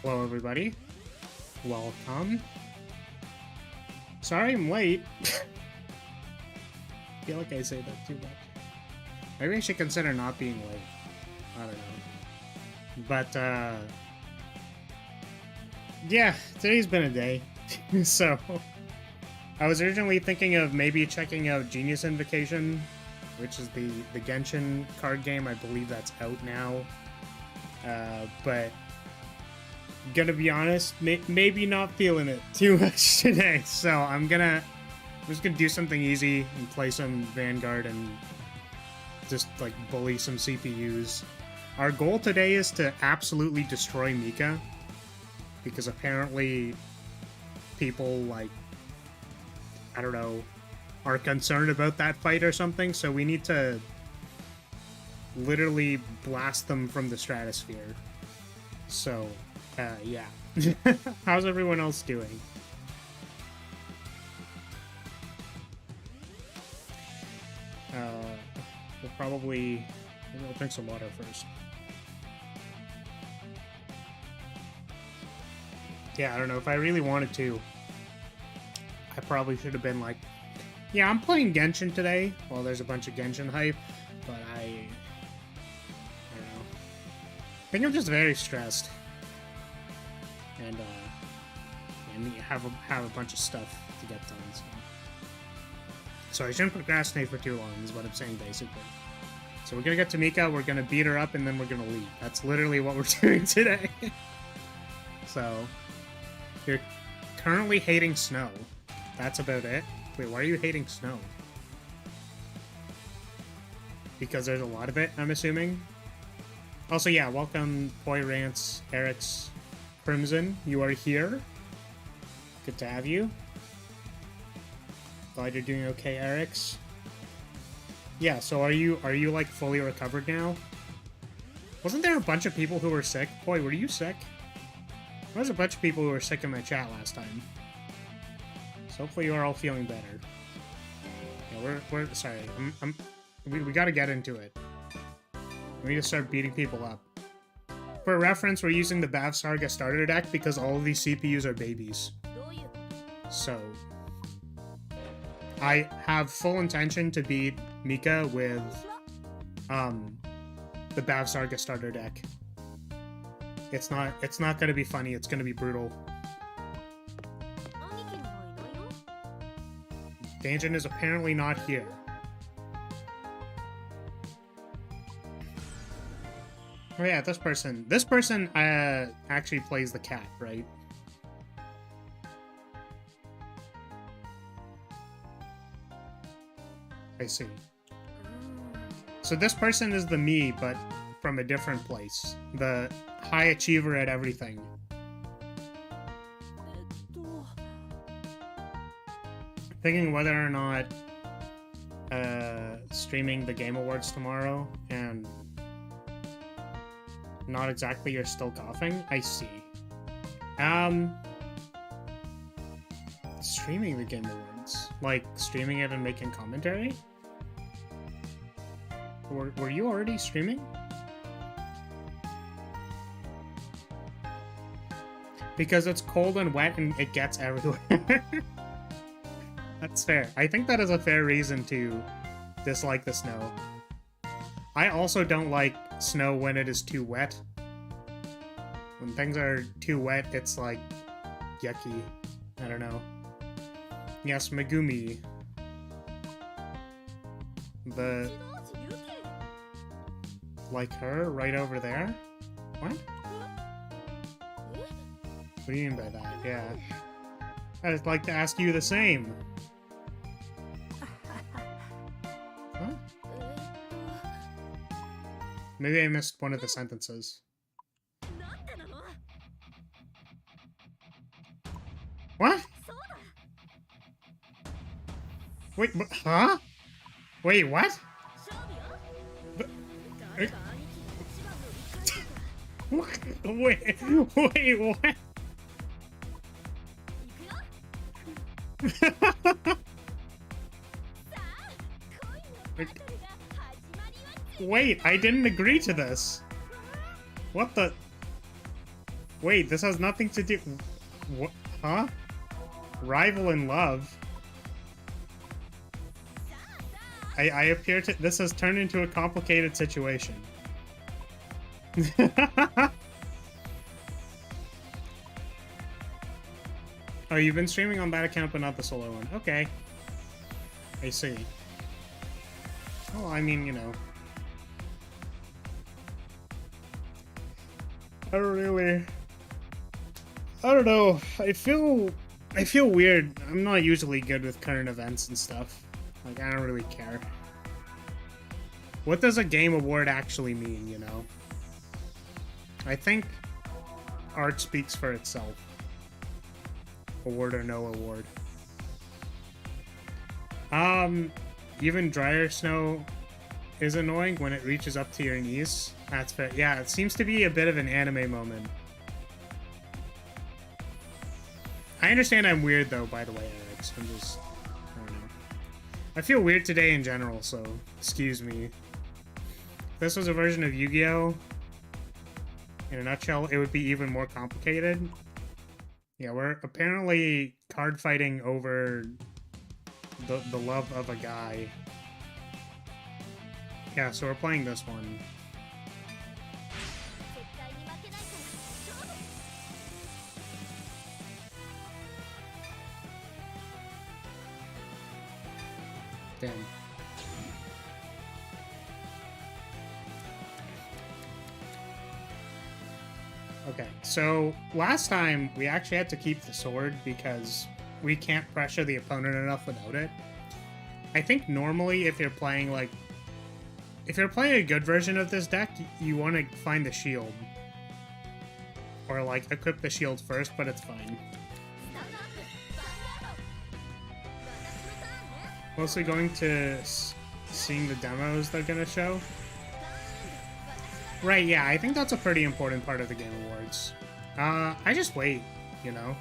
Hello, everybody. Welcome. Sorry I'm late. I feel like I say that too much. Maybe I should consider not being late. I don't know. But, yeah, today's been a day. So, I was originally thinking of maybe checking out Genius Invocation, which is the Genshin card game. I believe that's out now. But gonna be honest, maybe not feeling it too much today. So I'm just gonna do something easy and play some Vanguard and just like bully some CPUs. Our goal today is to absolutely destroy Mika, because apparently people, like, I don't know, are concerned about that fight or something, so we need to literally blast them from the stratosphere. So, yeah. How's everyone else doing? We'll probably... Maybe I'll drink some water first. Yeah, I don't know. If I really wanted to, I probably should have been like, yeah, I'm playing Genshin today. Well, there's a bunch of Genshin hype, but I don't know. I think I'm just very stressed. And have a bunch of stuff to get done, so I shouldn't procrastinate for too long, is what I'm saying, basically. So we're gonna get to Mika, we're gonna beat her up, and then we're gonna leave. That's literally what we're doing today. So, you're currently hating snow. That's about it. Wait, why are you hating snow? Because there's a lot of it, I'm assuming. Also, yeah, welcome, Poi Rants, Eric's Crimson. You are here. Good to have you. Glad you're doing okay, Eric's. Yeah, so are you like fully recovered now? Wasn't there a bunch of people who were sick? Boy, were you sick? There was a bunch of people who were sick in my chat last time. So hopefully you are all feeling better. Yeah, we're sorry. We gotta get into it. We need to start beating people up. For reference, we're using the Bavsargra starter deck because all of these CPUs are babies. So, I have full intention to beat Mika with the Bavsargra starter deck. It's not gonna be funny, it's gonna be brutal. Danjin is apparently not here. Oh yeah, this person actually plays the cat, right? I see. So this person is the me, but from a different place. The high achiever at everything. Thinking whether or not streaming the Game Awards tomorrow, and not exactly you're still coughing? I see. Streaming the Game Awards. Like, streaming it and making commentary? Were you already streaming? Because it's cold and wet and it gets everywhere. That's fair. I think that is a fair reason to dislike the snow. I also don't like snow when it is too wet. When things are too wet, it's like yucky. I don't know. Yes, Megumi. The... Like her, right over there? What? What do you mean by that? Yeah. I'd like to ask you the same. Huh? Maybe I missed one of the sentences. What? Wait, huh? Wait, what? Wait, what? Wait, I didn't agree to this. What the... Wait, this has nothing to do... What? Huh? Rival in love? I appear to... This has turned into a complicated situation. Oh, you've been streaming on that account, but not the solo one. Okay. I see. Well, I mean, you know. I don't know. I feel weird. I'm not usually good with current events and stuff. Like, I don't really care. What does a game award actually mean, you know? I think art speaks for itself. Award or no award. Even drier snow is annoying when it reaches up to your knees. That's fair. Yeah, it seems to be a bit of an anime moment. I understand I'm weird though, by the way, Eric. So I'm just... I don't know. I feel weird today in general, so excuse me. If this was a version of Yu-Gi-Oh! In a nutshell, it would be even more complicated. Yeah, we're apparently card fighting over the love of a guy. Yeah, so we're playing this one. Damn. Okay, so last time we actually had to keep the sword because we can't pressure the opponent enough without it. I think normally if you're playing like... If you're playing a good version of this deck, you want to find the shield. Or like equip the shield first, but it's fine. Mostly going to seeing the demos they're gonna show. Right, yeah, I think that's a pretty important part of the Game Awards. I just wait, you know?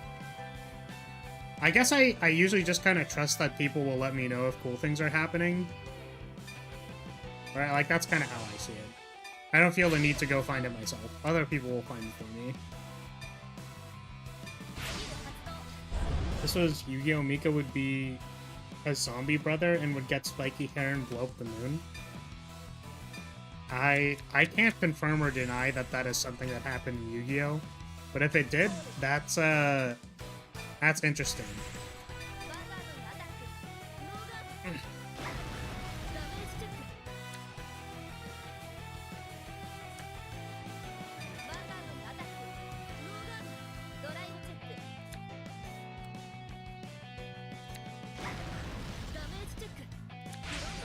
I guess I usually just kind of trust that people will let me know if cool things are happening. Right, like, that's kind of how I see it. I don't feel the need to go find it myself. Other people will find it for me. This was Yu-Gi-Oh! Mika would be a zombie brother and would get spiky hair and blow up the moon. I can't confirm or deny that that is something that happened in Yu-Gi-Oh! But if it did, that's interesting.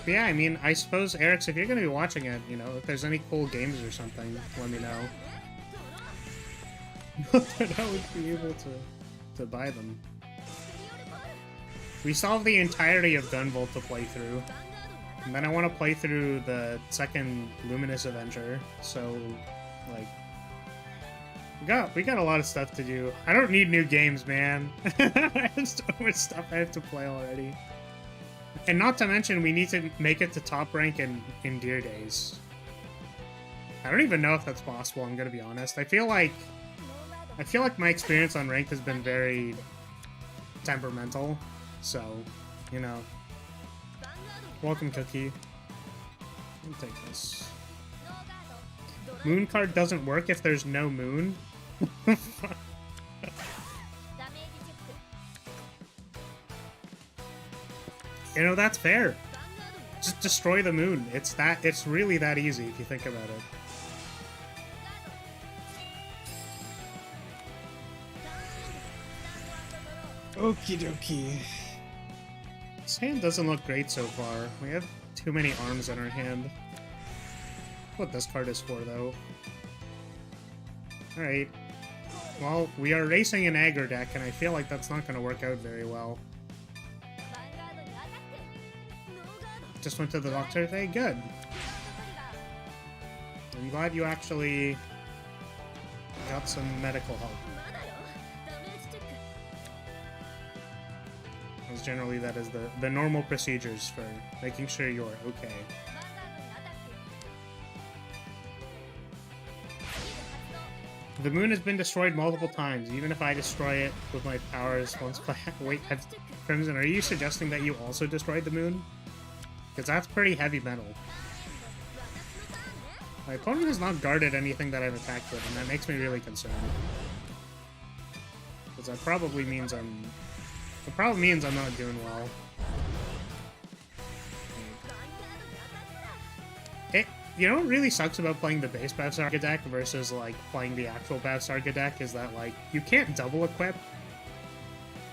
But yeah, I mean, I suppose, Eric, if you're going to be watching it, you know, if there's any cool games or something, let me know. That I would be able to buy them. We solved the entirety of Gunvolt to play through. And then I want to play through the second Luminous Avenger, so, like... We got a lot of stuff to do. I don't need new games, man. I have so much stuff I have to play already. And not to mention, we need to make it to top rank in Dear Days. I don't even know if that's possible, I'm gonna be honest. I feel like my experience on ranked has been very temperamental, so, you know. Welcome, Cookie. Let me take this. Moon card doesn't work if there's no moon? You know, that's fair. Just destroy the moon. It's really that easy if you think about it. Okie dokie. This hand doesn't look great so far. We have too many arms in our hand. What this card is for, though. Alright. Well, we are racing an aggro deck, and I feel like that's not going to work out very well. Just went to the doctor today? Good. I'm glad you actually got some medical help. As generally that is the normal procedures for making sure you're okay. The moon has been destroyed multiple times, even if I destroy it with my powers once by... Wait, Crimson, are you suggesting that you also destroyed the moon? Because that's pretty heavy metal. My opponent has not guarded anything that I've attacked with, and that makes me really concerned. Because that probably means I'm... It probably means I'm not doing well. You know what really sucks about playing the base Bavsargra deck versus, like, playing the actual Bavsargra deck is that, like, you can't double equip.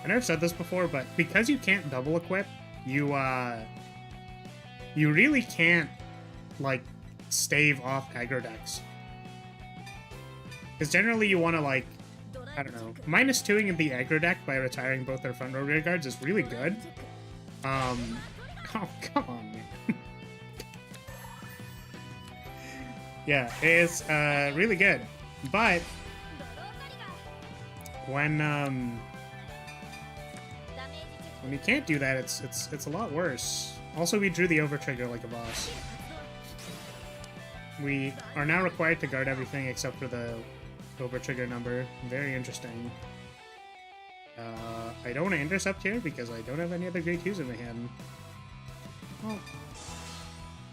I never said this before, but because you can't double equip, you really can't, like, stave off aggro decks. Because generally you want to, like, I don't know, -2ing in the aggro deck by retiring both their front row rear guards is really good. Oh, come on, man. Yeah, it's really good, but when you can't do that, it's a lot worse. Also, we drew the overtrigger like a boss. We are now required to guard everything except for the overtrigger number. Very interesting. I don't want to intercept here because I don't have any other great hues in my hand. Oh.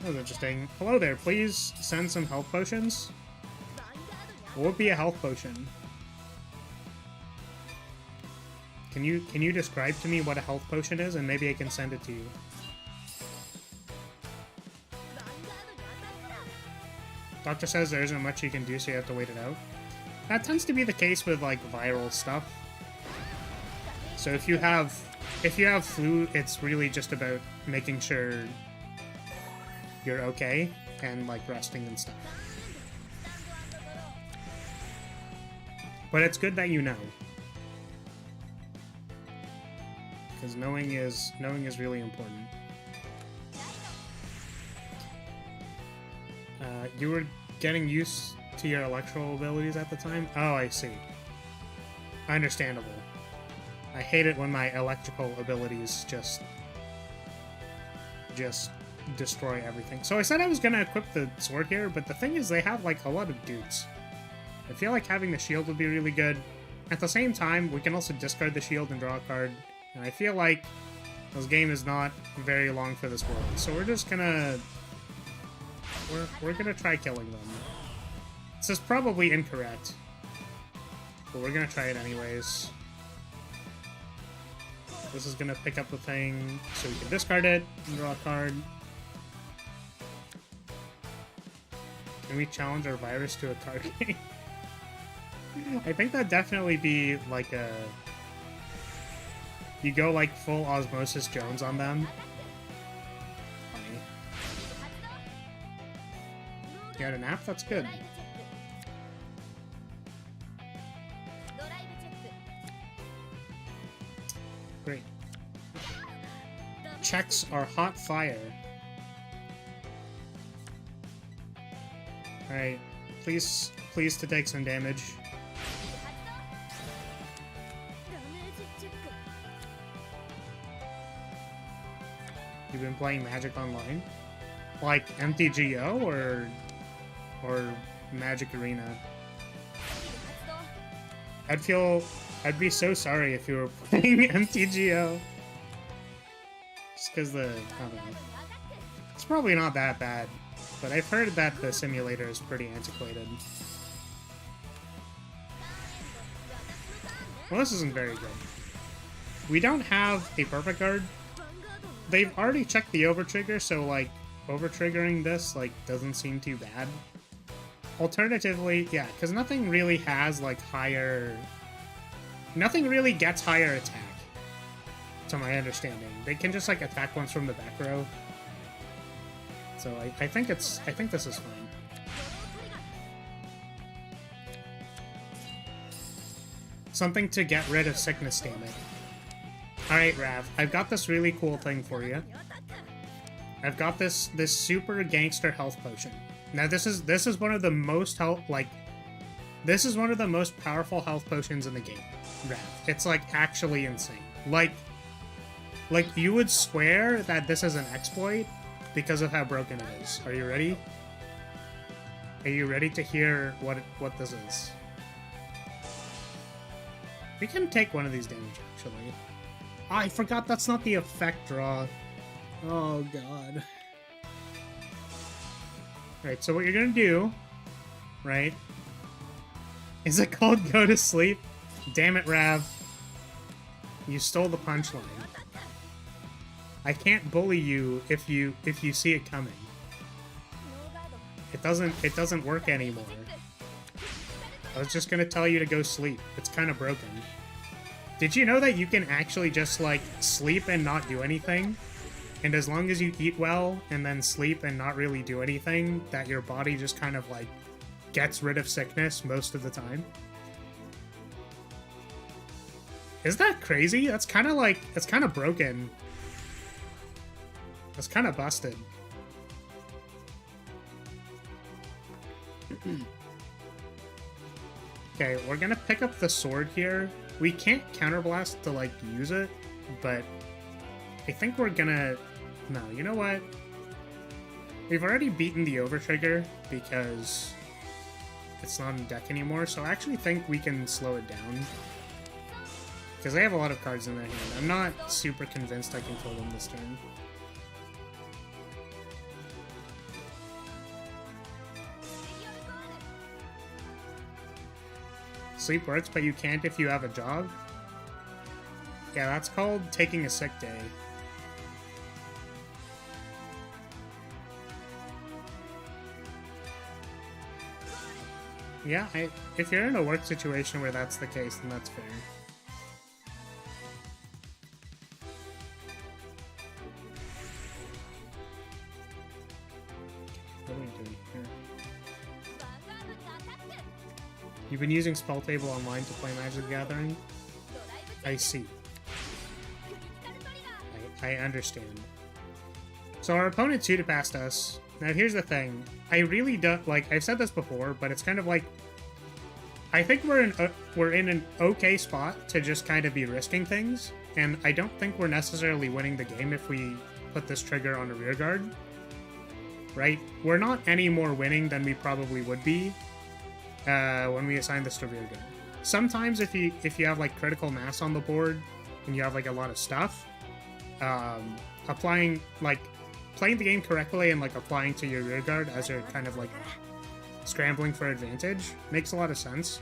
That was interesting. Hello there, please send some health potions. What would be a health potion? Can you describe to me what a health potion is, and maybe I can send it to you? Doctor says there isn't much you can do, so you have to wait it out. That tends to be the case with, like, viral stuff. So if you have flu, it's really just about making sure you're okay, and, like, resting and stuff. But it's good that you know. Because knowing is really important. You were getting used to your electoral abilities at the time? Oh, I see. Understandable. I hate it when my electrical abilities just destroy everything. So I said I was gonna equip the sword here, but the thing is they have, like, a lot of dudes. I feel like having the shield would be really good. At the same time, we can also discard the shield and draw a card, and I feel like this game is not very long for this world. So we're just gonna... We're gonna try killing them. This is probably incorrect, but we're gonna try it anyways. This is gonna pick up the thing, so we can discard it and draw a card. Can we challenge our virus to a card game? I think that'd definitely be like a... You go like full Osmosis Jones on them. Funny. You had a nap? That's good. Great. Checks are hot fire. Alright, please to take some damage. You've been playing Magic Online? Like MTGO or Magic Arena? I'd be so sorry if you were playing MTGO. Just because I don't know. It's probably not that bad, but I've heard that the simulator is pretty antiquated. Well, this isn't very good. We don't have a perfect guard. They've already checked the overtrigger, so, like, overtriggering this, like, doesn't seem too bad. Alternatively, yeah, because nothing really has, like, higher... Nothing really gets higher attack, to my understanding. They can just, like, attack ones from the back row. So I think this is fine. Something to get rid of sickness, damn it. Alright, Rav, I've got this really cool thing for you. I've got this super gangster health potion. Now this is one of the most this is one of the most powerful health potions in the game, Rav. It's like actually insane. Like you would swear that this is an exploit because of how broken it is. Are you ready? Are you ready to hear what this is? We can take one of these damage, actually. I forgot that's not the effect draw. Oh, God. Right, so what you're gonna do, right, is it called Go to Sleep? Damn it, Rav. You stole the punchline. I can't bully you if you see it coming. It doesn't work anymore. I was just gonna tell you to go sleep. It's kind of broken. Did you know that you can actually just, like, sleep and not do anything? And as long as you eat well and then sleep and not really do anything, that your body just kind of, like, gets rid of sickness most of the time? Isn't that crazy? That's kind of, like, it's kind of broken. That's kind of busted. Okay, we're gonna pick up the sword here. We can't counterblast to, like, use it, but I think we're gonna... No, you know what? We've already beaten the overtrigger because it's not in deck anymore, so I actually think we can slow it down. Because they have a lot of cards in their hand. I'm not super convinced I can kill them this turn. Sleep works, but you can't if you have a job? Yeah, that's called taking a sick day. Yeah, if you're in a work situation where that's the case, then that's fair. What are we doing here? You've been using Spell Table Online to play Magic the Gathering? I see. I understand. So our opponent tutor passed us. Now here's the thing. I really don't, like, I've said this before, but it's kind of like, I think we're in an okay spot to just kind of be risking things, and I don't think we're necessarily winning the game if we put this trigger on a rear guard. Right? We're not any more winning than we probably would be when we assign this to rear guard. Sometimes if you have, like, critical mass on the board and you have, like, a lot of stuff, playing the game correctly and, like, applying to your rear guard as you're kind of, like, scrambling for advantage makes a lot of sense.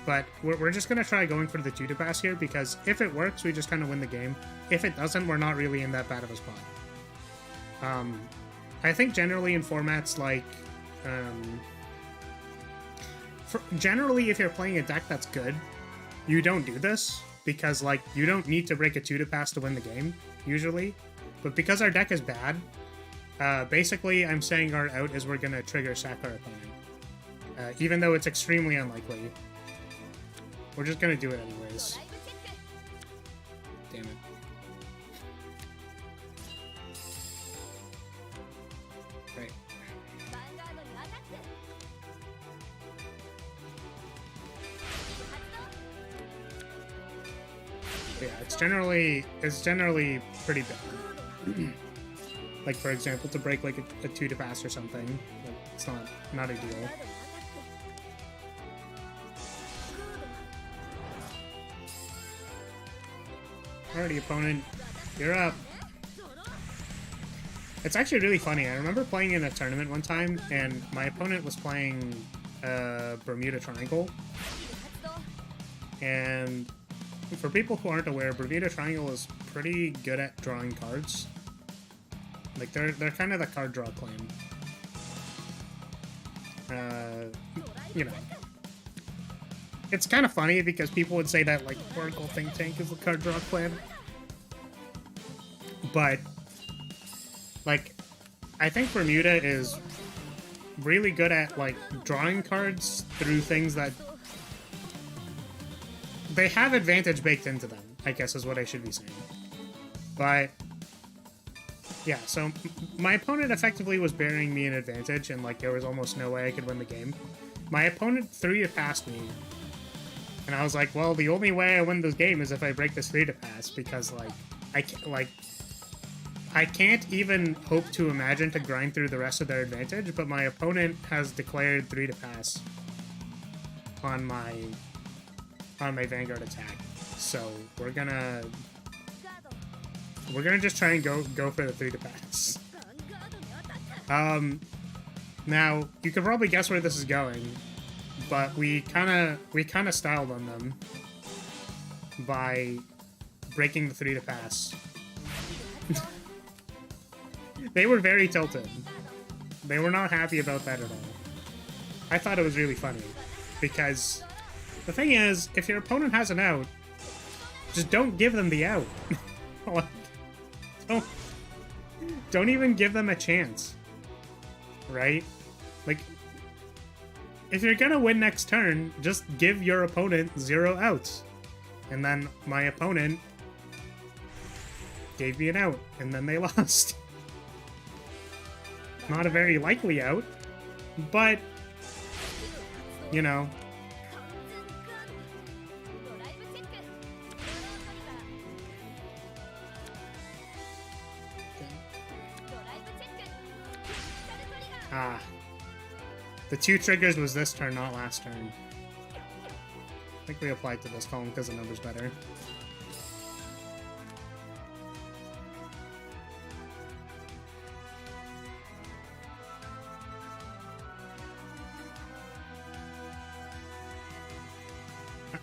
But we're just going to try going for the tutor pass here, because if it works, we just kind of win the game. If it doesn't, we're not really in that bad of a spot. I think generally in formats like... generally, if you're playing a deck that's good, you don't do this, because, like, you don't need to break a tutor pass to win the game, usually. But because our deck is bad, basically I'm saying our out is we're going to trigger sack our opponent. Even though it's extremely unlikely. We're just going to do it anyways. Damn it. Right. Yeah, it's generally pretty bad. Like, for example, to break, like, a tutor pass or something. Like, it's not ideal. Alrighty, opponent, you're up. It's actually really funny. I remember playing in a tournament one time, and my opponent was playing Bermuda Triangle. And for people who aren't aware, Bermuda Triangle is pretty good at drawing cards. Like, they're kind of the card draw clan. You know. It's kind of funny because people would say that, like, Oracle Think Tank is the card draw clan. But, like, I think Bermuda is really good at, like, drawing cards through things that... They have advantage baked into them, I guess is what I should be saying. But, yeah, so my opponent effectively was burying me an advantage, and, like, there was almost no way I could win the game. My opponent threw it past me. And I was like, well, the only way I win this game is if I break this 3 to pass, because, like, I can't even hope to imagine to grind through the rest of their advantage, but my opponent has declared 3 to pass on my Vanguard attack. So we're gonna just try and go for the 3 to pass. Now you could probably guess where this is going, but we kind of styled on them by breaking the 3 to pass. They were very tilted. They were not happy about that at all. I thought it was really funny, because the thing is, if your opponent has an out, just don't give them the out. Like, don't even give them a chance, right? Like, if you're gonna win next turn, just give your opponent 0 outs. And then my opponent gave me an out, and then they lost. Not a very likely out, but, you know. Ah. The 2 triggers was this turn, not last turn. I think we applied to this column because the number's better.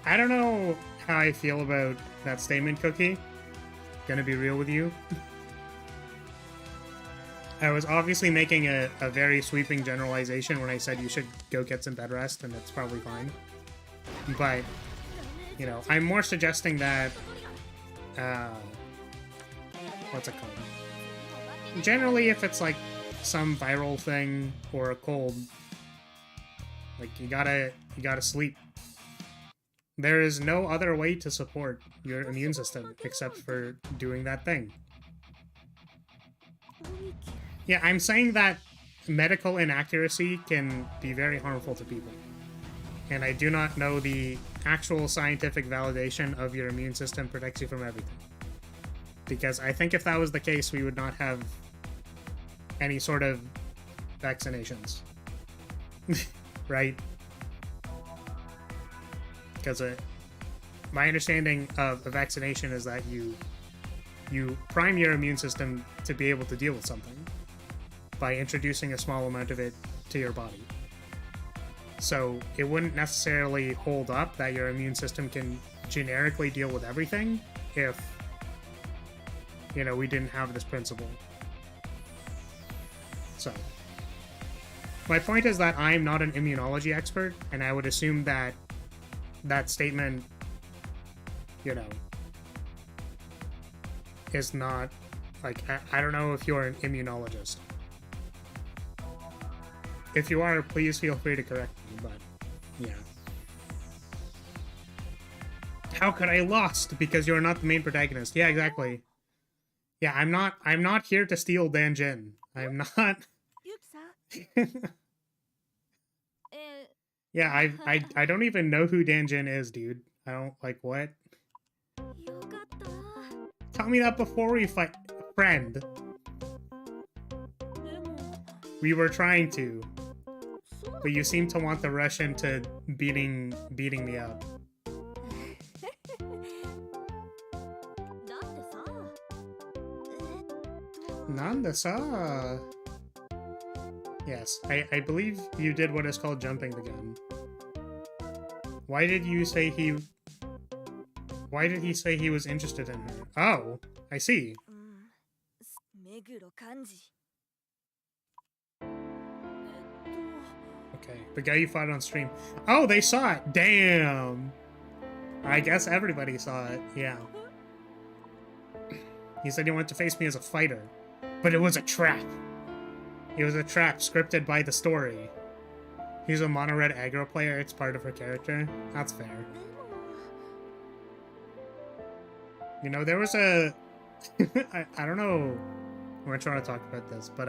I don't know how I feel about that statement, Cookie. Gonna be real with you. I was obviously making a very sweeping generalization when I said you should go get some bed rest, and it's probably fine. But, you know, I'm more suggesting that, what's it called? Generally, if it's like some viral thing or a cold, like you gotta sleep. There is no other way to support your immune system except for doing that thing. Yeah, I'm saying that medical inaccuracy can be very harmful to people. And I do not know the actual scientific validation of your immune system protects you from everything. Because I think if that was the case, we would not have any sort of vaccinations. Right? Because my understanding of a vaccination is that you prime your immune system to be able to deal with something by introducing a small amount of it to your body. So it wouldn't necessarily hold up that your immune system can generically deal with everything if, you know, we didn't have this principle. So my point is that I'm not an immunology expert, and I would assume that that statement, you know, is not, like, I don't know if you're an immunologist. If you are, please feel free to correct me, but, yeah. How could I lost? Because you're not the main protagonist. Yeah, exactly. Yeah, I'm not here to steal Danjin. I'm not... Yeah, I don't even know who Danjin is, dude. I don't, like, what? Tell me that before we fight, friend. We were trying to, but you seem to want to rush into beating me up. Nanda-sa. Yes, I believe you did what is called jumping the gun. Why did he say he was interested in her? Oh, I see. Okay, the guy you fought on stream. Oh, they saw it! Damn! I guess everybody saw it, yeah. He said he wanted to face me as a fighter, but it was a trap. It was a trap scripted by the story. He's a mono-red aggro player, it's part of her character. That's fair. You know, there was a... I don't know we're trying to talk about this, but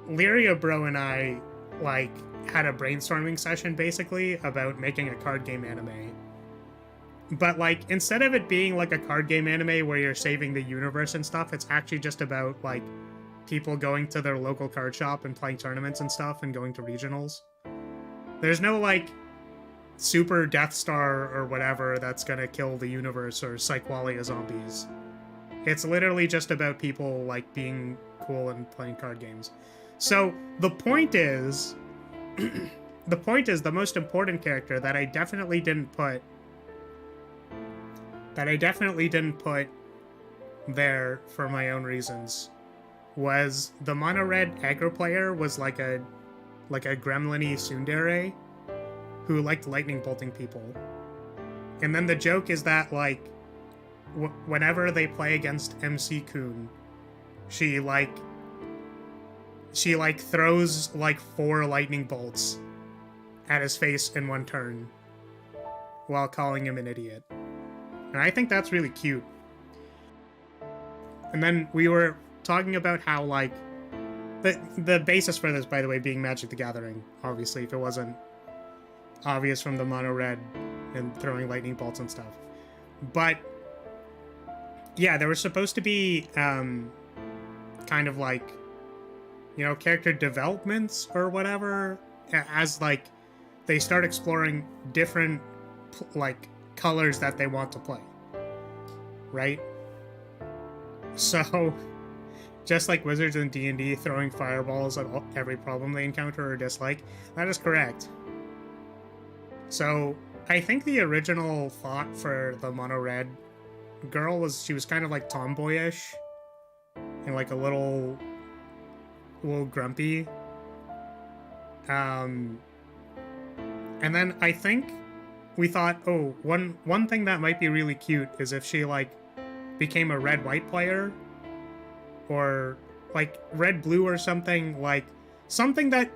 Lyria bro and I, like, had a brainstorming session, basically, about making a card game anime. But, like, instead of it being, like, a card game anime where you're saving the universe and stuff, it's actually just about, like, people going to their local card shop and playing tournaments and stuff and going to regionals. There's no, like, super Death Star or whatever that's gonna kill the universe or Psyqualia zombies. It's literally just about people like being cool and playing card games. So the point is, the most important character that I definitely didn't put there for my own reasons was the mono red aggro player was like a gremlin-y tsundere who liked lightning bolting people. And then the joke is that like whenever they play against MC Kun, she throws like 4 lightning bolts at his face in one turn while calling him an idiot. And I think that's really cute. And then we were talking about how, like, the basis for this, by the way, being Magic the Gathering, obviously, if it wasn't obvious from the mono red and throwing lightning bolts and stuff. But, yeah, there was supposed to be, kind of like, you know, character developments or whatever, as, like, they start exploring different, like, colors that they want to play. Right? So, just like wizards in D&D throwing fireballs at every problem they encounter or dislike, that is correct. So, I think the original thought for the mono red girl was she was kind of like tomboyish and like a little grumpy. And then I think we thought, oh, one thing that might be really cute is if she like became a red-white player, or like red-blue or something, like something that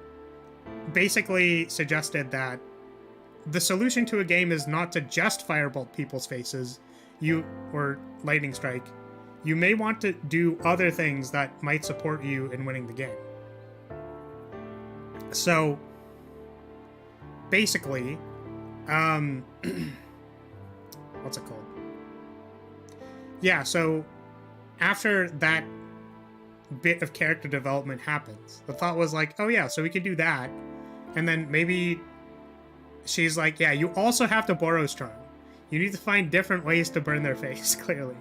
basically suggested that the solution to a game is not to just firebolt people's faces, or lightning strike. You may want to do other things that might support you in winning the game. So basically, what's it called? Yeah, so after that bit of character development happens, the thought was like, oh yeah, so we could do that. And then maybe she's like, yeah, you also have to Boros Charm. You need to find different ways to burn their face, clearly.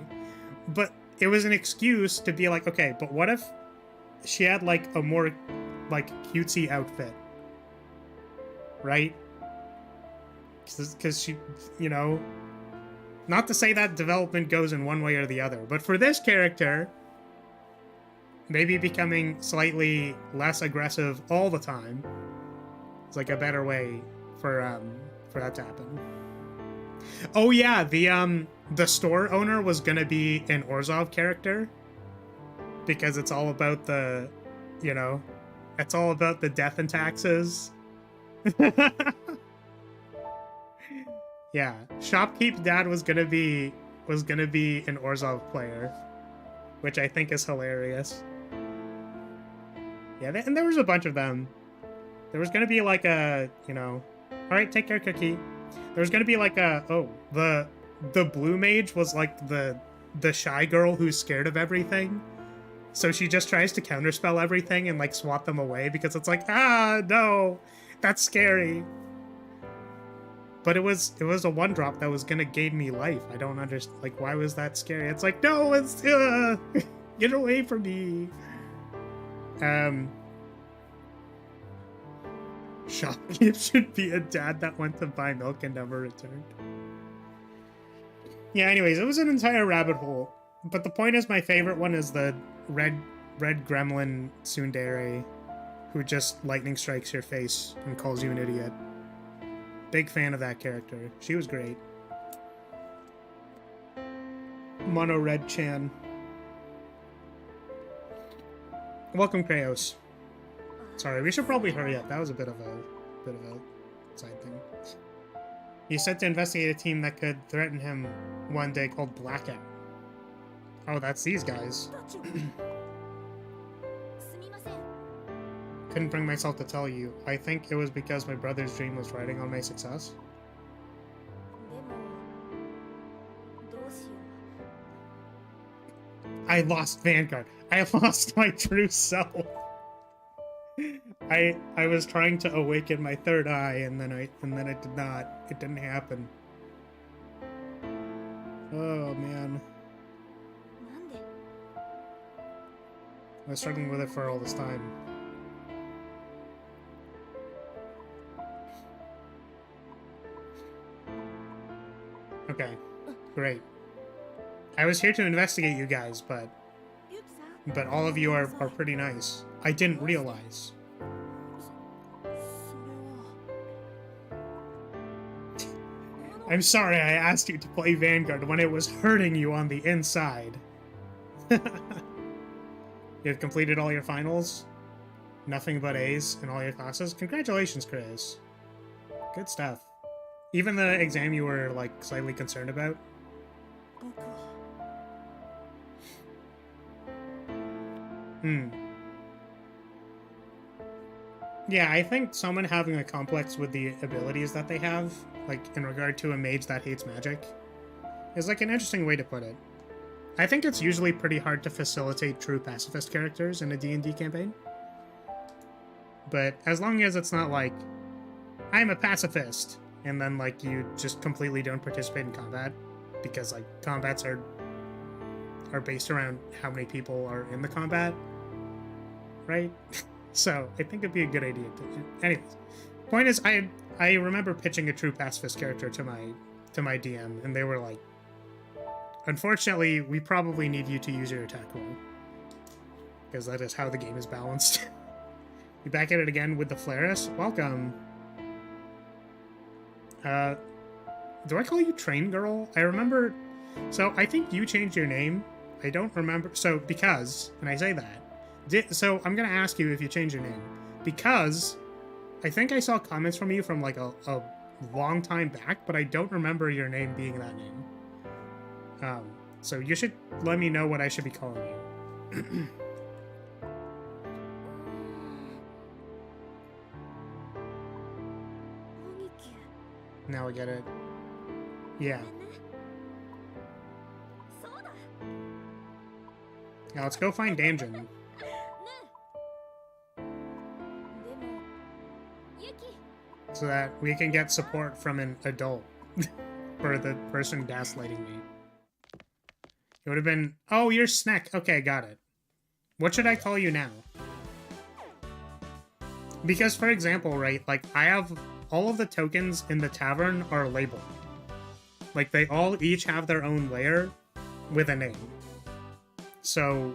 But it was an excuse to be like, okay, but what if she had like a more like cutesy outfit? Right? Because she, you know, not to say that development goes in one way or the other, but for this character, maybe becoming slightly less aggressive all the time is like a better way for that to happen. Oh yeah, the store owner was gonna be an Orzhov character because it's all about the, you know, it's all about the death and taxes. Yeah, Shopkeep's dad was gonna be an Orzhov player, which I think is hilarious. Yeah, and there was a bunch of them. There was gonna be like a, you know, all right, take care, Cookie. There was gonna be like a, oh, the blue mage was like the shy girl who's scared of everything, so she just tries to counterspell everything and like swat them away because it's like, ah, no, that's scary. But it was a 1-drop that was gonna gain me life. I don't understand, like, why was that scary? It's like, no, it's get away from me. Shopkeep should be a dad that went to buy milk and never returned. Yeah, anyways, it was an entire rabbit hole. But the point is, my favorite one is the red gremlin tsundere who just lightning strikes your face and calls you an idiot. Big fan of that character. She was great. Mono Red Chan. Welcome, Kraos. Sorry, we should probably hurry up. That was a bit of a side thing. He said to investigate a team that could threaten him one day called Blackout. Oh, that's these guys. Couldn't bring myself to tell you. I think it was because my brother's dream was riding on my success. I lost Vanguard. I lost my true self. I was trying to awaken my third eye, and then it did not. It didn't happen. Oh man. I was struggling with it for all this time. Okay, great. I was here to investigate you guys, but all of you are pretty nice. I didn't realize. I'm sorry I asked you to play Vanguard when it was hurting you on the inside. You have completed all your finals? Nothing but A's in all your classes? Congratulations, Chris. Good stuff. Even the exam you were, like, slightly concerned about? Yeah, I think someone having a complex with the abilities that they have, like, in regard to a mage that hates magic, is, like, an interesting way to put it. I think it's usually pretty hard to facilitate true pacifist characters in a D&D campaign. But as long as it's not like, I'm a pacifist, and then, like, you just completely don't participate in combat, because, like, combats are based around how many people are in the combat, right? So I think it'd be a good idea to. Anyways, point is, I remember pitching a true pacifist character to my DM, and they were like, "Unfortunately, we probably need you to use your attack roll, because that is how the game is balanced." You back at it again with the Flaris? Welcome. Do I call you Train Girl? I remember. So I think you changed your name. I don't remember. So because, and I say that. So I'm gonna ask you if you changed your name, because I think I saw comments from you from like a long time back, but I don't remember your name being that name. So you should let me know what I should be calling you. Now I get it. Yeah. Now let's go find Damjin. So that we can get support from an adult for the person gaslighting me. It would have been, oh, you're Sneck. Okay, got it. What should I call you now? Because, for example, right, like, I have all of the tokens in the tavern are labeled. Like, they all each have their own layer with a name. So,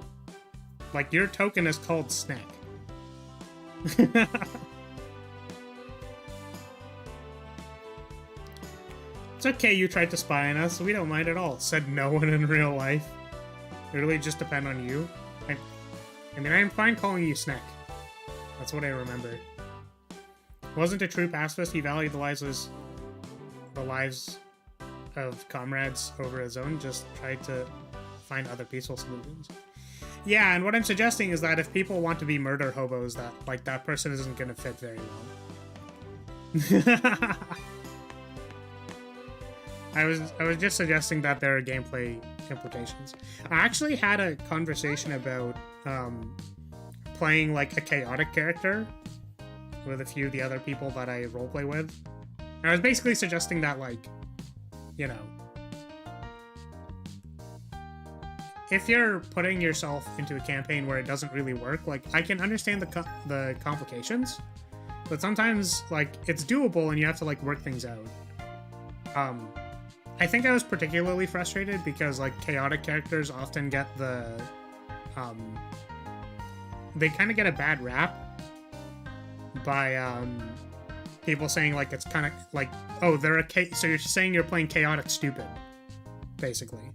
like, your token is called Snack. It's okay you tried to spy on us, we don't mind at all, said no one in real life. It really just depend on you. I mean, I'm fine calling you Snack. That's what I remember. Wasn't a true pacifist, he valued the lives of comrades over his own, just tried to find other peaceful solutions. Yeah, and what I'm suggesting is that if people want to be murder hobos, that, like, that person isn't gonna fit very well. I was just suggesting that there are gameplay implications. I actually had a conversation about playing like a chaotic character with a few of the other people that I roleplay with. And I was basically suggesting that, like, you know, if you're putting yourself into a campaign where it doesn't really work, like, I can understand the complications, but sometimes, like, it's doable and you have to, like, work things out. I think I was particularly frustrated because, like, chaotic characters often get the, they kind of get a bad rap by, people saying, like, it's kind of, like, oh, they're so you're saying you're playing chaotic stupid, basically,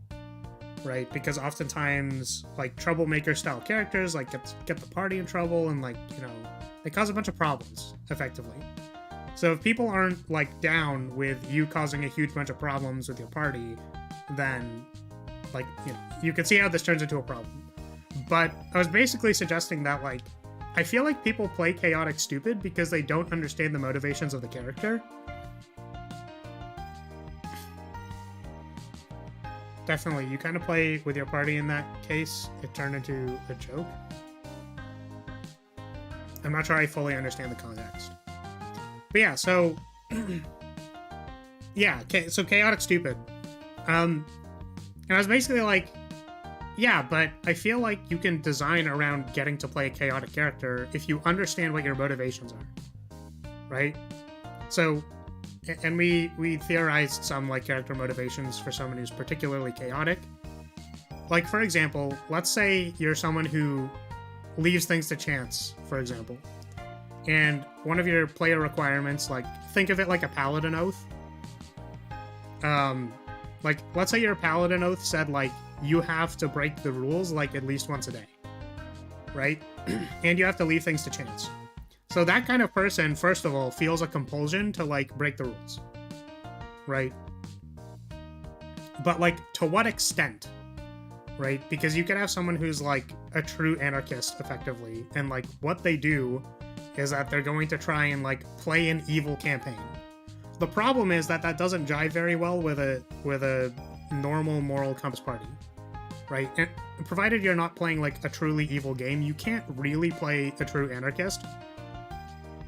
right? Because oftentimes, like, troublemaker-style characters, like, get the party in trouble and, like, you know, they cause a bunch of problems, effectively. So if people aren't, like, down with you causing a huge bunch of problems with your party, then, like, you know, you can see how this turns into a problem. But I was basically suggesting that, like, I feel like people play chaotic stupid because they don't understand the motivations of the character. Definitely, you kind of play with your party in that case. It turned into a joke. I'm not sure I fully understand the context. But yeah, so yeah, so chaotic stupid. And I was basically like, yeah, but I feel like you can design around getting to play a chaotic character if you understand what your motivations are, right? So, and we theorized some like character motivations for someone who's particularly chaotic. Like, for example, let's say you're someone who leaves things to chance, for example. And one of your player requirements, like, think of it like a paladin oath. Like, let's say your paladin oath said, like, you have to break the rules, like, at least once a day. Right? And you have to leave things to chance. So that kind of person, first of all, feels a compulsion to, like, break the rules. Right? But, like, to what extent? Right? Because you could have someone who's, like, a true anarchist, effectively, and, like, what they do is that they're going to try and, like, play an evil campaign. The problem is that that doesn't jive very well with a normal moral compass party, right? And provided you're not playing, like, a truly evil game, you can't really play a true anarchist,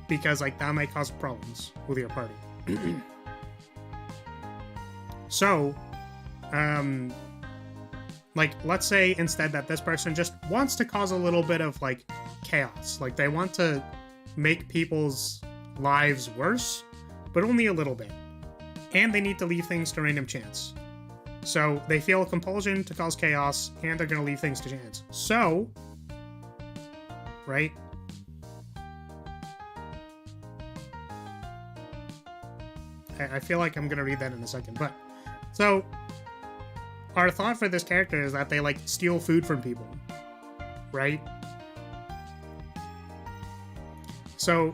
because, like, that might cause problems with your party. So, like, let's say instead that this person just wants to cause a little bit of, like, chaos. Like, they want to make people's lives worse, but only a little bit. And they need to leave things to random chance. So they feel a compulsion to cause chaos, and they're going to leave things to chance. So, right? I feel like I'm going to read that in a second, but... So, our thought for this character is that they, like, steal food from people, right? So,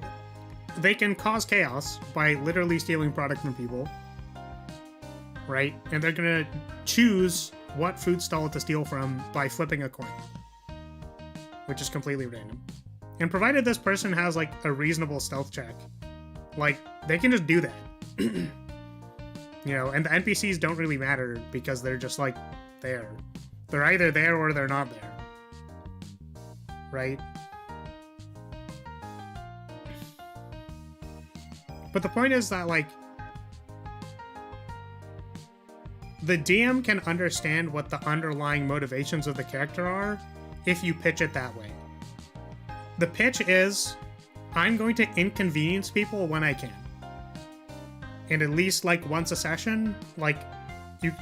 they can cause chaos by literally stealing product from people, right? And they're gonna choose what food stall to steal from by flipping a coin, which is completely random. And provided this person has, like, a reasonable stealth check, like, they can just do that. You know, and the NPCs don't really matter because they're just, like, there. They're either there or they're not there. Right? But the point is that, like, the DM can understand what the underlying motivations of the character are if you pitch it that way. The pitch is, I'm going to inconvenience people when I can. And at least, like, once a session, like, you,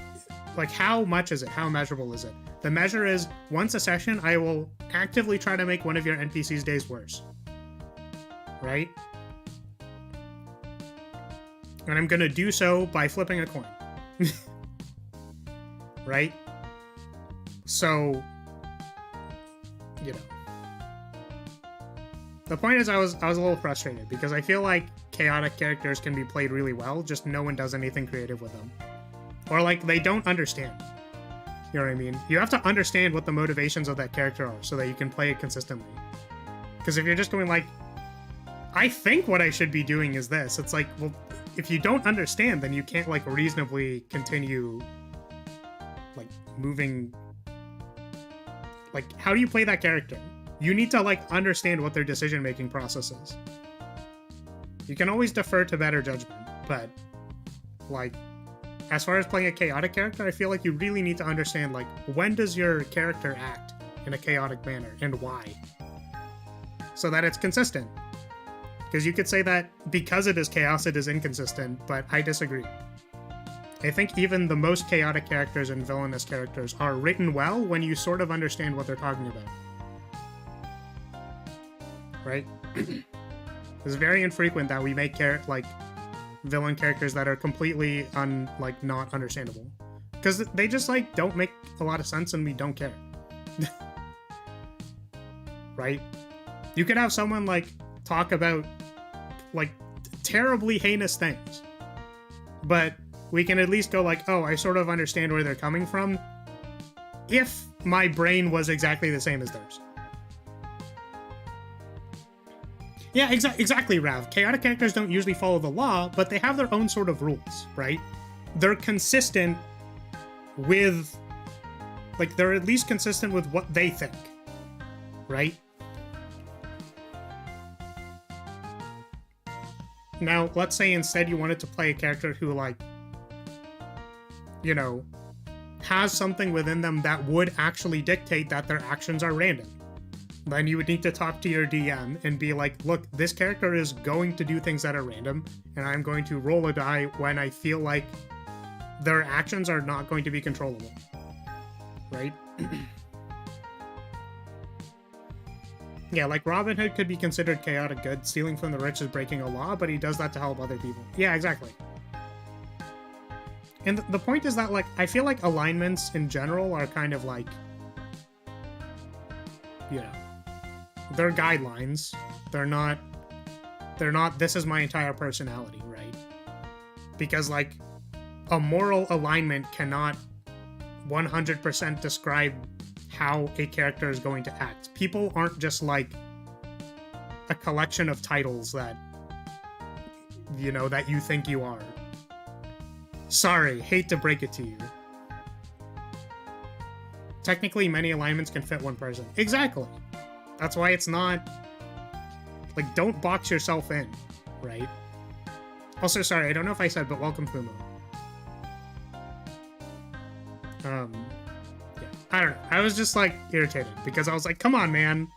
like, how much is it? How measurable is it? The measure is, once a session, I will actively try to make one of your NPC's days worse. Right? And I'm gonna do so by flipping a coin. Right? So, you know. The point is, I was a little frustrated because I feel like chaotic characters can be played really well, just no one does anything creative with them. Or, like, they don't understand. You know what I mean? You have to understand what the motivations of that character are so that you can play it consistently. Because if you're just going, like, I think what I should be doing is this, it's like, well, if you don't understand, then you can't, like, reasonably continue, like, moving. Like, how do you play that character? You need to, like, understand what their decision-making process is. You can always defer to better judgment, but, like, as far as playing a chaotic character, I feel like you really need to understand, like, when does your character act in a chaotic manner, and why? So that it's consistent. Because you could say that because it is chaos, it is inconsistent, but I disagree. I think even the most chaotic characters and villainous characters are written well when you sort of understand what they're talking about. Right? It's very infrequent that we make villain characters that are completely not understandable. Because they just, like, don't make a lot of sense and we don't care. Right? You could have someone, like, talk about, like, terribly heinous things. But we can at least go, like, oh, I sort of understand where they're coming from if my brain was exactly the same as theirs. Yeah, exactly, Rav. Chaotic characters don't usually follow the law, but they have their own sort of rules, right? They're consistent with... Like, they're at least consistent with what they think, right? Now, let's say instead you wanted to play a character who, like, you know, has something within them that would actually dictate that their actions are random. Then you would need to talk to your DM and be like, look, this character is going to do things that are random, and I'm going to roll a die when I feel like their actions are not going to be controllable. Right? Yeah, like Robin Hood could be considered chaotic good. Stealing from the rich is breaking a law, but he does that to help other people. Yeah, exactly. And the point is that, like, I feel like alignments in general are kind of like, you know, they're guidelines. They're not, this is my entire personality, right? Because, like, a moral alignment cannot 100% describe how a character is going to act. People aren't just like a collection of titles that, you know, that you think you are. Sorry, hate to break it to you. Technically, many alignments can fit one person. Exactly. That's why it's not... Like, don't box yourself in, right? Also, sorry, I don't know if I said, but welcome, Fumo. Yeah, I don't know. I was just, like, irritated, because I was like, come on, man.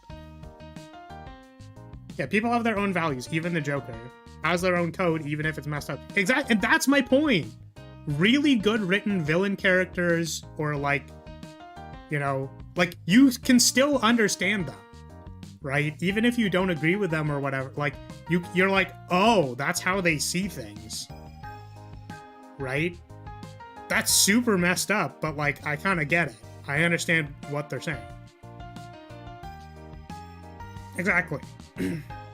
Yeah, people have their own values, even the Joker has their own code, even if it's messed up. Exactly, and that's my point. Really good written villain characters, or, like, you know, like, you can still understand them, right? Even if you don't agree with them or whatever, like, you're like, oh, that's how they see things, right? That's super messed up, but, like, I kind of get it. I understand what they're saying. Exactly.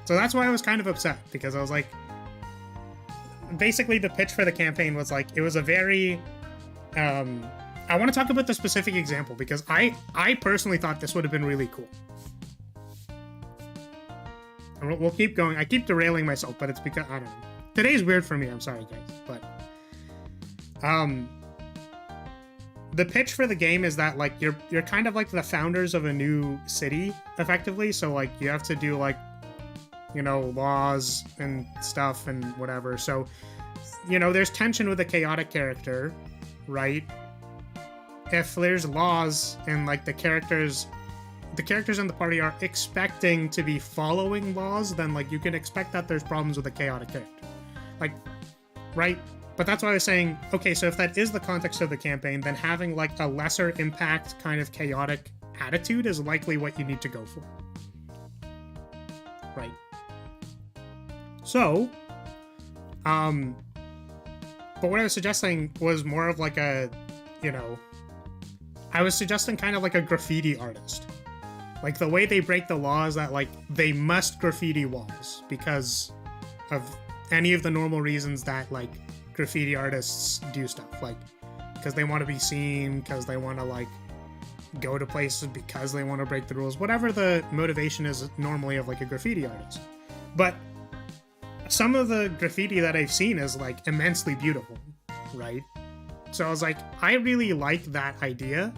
So that's why I was kind of upset, because I was like, basically the pitch for the campaign was like, it was a very, I want to talk about the specific example, because I personally thought this would have been really cool. And we'll keep going. I keep derailing myself, but it's because, I don't know. Today's weird for me, I'm sorry, guys, but, the pitch for the game is that, like, you're kind of like the founders of a new city, effectively. So, like, you have to do, like, you know, laws and stuff and whatever. So, you know, there's tension with a chaotic character, right? If there's laws and, like, the characters in the party are expecting to be following laws, then, like, you can expect that there's problems with a chaotic character. Like, right? But that's why I was saying, okay, so if that is the context of the campaign, then having, like, a lesser impact kind of chaotic attitude is likely what you need to go for. Right. So, but what I was suggesting was more of like a, you know, I was suggesting kind of like a graffiti artist. Like, the way they break the law is that, like, they must graffiti walls because of any of the normal reasons that, like, graffiti artists do stuff, like, because they want to be seen, because they want to, like, go to places, because they want to break the rules, whatever the motivation is normally of, like, a graffiti artist. But some of the graffiti that I've seen is, like, immensely beautiful, right? So I was like, I really like that idea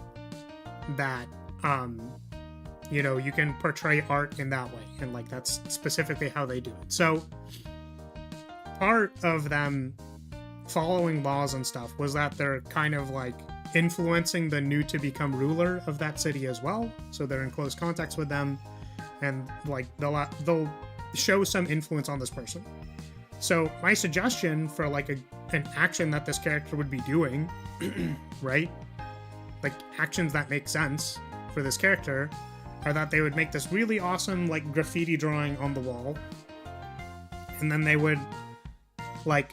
that, you know, you can portray art in that way, and, like, that's specifically how they do it. So part of them following laws and stuff was that they're kind of like influencing the new to become ruler of that city as well. So they're in close contacts with them, and, like, they'll show some influence on this person. So my suggestion for, like, an action that this character would be doing, right? Like, actions that make sense for this character are that they would make this really awesome, like, graffiti drawing on the wall, and then they would, like,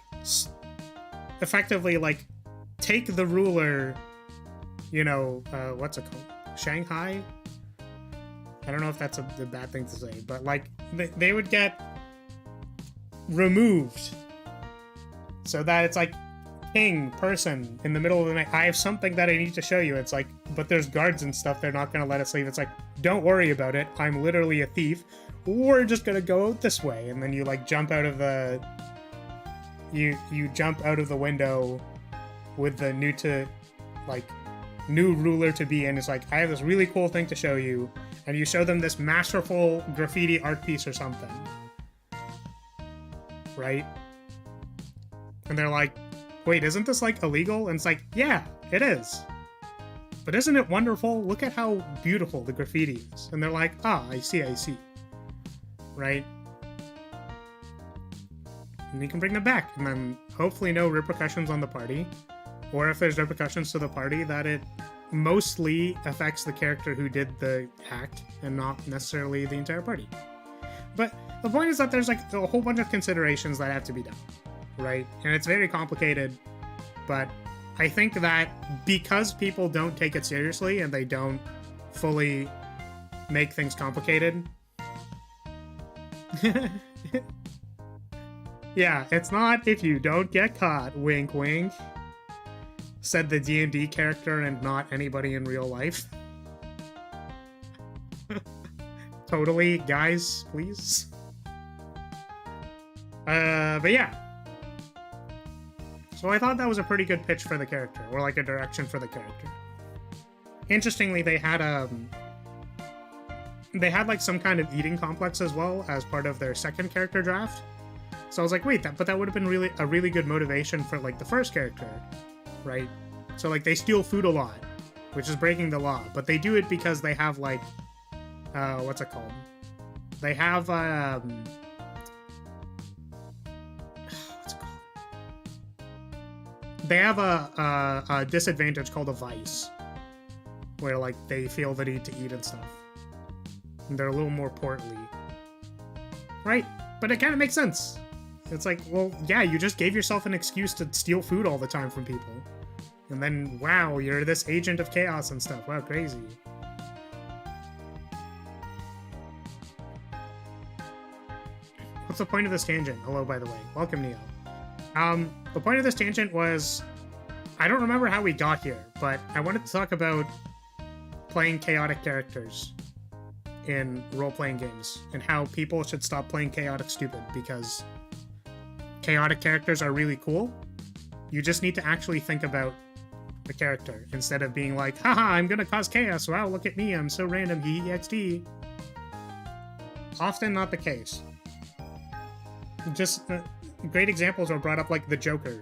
effectively, like, take the ruler, you know, what's it called? Shanghai? I don't know if that's a bad thing to say, but, like, they would get removed so that it's like, king, person, in the middle of the night, I have something that I need to show you. It's like, but there's guards and stuff, they're not going to let us leave. It's like, don't worry about it, I'm literally a thief, we're just going to go out this way. And then you, like, jump out of the... You jump out of the window with the new ruler to be, and it's like, I have this really cool thing to show you, and you show them this masterful graffiti art piece or something, right? And they're like, wait, isn't this like illegal? And it's like, yeah, it is. But isn't it wonderful? Look at how beautiful the graffiti is. And they're like, ah, I see. Right? And you can bring them back. And then hopefully no repercussions on the party. Or if there's repercussions to the party, that it mostly affects the character who did the act and not necessarily the entire party. But the point is that there's like a whole bunch of considerations that have to be done. Right? And it's very complicated, but I think that because people don't take it seriously and they don't fully make things complicated. Yeah, it's not if you don't get caught, wink wink, said the D&D character and not anybody in real life. Totally, guys, please. But yeah. So I thought that was a pretty good pitch for the character, or like a direction for the character. Interestingly, they had like some kind of eating complex as well as part of their second character draft. So I was like, wait, but that would have been a really good motivation for like the first character, right? So like they steal food a lot, which is breaking the law, but they do it because they have like, what's it called? They have they have a disadvantage called a vice, where like they feel the need to eat and stuff. And they're a little more portly. Right? But it kind of makes sense. It's like, well, yeah, you just gave yourself an excuse to steal food all the time from people. And then, wow, you're this agent of chaos and stuff. Wow, crazy. What's the point of this tangent? Hello, by the way. Welcome, Neil. The point of this tangent was, I don't remember how we got here, but I wanted to talk about playing chaotic characters in role-playing games and how people should stop playing chaotic stupid, because chaotic characters are really cool. You just need to actually think about the character instead of being like, haha, I'm gonna cause chaos. Wow, look at me. I'm so random. XD. Often not the case. Just great examples are brought up, like the Joker,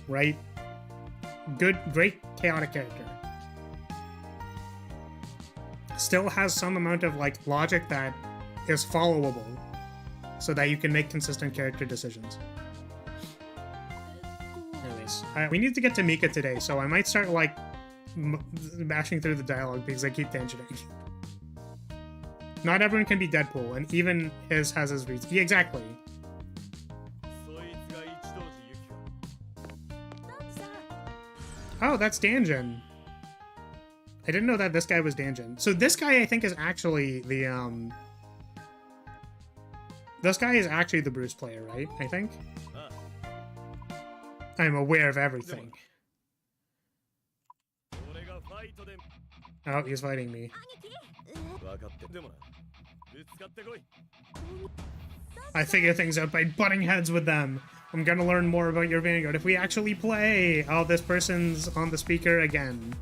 right? Great chaotic character. Still has some amount of like logic that is followable so that you can make consistent character decisions. Anyways, we need to get to Mika today, so I might start like mashing through the dialogue because I keep tangenting. Not everyone can be Deadpool, and even his has his reasons. Yeah, exactly. Oh, that's Danjin. I didn't know that this guy was Danjin. So this guy, I think, is actually the, This guy is actually the Bruce player, right? I think? I'm aware of everything. Oh, he's fighting me. I figure things out by butting heads with them. I'm gonna learn more about your Vanguard if we actually play. Oh, this person's on the speaker again.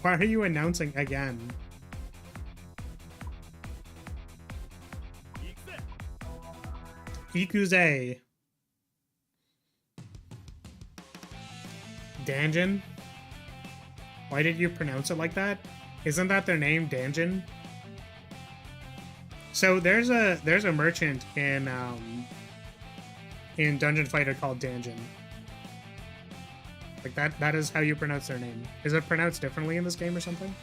Why are you announcing again? Ikuze. Danjin? Why did you pronounce it like that? Isn't that their name, Danjin? So there's a merchant in Dungeon Fighter called Danjin. Like that is how you pronounce their name. Is it pronounced differently in this game or something?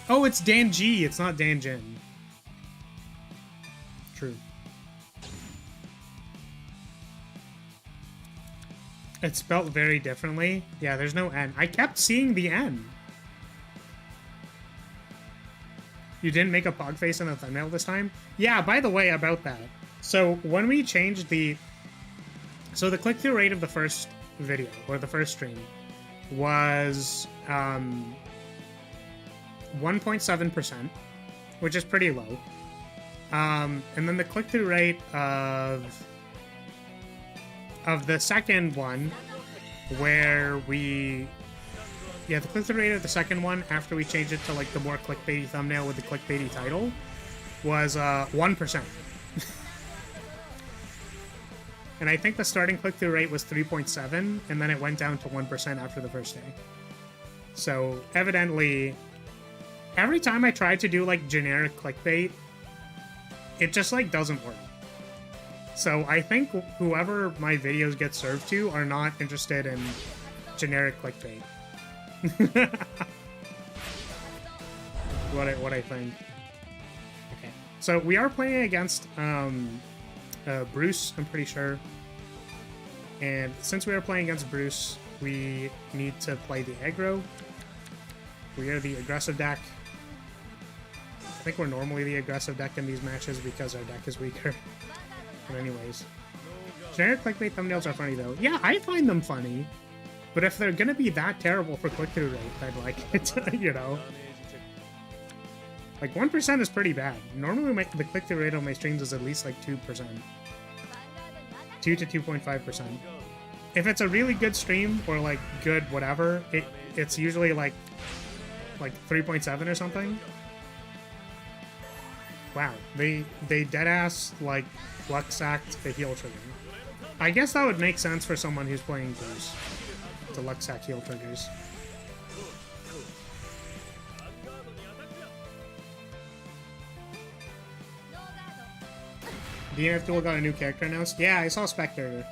Oh, it's Danji, it's not Danjin. True. It's spelled very differently. Yeah, there's no N. I kept seeing the N. You didn't make a pog face in the thumbnail this time? Yeah, by the way, about that. So when we changed the... So the click-through rate of the first video, or the first stream, was 1.7%, which is pretty low. And then the click-through rate of the second one, where we Yeah, the click-through rate of the second one, after we changed it to like the more clickbaity thumbnail with the clickbaity title, was 1%. And I think the starting click-through rate was 3.7, and then it went down to 1% after the first day. So evidently, every time I try to do like generic clickbait, it just like doesn't work. So I think whoever my videos get served to are not interested in generic clickbait. what I think. Okay, so we are playing against Bruce, I'm pretty sure. And since we are playing against Bruce, we need to play the aggro. We are the aggressive deck. I think we're normally the aggressive deck in these matches because our deck is weaker. But anyways. Generic clickbait thumbnails are funny though. Yeah, I find them funny. But if they're gonna be that terrible for click-through rate, I'd like it, you know? Like 1% is pretty bad. Normally the click-through rate on my streams is at least like 2%. 2 to 2.5%. If it's a really good stream or like good whatever, it's usually like 3.7 or something. Wow, they deadass like luck sacked the heal trigger. I guess that would make sense for someone who's playing Bruce to luck sack heal triggers. DNF Duel got a new character announced? Yeah, I saw Spectre.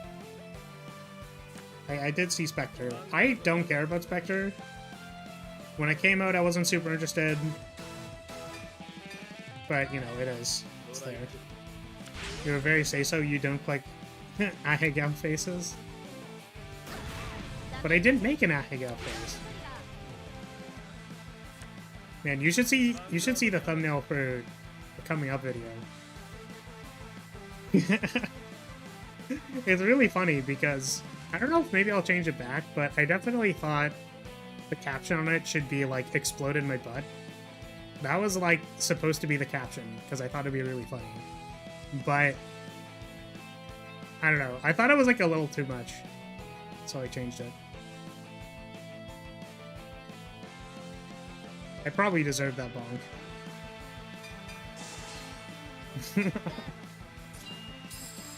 I did see Spectre. I don't care about Spectre. When it came out, I wasn't super interested. But, you know, it is. It's there. You're very say-so, you don't like Ahegao faces. But I didn't make an Ahegao face. Man, you should see the thumbnail for the coming up video. It's really funny because I don't know if maybe I'll change it back, but I definitely thought the caption on it should be like "exploded my butt." That was like supposed to be the caption because I thought it'd be really funny. But I don't know. I thought it was like a little too much, so I changed it. I probably deserved that bonk.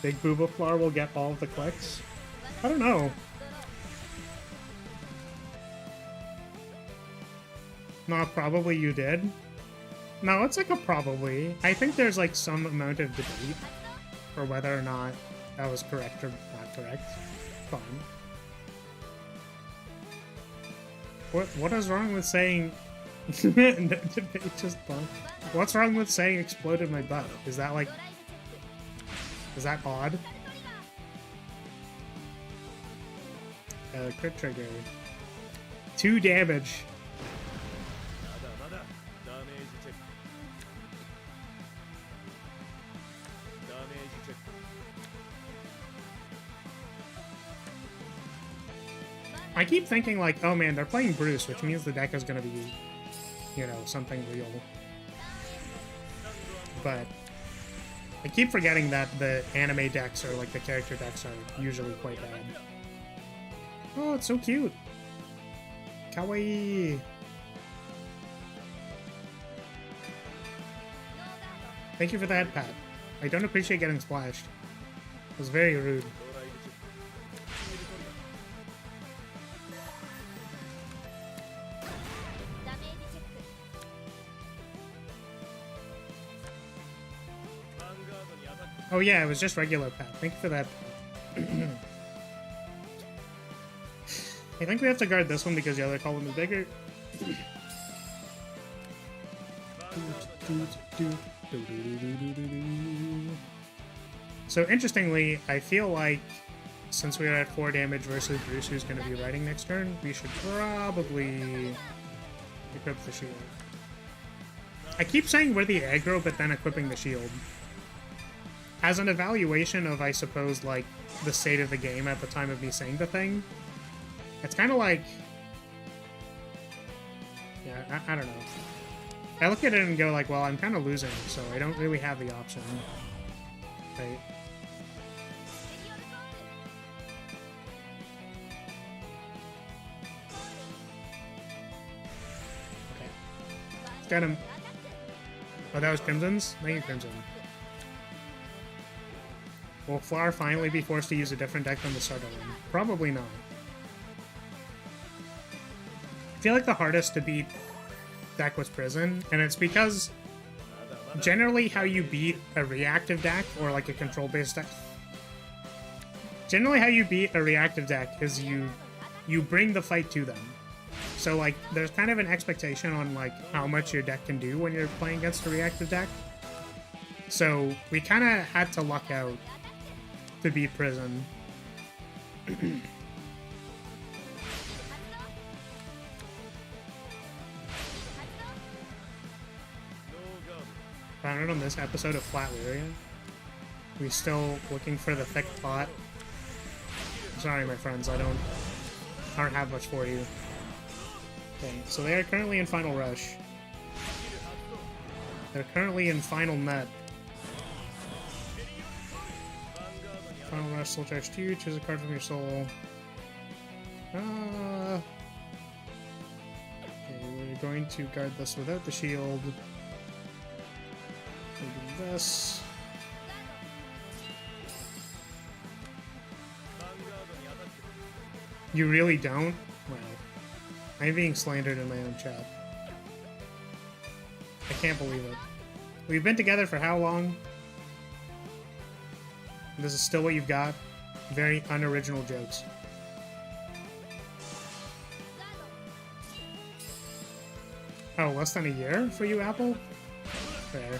Big Booba Floor will get all of the clicks? I don't know. No, probably you did. No, it's like a probably. I think there's like some amount of debate for whether or not that was correct or not correct. Fine. What is wrong with saying debate just bunk? What's wrong with saying exploded my butt? Is that like... Is that odd? Crit trigger. 2 damage. I keep thinking like, oh man, they're playing Bruce, which means the deck is gonna be, you know, something real. But I keep forgetting that the anime decks or like the character decks are usually quite bad. Oh, it's so cute. Kawaii. Thank you for the head pat. I don't appreciate getting splashed. It was very rude. Oh yeah, it was just regular pat. Thank you for that. I think we have to guard this one because the other column is bigger. So interestingly, I feel like since we are at 4 damage versus Bruce, who's going to be riding next turn, we should probably equip the shield. I keep saying we're the aggro, but then equipping the shield. As an evaluation of, I suppose, like, the state of the game at the time of me saying the thing, it's kind of like... Yeah, I don't know. I look at it and go like, well, I'm kind of losing, so I don't really have the option. Right? Got him. Oh, that was Crimson's? Thank you, Crimson. Will Flower finally be forced to use a different deck than the starter one? Probably not. I feel like the hardest to beat deck was Prison, and it's because generally how you beat a reactive deck or like a control-based deck. Generally how you beat a reactive deck is you bring the fight to them. So like there's kind of an expectation on like how much your deck can do when you're playing against a reactive deck. So we kind of had to luck out to beat Prison. Found on this episode of Flat Lyria. We still looking for the thick plot. Sorry, my friends, I don't have much for you. Okay, so they are currently in Final Rush. They're currently in Final Net. Final Rush, Soul Charge 2, choose a card from your soul. Okay, we're going to guard this without the shield. We'll do this. You really don't? Wow. I'm being slandered in my own chat. I can't believe it. We've been together for how long? This is still what you've got? Very unoriginal jokes. Oh, less than a year for you, Apple? Fair.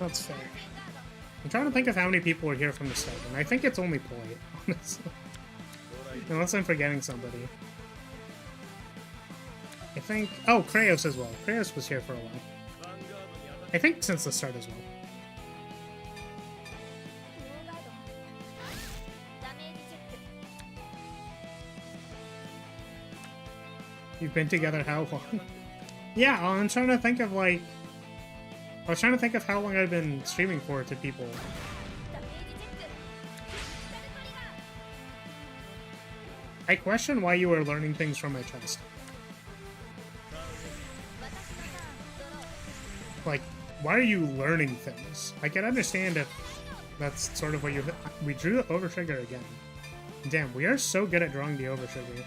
That's fair. I'm trying to think of how many people were here from the start, and I think it's only Poi, honestly. Unless I'm forgetting somebody. I think... Oh, Kraos as well. Kraos was here for a while. I think since the start as well. You've been together how long? Yeah, I'm trying to think of, like... I was trying to think of how long I've been streaming for to people. I question why you were learning things from my chest. Like, why are you learning things? I can understand if that's sort of what you... We drew the overtrigger again. Damn, we are so good at drawing the overtrigger.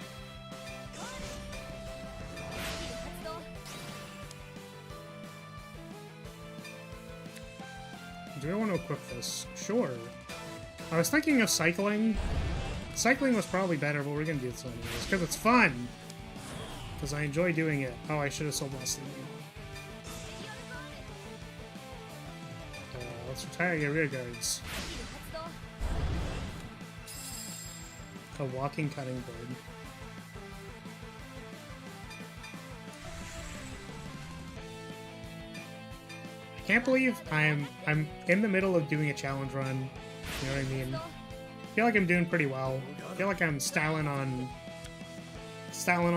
Do I want to equip this? Sure. I was thinking of cycling. Cycling was probably better, but we're gonna do this anyways, because it's fun! Because I enjoy doing it. Oh, I should have sold less than you. Let's retire your rear guards. A walking cutting board. I can't believe I'm in the middle of doing a challenge run. You know what I mean? I feel like I'm doing pretty well. I feel like I'm styling on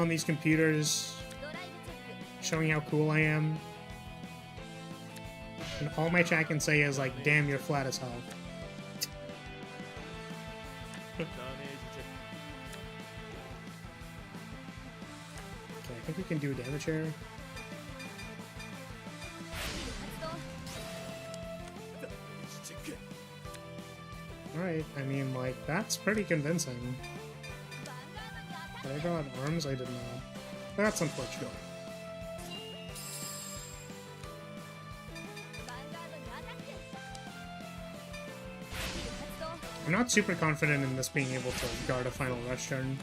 these computers, showing how cool I am. And all my chat can say is like, damn, you're flat as hell. Okay, I think we can do a damage here. Alright, I mean, like, that's pretty convincing. Did I draw arms? I did not. That's unfortunate. I'm not super confident in this being able to guard a final rush turn.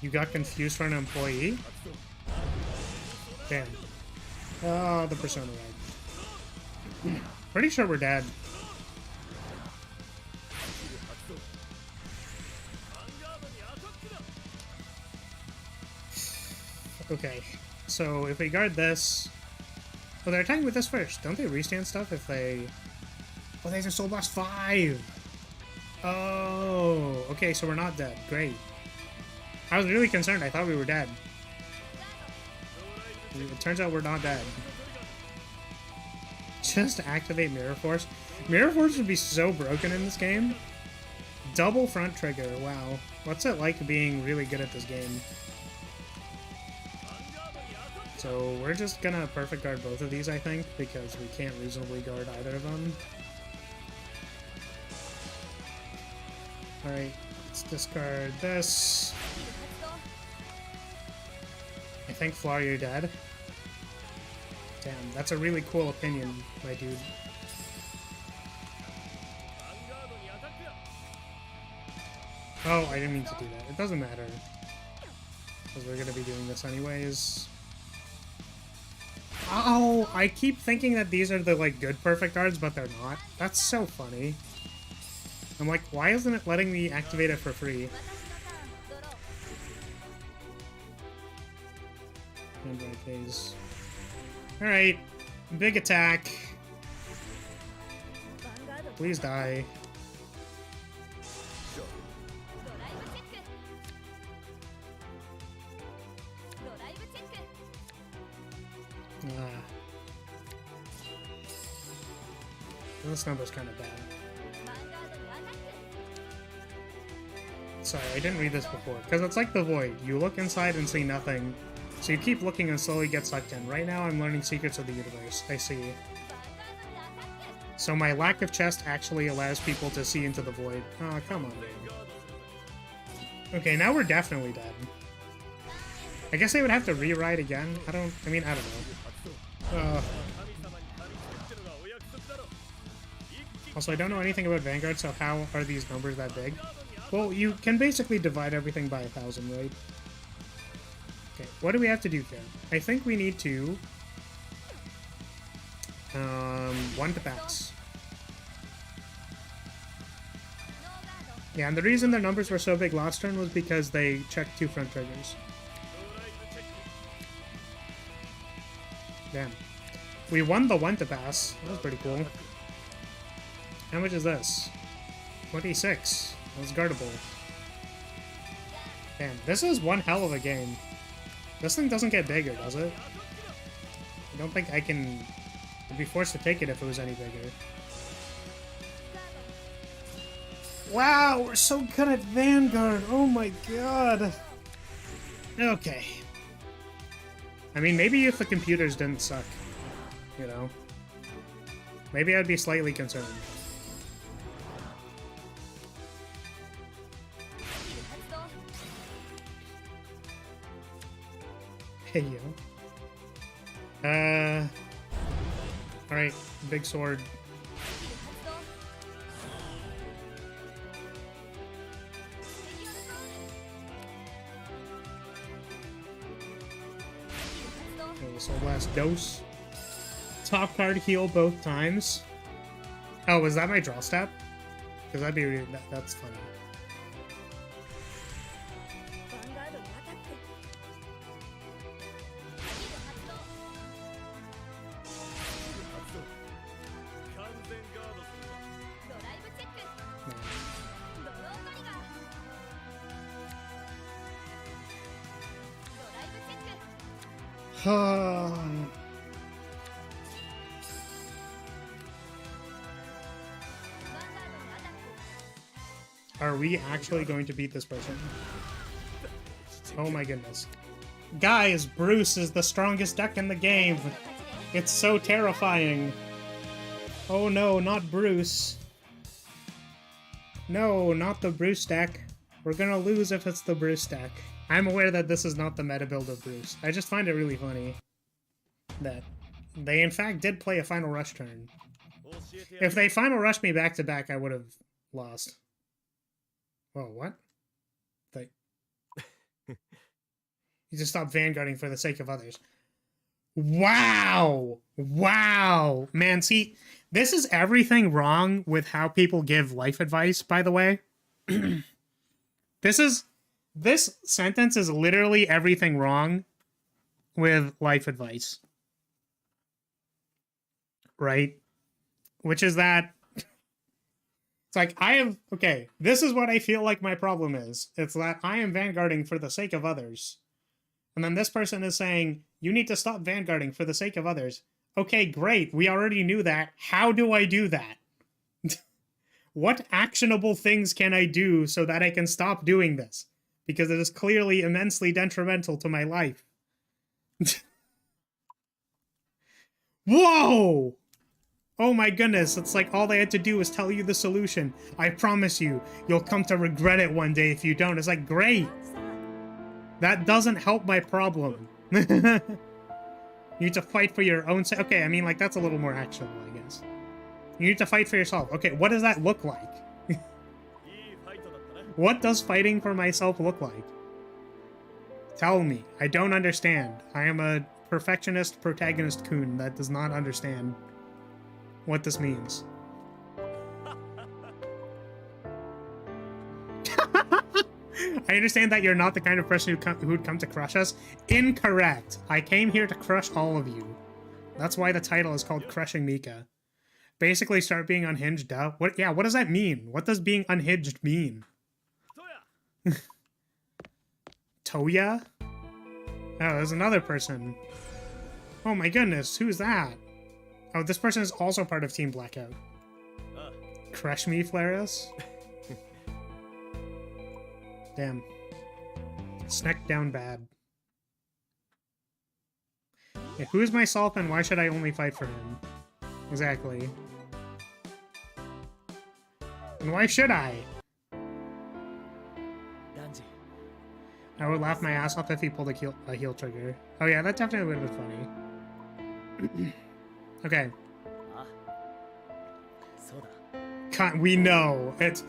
You got confused for an employee? Damn. Oh, the Persona ride. Pretty sure we're dead. Okay, so if we guard this... Oh, they're attacking with this first. Don't they restand stuff if they... Oh, they have Soul Blast 5! Oh, okay, so we're not dead. Great. I was really concerned. I thought we were dead. It turns out we're not dead. Just activate Mirror Force. Mirror Force would be so broken in this game. Double front trigger, wow. What's it like being really good at this game? So we're just gonna perfect guard both of these, I think, because we can't reasonably guard either of them. Alright, let's discard this. I think Flar, you're dead. Damn, that's a really cool opinion, my dude. Oh, I didn't mean to do that. It doesn't matter. Because we're gonna be doing this anyways. Oh, I keep thinking that these are the, like, good perfect guards, but they're not. That's so funny. I'm like, why isn't it letting me activate it for free? Alright. Big attack. Please die. This number's kind of bad. Sorry, I didn't read this before. Because it's like the Void. You look inside and see nothing. So you keep looking and slowly get sucked in. Right now I'm learning secrets of the universe. I see. So my lack of chest actually allows people to see into the Void. Oh, come on, man. Okay, now we're definitely dead. I guess they would have to rewrite again. I don't know. Also, I don't know anything about Vanguard, so how are these numbers that big? Well, you can basically divide everything by 1,000, right? Okay, what do we have to do here? I think we need to... one to pass. Yeah, and the reason their numbers were so big last turn was because they checked 2 front triggers. Damn. We won the one to pass. That was pretty cool. How much is this? 26. That was guardable. Damn, this is one hell of a game. This thing doesn't get bigger, does it? I don't think I can... I'd be forced to take it if it was any bigger. Wow, we're so good at Vanguard! Oh my god! Okay. I mean, maybe if the computers didn't suck. You know? Maybe I'd be slightly concerned. Hey, yo. Alright, big sword. Okay, so last dose. Top card heal both times. Oh, was that my draw step? Because that'd be really, that's funny. Are we actually going to beat this person? Oh my goodness. Guys, Bruce is the strongest deck in the game. It's so terrifying. Oh no, not Bruce. No, not the Bruce deck. We're gonna lose if it's the Bruce deck. I'm aware that this is not the meta build of Bruce. I just find it really funny that they in fact did play a final rush turn. If they final rushed me back to back, I would have lost. Whoa, what? You just stop vanguarding for the sake of others. Wow! Wow! Man, see, this is everything wrong with how people give life advice, by the way. This sentence is literally everything wrong with life advice. Right? Which is that... It's like, okay, this is what I feel like my problem is. It's that I am vanguarding for the sake of others. And then this person is saying, you need to stop vanguarding for the sake of others. Okay, great. We already knew that. How do I do that? What actionable things can I do so that I can stop doing this? Because it is clearly immensely detrimental to my life. Whoa! Oh my goodness, it's like all they had to do was tell you the solution. I promise you, you'll come to regret it one day if you don't. It's like, great. That doesn't help my problem. You need to fight for your own sake. Okay, I mean, like, that's a little more actionable, I guess. You need to fight for yourself. Okay, what does that look like? What does fighting for myself look like? Tell me. I don't understand. I am a perfectionist protagonist coon that does not understand what this means. I understand that you're not the kind of person who'd come to crush us. Incorrect. I came here to crush all of you. That's why the title is called Crushing Mika. Basically, start being unhinged, duh. What? Yeah, what does that mean? What does being unhinged mean? Toya? Oh, there's another person. Oh my goodness, who's that? Oh, this person is also part of Team Blackout. Crush me, Flareus? Damn. Snack down bad. Yeah, who is myself and why should I only fight for him? Exactly. And why should I? I would laugh my ass off if he pulled a heel trigger. Oh yeah, that definitely would have been funny. Okay. We know it's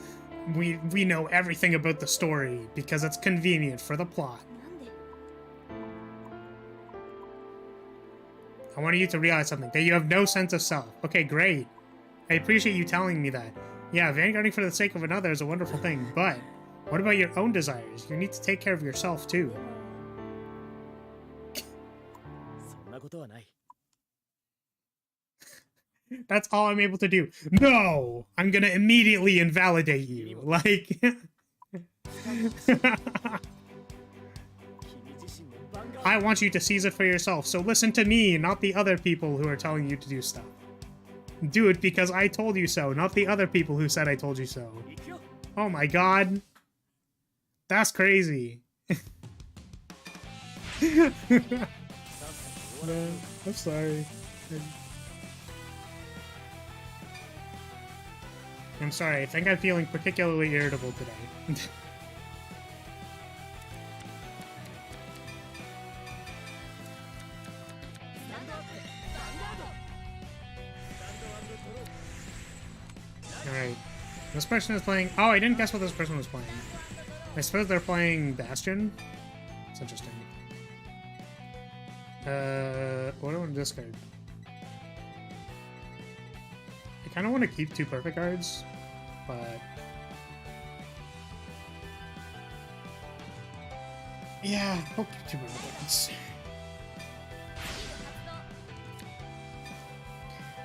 we know everything about the story because it's convenient for the plot. I wanted you to realize something, that you have no sense of self. Okay, great. I appreciate you telling me that. Yeah, vanguarding for the sake of another is a wonderful thing, but what about your own desires? You need to take care of yourself too. That's all I'm able to do. No! I'm gonna immediately invalidate you. Like... I want you to seize it for yourself, so listen to me, not the other people who are telling you to do stuff. Do it because I told you so, not the other people who said I told you so. Oh my god. That's crazy. No, I'm sorry. I'm sorry, I think I'm feeling particularly irritable today. Alright. This person is playing... Oh, I didn't guess what this person was playing. I suppose they're playing Bastion? It's interesting. What do I want to discard? I kind of want to keep 2 perfect cards, but... Yeah, I'll keep 2 perfect cards.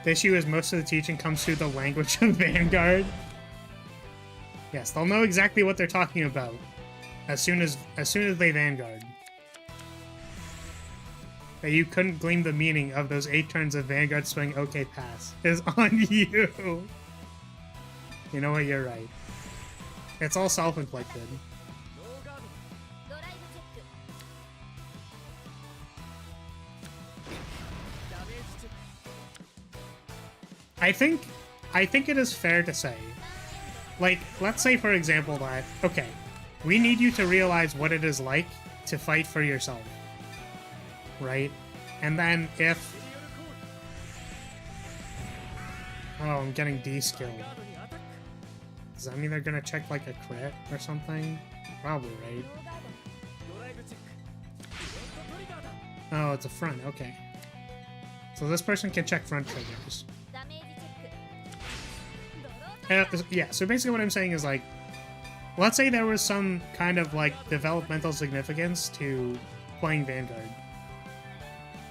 The issue is most of the teaching comes through the language of Vanguard. Yes, they'll know exactly what they're talking about as soon as they Vanguard. That you couldn't glean the meaning of those 8 turns of Vanguard swing OK pass is on you. You know what, you're right. It's all self-inflicted. I think it is fair to say, like, let's say for example that, okay, we need you to realize what it is like to fight for yourself, right? And then if... Oh, I'm getting D-skilled. Does that mean they're gonna check, like, a crit or something? Probably, right? Oh, it's a front, okay. So this person can check front triggers. Yeah, so basically what I'm saying is, like, let's say there was some kind of, like, developmental significance to playing Vanguard,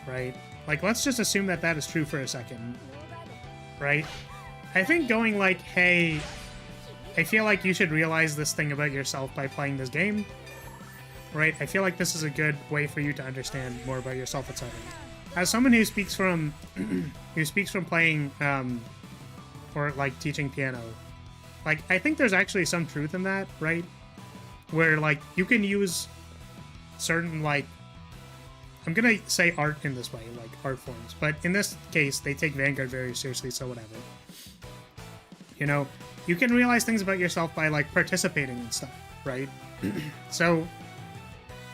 right? Like, let's just assume that that is true for a second, right? I think going like, hey, I feel like you should realize this thing about yourself by playing this game right? I feel like this is a good way for you to understand more about yourself, etc. As someone who speaks from playing or like teaching piano, like I think there's actually some truth in that, right? Where like you can use certain, like, I'm gonna say art in this way, like art forms, but in this case they take Vanguard very seriously, so whatever. You know, you can realize things about yourself by like participating in stuff, right? So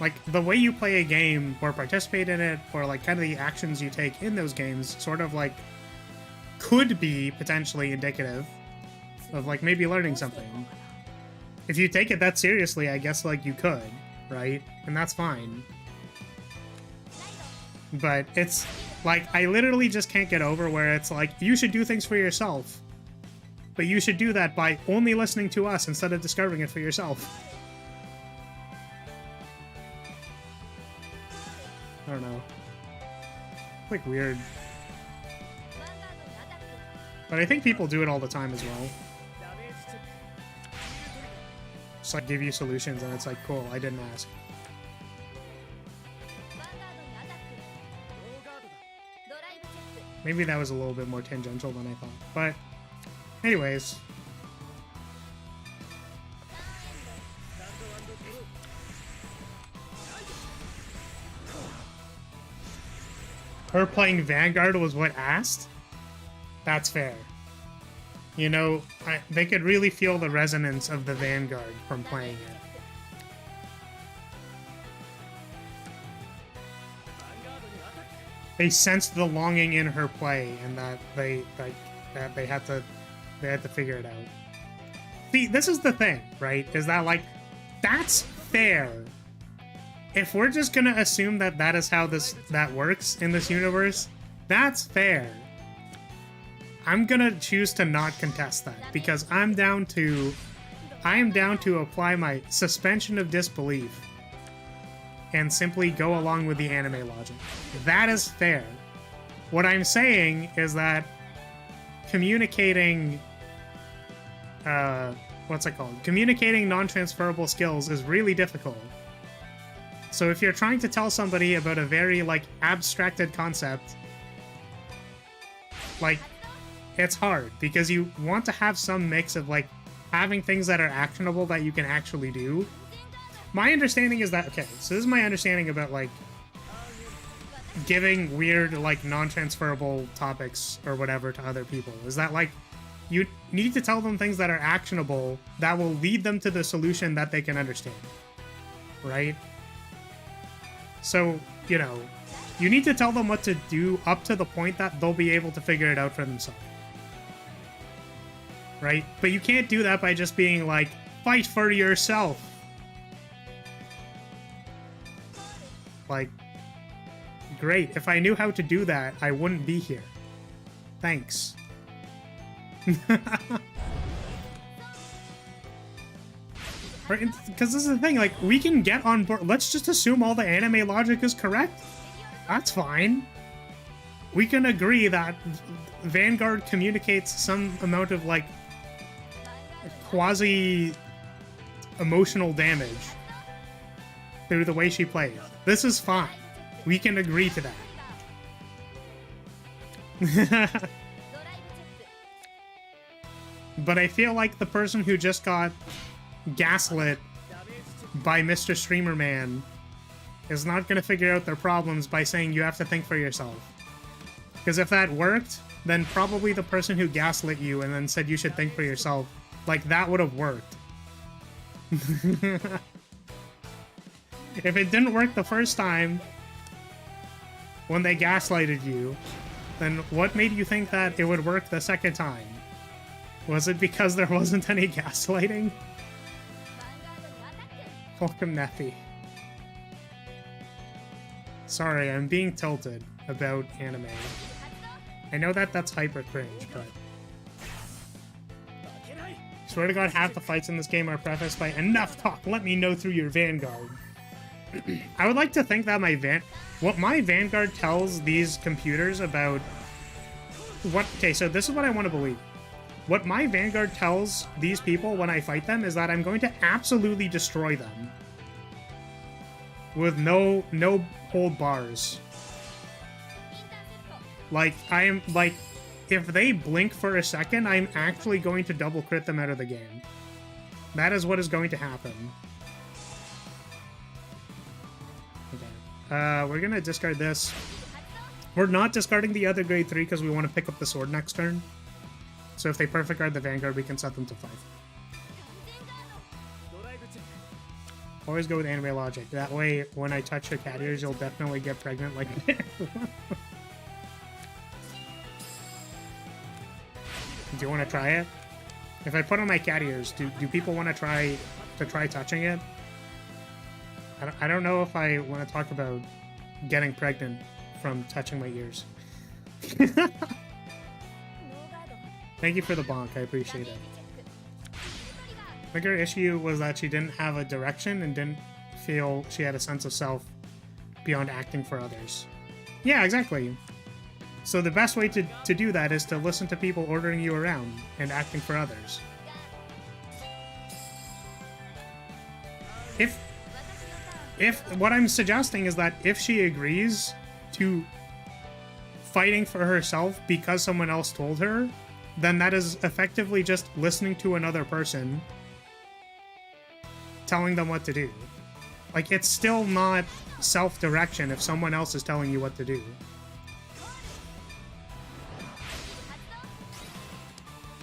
like the way you play a game or participate in it, or like kind of the actions you take in those games sort of like could be potentially indicative of like maybe learning something. If you take it that seriously, I guess like you could, right? And that's fine. But it's like, I literally just can't get over where it's like, you should do things for yourself, but you should do that by only listening to us instead of discovering it for yourself. I don't know. It's like weird. But I think people do it all the time as well. Just like give you solutions and it's like, cool, I didn't ask. Maybe that was a little bit more tangential than I thought. But anyways. Her playing Vanguard was what asked? That's fair. You know, they could really feel the resonance of the Vanguard from playing it. They sensed the longing in her play, and that they had to figure it out. See, this is the thing, right? Is that like, that's fair. If we're just gonna assume that that is how that works in this universe, that's fair. I'm gonna choose to not contest that because I am down to apply my suspension of disbelief and simply go along with the anime logic. That is fair. What I'm saying is that communicating what's it called? Communicating non-transferable skills is really difficult. So if you're trying to tell somebody about a very like abstracted concept, like, it's hard because you want to have some mix of like having things that are actionable that you can actually do. My understanding is that, okay, so this is my understanding about like giving weird like non-transferable topics or whatever to other people, is that like you need to tell them things that are actionable that will lead them to the solution that they can understand, right? So, you know, you need to tell them what to do up to the point that they'll be able to figure it out for themselves. Right? But you can't do that by just being like, fight for yourself. Like, great. If I knew how to do that, I wouldn't be here. Thanks. Because this is the thing, like, we can get on board. Let's just assume all the anime logic is correct. That's fine. We can agree that Vanguard communicates some amount of, like, quasi-emotional damage through the way she plays. This is fine. We can agree to that. But I feel like the person who just got gaslit by Mr. Streamer Man is not going to figure out their problems by saying you have to think for yourself. Because if that worked, then probably the person who gaslit you and then said you should think for yourself, like, that would have worked. If it didn't work the first time when they gaslighted you, then what made you think that it would work the second time? Was it because there wasn't any gaslighting? Welcome, Neffy. Sorry, I'm being tilted about anime. I know that that's hyper cringe, but... Swear to God, half the fights in this game are prefaced by enough talk, let me know through your Vanguard. I would like to think that what my Vanguard tells these computers about... Okay, so this is what I want to believe. What my Vanguard tells these people when I fight them is that I'm going to absolutely destroy them. with no hold bars. Like, I am, like, if they blink for a second, I'm actually going to double crit them out of the game. That is what is going to happen. Okay. We're gonna discard this. We're not discarding the other grade 3 because we want to pick up the sword next turn. So if they perfect guard the Vanguard, we can set them to 5. Always go with anime logic. That way, when I touch your cat ears, you'll definitely get pregnant like Do you want to try it? If I put on my cat ears, do people want to try touching it? I don't know if I want to talk about getting pregnant from touching my ears. Thank you for the bonk, I appreciate it. I think her issue was that she didn't have a direction and didn't feel she had a sense of self beyond acting for others. Yeah, exactly. So the best way to do that is to listen to people ordering you around and acting for others. If what I'm suggesting is that if she agrees to fighting for herself because someone else told her, then that is effectively just listening to another person telling them what to do. Like, it's still not self-direction if someone else is telling you what to do.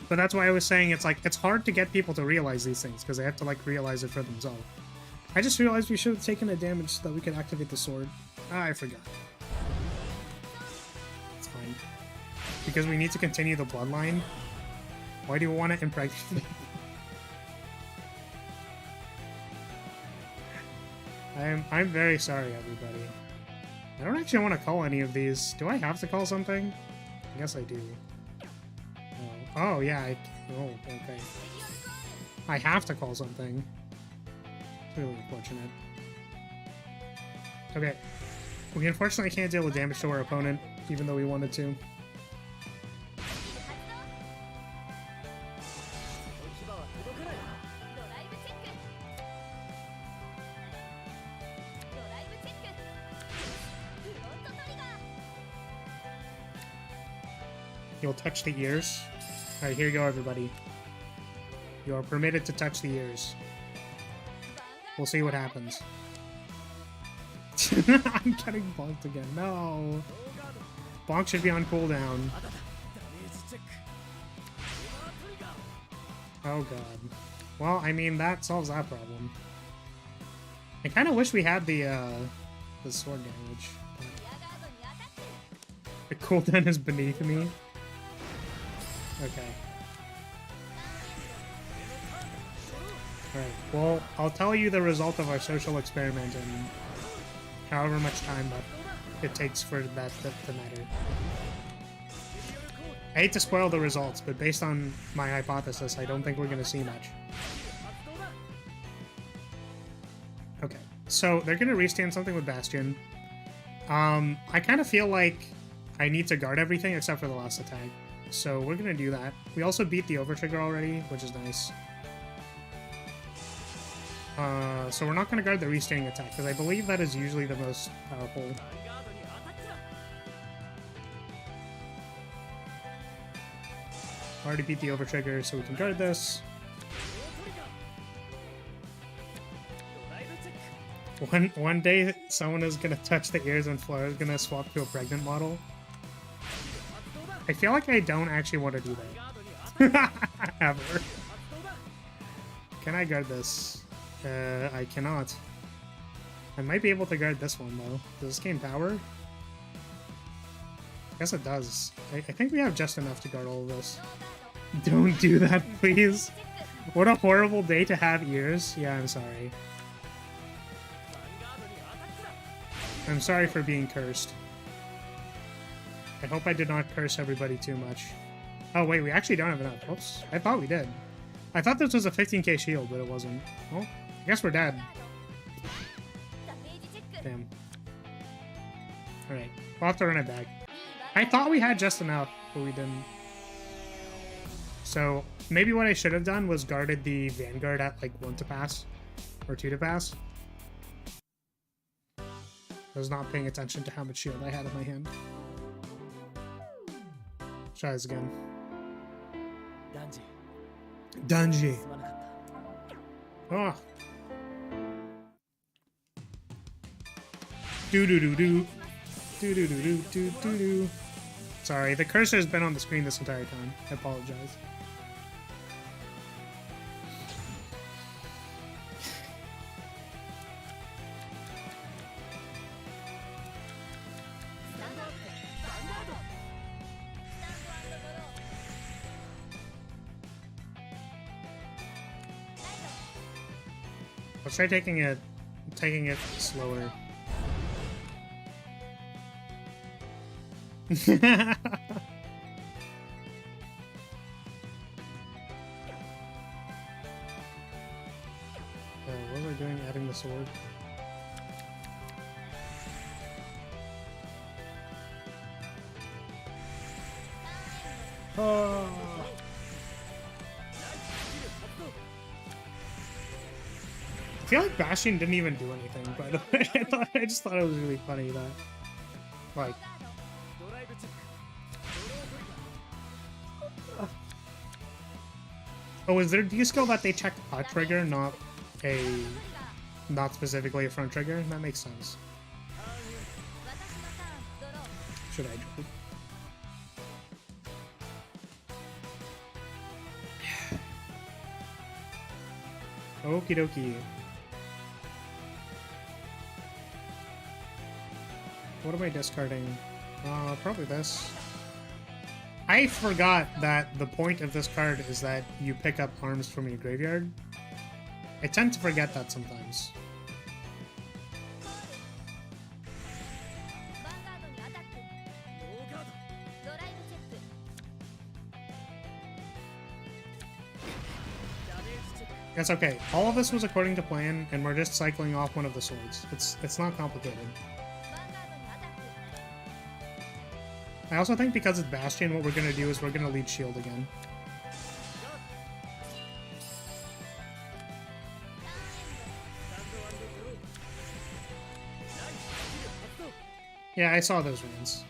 But that's why I was saying it's like, it's hard to get people to realize these things because they have to like realize it for themselves. I just realized we should have taken a damage so that we could activate the sword. Ah, I forgot. It's fine. Because we need to continue the bloodline. Why do you want to impregnate me? I'm very sorry, everybody. I don't actually want to call any of these. Do I have to call something? I guess I do. Oh yeah, oh, okay. I have to call something. It's really unfortunate. Okay. We unfortunately can't deal with damage to our opponent, even though we wanted to. You'll touch the ears. Alright, here you go, everybody. You are permitted to touch the ears. We'll see what happens. I'm getting bonked again. No! Bonk should be on cooldown. Oh god. Well, I mean, that solves that problem. I kind of wish we had the sword damage. The cooldown is beneath me. Okay. Alright, well, I'll tell you the result of our social experiment in however much time that it takes for that to matter. I hate to spoil the results, but based on my hypothesis, I don't think we're going to see much. Okay, so they're going to restand something with Bastion. I kind of feel like I need to guard everything except for the last attack. So we're going to do that. We also beat the overtrigger already, which is nice. So we're not going to guard the restanding attack, because I believe that is usually the most powerful. Already beat the overtrigger, so we can guard this. One day, someone is going to touch the ears and Flora is going to swap to a pregnant model. I feel like I don't actually want to do that. Ever. Can I guard this? I cannot. I might be able to guard this one, though. Does this gain power? I guess it does. I think we have just enough to guard all of this. Don't do that, please. What a horrible day to have ears. Yeah, I'm sorry. I'm sorry for being cursed. I hope I did not curse everybody too much. Oh wait, we actually don't have enough. Oops, I thought we did. I thought this was a 15k shield, but it wasn't. Well, I guess we're dead. Damn. Alright, we'll have to run it back. I thought we had just enough, but we didn't. So, maybe what I should have done was guarded the Vanguard at like 1 to pass. Or 2 to pass. I was not paying attention to how much shield I had in my hand. Try this again. Dungy. Oh. Do-do-do-do. Do-do-do-do-do-do-do. Sorry, the cursor's been on the screen this entire time. I apologize. Let's try taking it slower. What was I doing adding the sword? Oh. I feel like Bastion didn't even do anything, by the way. I just thought it was really funny that, like, oh, is there D-skill that they checked a trigger, not specifically a front trigger? That makes sense. Should I do? Okie dokie. What am I discarding? Probably this. I forgot that the point of this card is that you pick up arms from your graveyard. I tend to forget that sometimes. That's okay. All of this was according to plan, and we're just cycling off one of the swords. It's not complicated. I also think because it's Bastion, what we're gonna do is we're gonna lead shield again. Yeah, I saw those runes.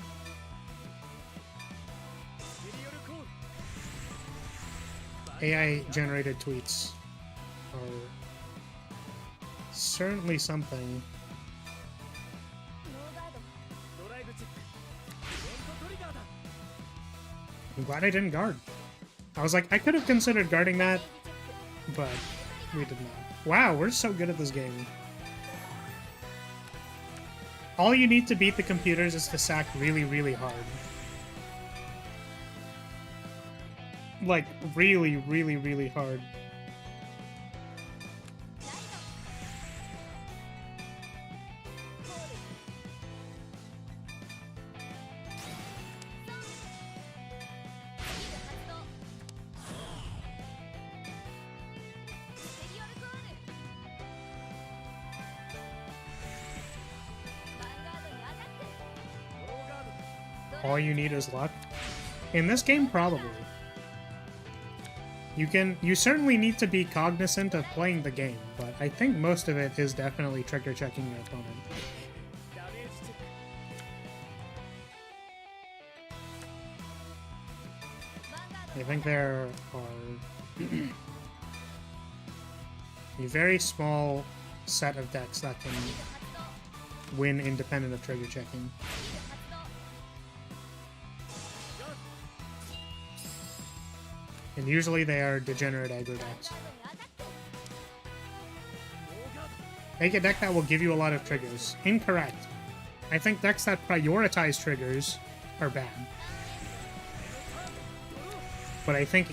AI-generated tweets are certainly something. I'm glad I didn't guard. I was like, I could have considered guarding that, but we did not. Wow, we're so good at this game. All you need to beat the computers is to sack really, really hard. Like, really, really, really hard. All you need is luck. In this game, probably. You certainly need to be cognizant of playing the game, but I think most of it is definitely trigger checking your opponent. I think there are a very small set of decks that can win independent of trigger checking. And usually they are degenerate aggro decks. Make a deck that will give you a lot of triggers. Incorrect. I think decks that prioritize triggers are bad. But I think...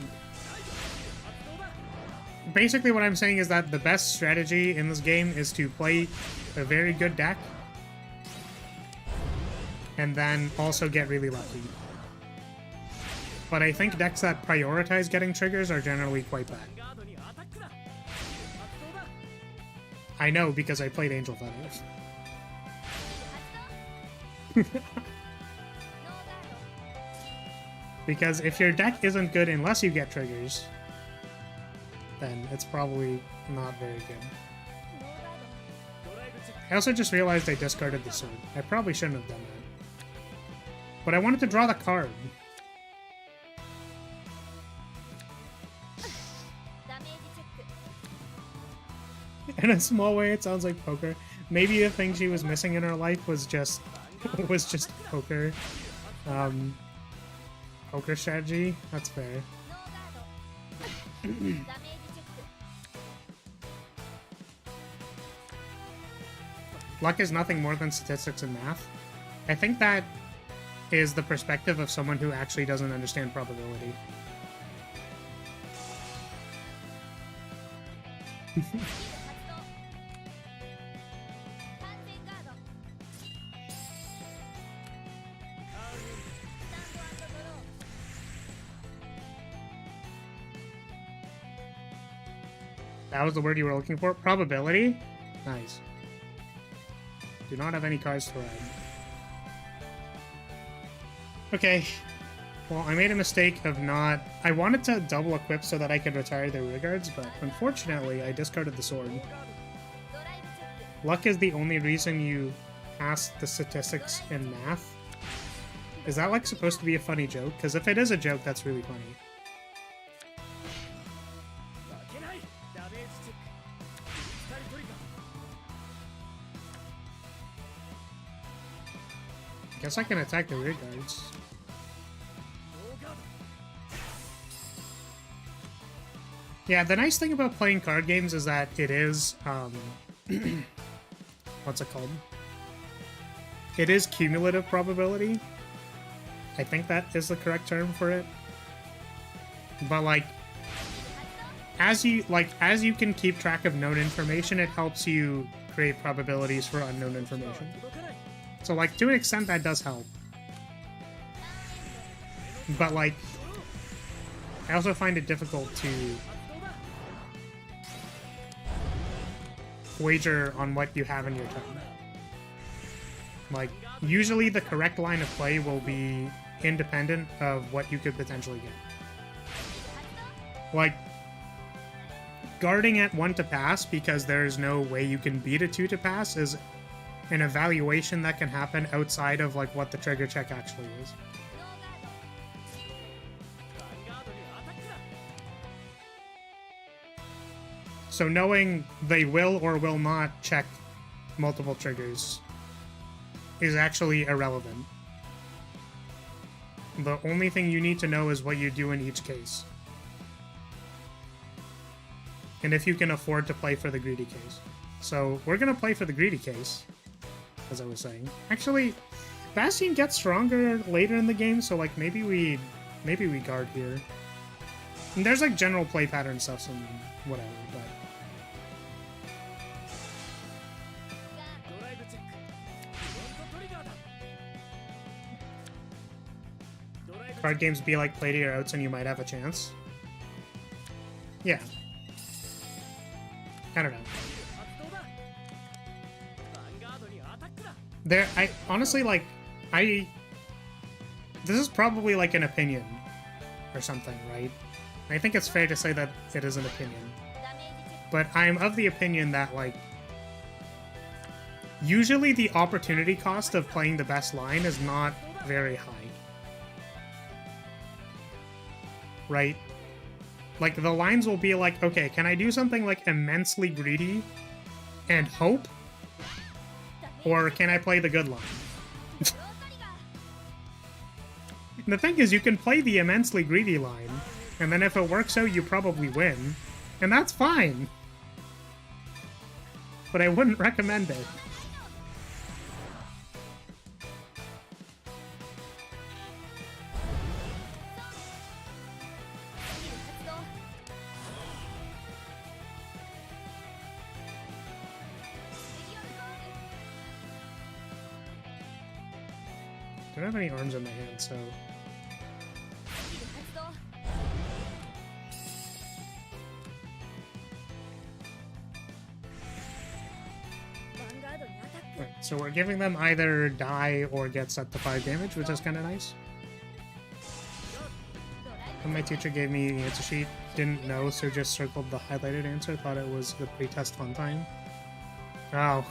basically what I'm saying is that the best strategy in this game is to play a very good deck and then also get really lucky. But I think decks that prioritize getting triggers are generally quite bad. I know, because I played Angel Feather. Because if your deck isn't good unless you get triggers, then it's probably not very good. I also just realized I discarded the sword. I probably shouldn't have done that. But I wanted to draw the card. In a small way, it sounds like poker. Maybe the thing she was missing in her life was just poker. Poker strategy? That's fair. Luck is nothing more than statistics and math. I think that is the perspective of someone who actually doesn't understand probability. That was the word you were looking for? Probability? Nice. Do not have any cards to ride. Okay. Well, I made a mistake of not... I wanted to double equip so that I could retire the rear guards, but unfortunately I discarded the sword. Luck is the only reason you pass the statistics in math. Is that like supposed to be a funny joke? Because if it is a joke, that's really funny. Guess I can attack the rear guards. Yeah, the nice thing about playing card games is that it is, what's it called? It is cumulative probability. I think that is the correct term for it. But like, as you can keep track of known information, it helps you create probabilities for unknown information. So, like, to an extent, that does help. But, like, I also find it difficult to wager on what you have in your turn. Like, usually the correct line of play will be independent of what you could potentially get. Like, guarding at 1 to pass because there's no way you can beat a 2 to pass is an evaluation that can happen outside of like what the trigger check actually is. So knowing they will or will not check multiple triggers is actually irrelevant. The only thing you need to know is what you do in each case. And if you can afford to play for the greedy case. So we're gonna play for the greedy case. As I was saying. Actually, Backseating gets stronger later in the game, so like maybe we guard here. And there's like general play pattern stuff and whatever, but card games be like play to your outs and you might have a chance. Yeah. I don't know. I honestly, like, this is probably like an opinion or something, right? I think it's fair to say that it is an opinion. But I'm of the opinion that, like, usually the opportunity cost of playing the best line is not very high. Right? Like, the lines will be like, okay, can I do something, like, immensely greedy and hope? Or can I play the good line? The thing is, you can play the immensely greedy line, and then if it works out, you probably win. And that's fine. But I wouldn't recommend it. I don't have any arms in my hand, so... Right, so we're giving them either die or get set to 5 damage, which is kind of nice. When my teacher gave me the answer sheet, didn't know, so just circled the highlighted answer, thought it was the pre-test fun time. Oh.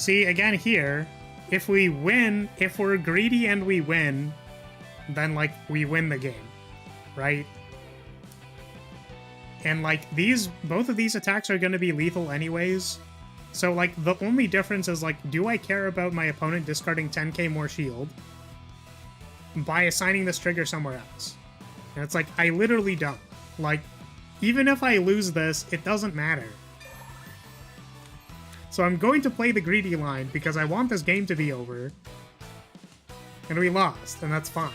See, again here, if we win, if we're greedy and we win, then, like, we win the game, right? And, like, both of these attacks are going to be lethal anyways. So, like, the only difference is, like, do I care about my opponent discarding 10k more shield by assigning this trigger somewhere else? And it's like, I literally don't. Like, even if I lose this, it doesn't matter. So I'm going to play the greedy line because I want this game to be over. And we lost, and that's fine.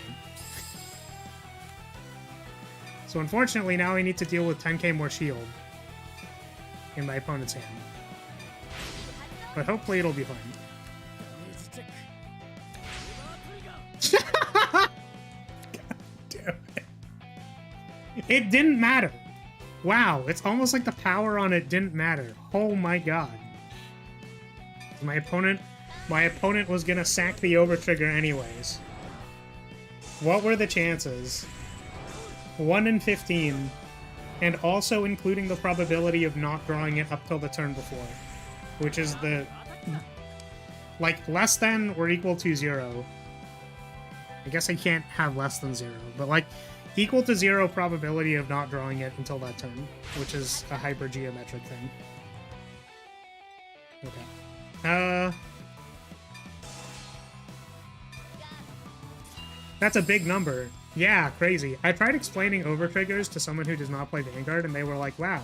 So unfortunately, now I need to deal with 10k more shield in my opponent's hand. But hopefully it'll be fun. God damn it. It didn't matter. Wow, it's almost like the power on it didn't matter. Oh my god. My opponent was gonna sack the overtrigger anyways. What were the chances? 1 in 15, and also including the probability of not drawing it up till the turn before, which is the, like, less than or equal to 0. I guess I can't have less than 0, but, like, equal to 0 probability of not drawing it until that turn, which is a hypergeometric thing. Okay. That's a big number. Yeah, crazy. I tried explaining overtriggers to someone who does not play Vanguard, and they were like, wow,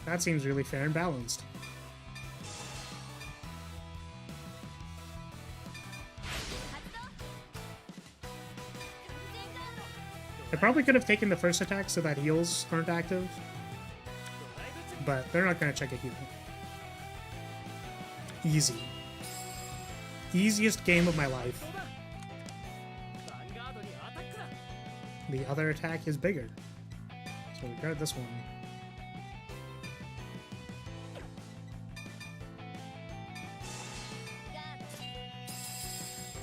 that seems really fair and balanced. I probably could have taken the first attack so that heals aren't active, but they're not going to check a heal. Easy. Easiest game of my life. The other attack is bigger, so we guard this one.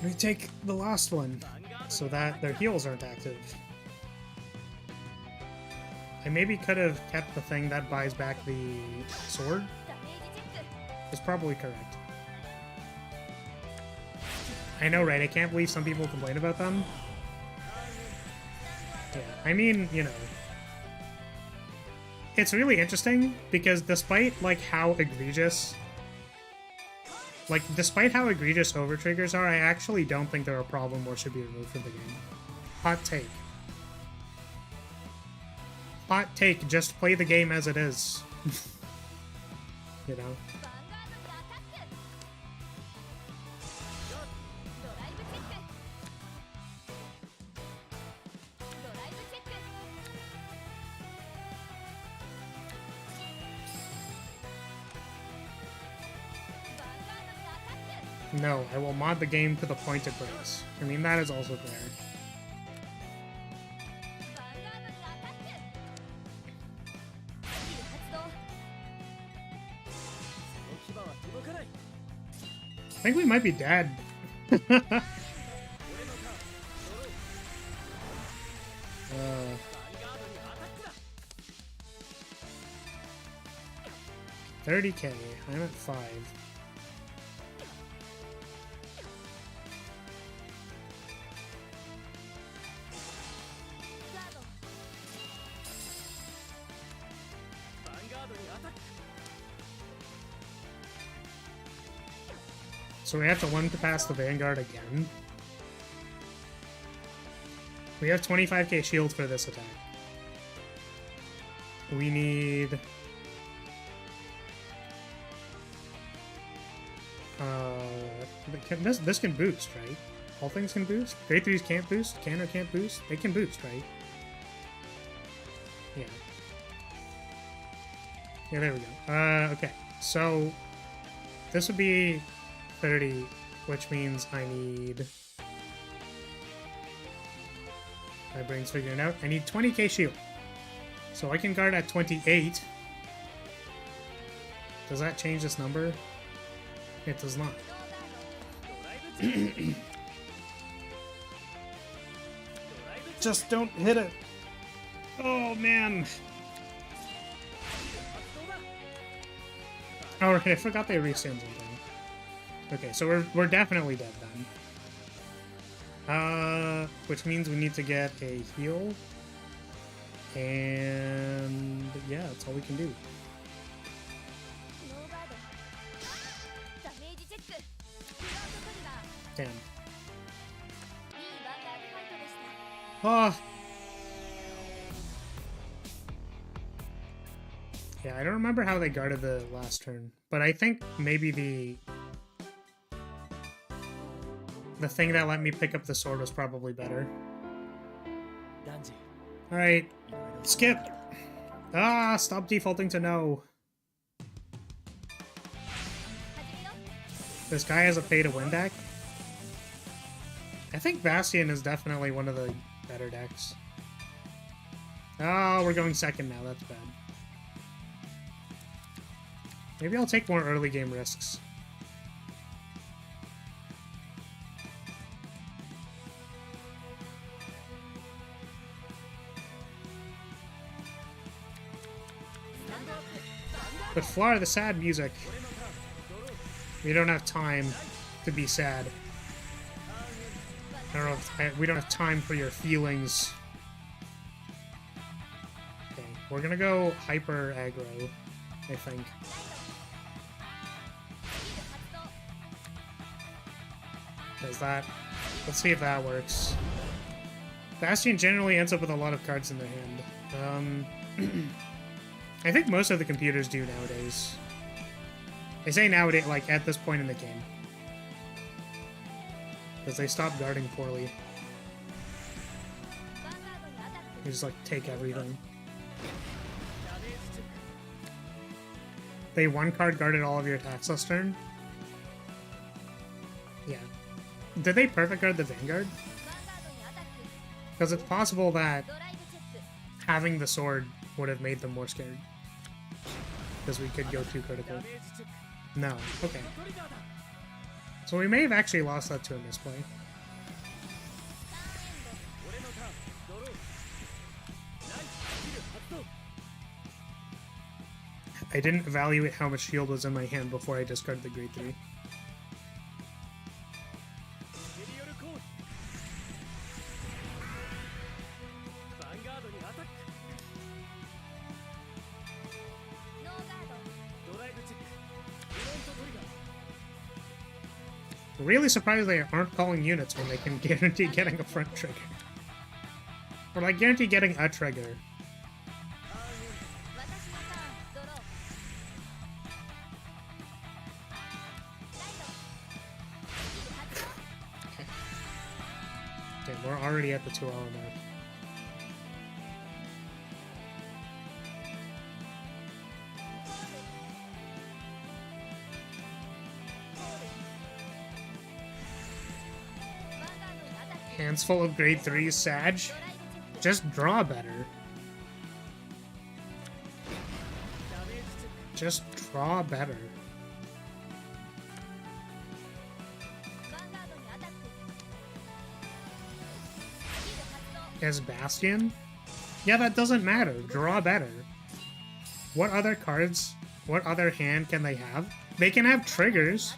We take the last one, so that their heals aren't active. I maybe could have kept the thing that buys back the sword. It's probably correct. I know, right? I can't believe some people complain about them. Yeah, I mean, you know, it's really interesting because despite, like, how egregious overtriggers are, I actually don't think they're a problem or should be removed from the game. Hot take. Hot take, just play the game as it is. You know? No, I will mod the game to the point it breaks. I mean, that is also fair. I think we might be dead. 30k. I'm at 5. So we have to learn to pass the Vanguard again. We have 25k shield for this attack. We need... This can boost, right? All things can boost? Grade 3s can't boost? Can or can't boost? They can boost, right? Yeah. Yeah, there we go. Okay. So, this would be 30, which means I need... My brain's figuring it out. I need 20k shield. So I can guard at 28. Does that change this number? It does not. Just don't hit it. Oh, man. Oh, right, I forgot they restand something. Okay, so we're definitely dead then. Which means we need to get a heal. And yeah, that's all we can do. Damn. Oh. Yeah, I don't remember how they guarded the last turn, but I think maybe the thing that let me pick up the sword was probably better. Alright, skip! Ah, stop defaulting to no. This guy has a pay-to-win deck? I think Bastion is definitely one of the better decks. Oh, we're going second now, that's bad. Maybe I'll take more early game risks. But Flora, the sad music. We don't have time to be sad. I don't know if we don't have time for your feelings. Okay, we're gonna go hyper aggro, I think. Does that? Let's see if that works. Bastion generally ends up with a lot of cards in their hand. I think most of the computers do nowadays. I say nowadays, like, at this point in the game. Because they stop guarding poorly. They just, like, take everything. They one-card guarded all of your attacks last turn? Yeah. Did they perfect guard the Vanguard? Because it's possible that having the sword would have made them more scared. Because we could go too critical. No. Okay. So we may have actually lost that to a misplay. I didn't evaluate how much shield was in my hand before I discarded the grade 3. Really surprised they aren't calling units when they can guarantee getting a front trigger. Or like guarantee getting a trigger. Okay, we're already at the 2-hour mark. Hands full of grade 3s, Sag. Just draw better. Just draw better. As Bastion? Yeah, that doesn't matter. Draw better. What other cards, what other hand can they have? They can have triggers.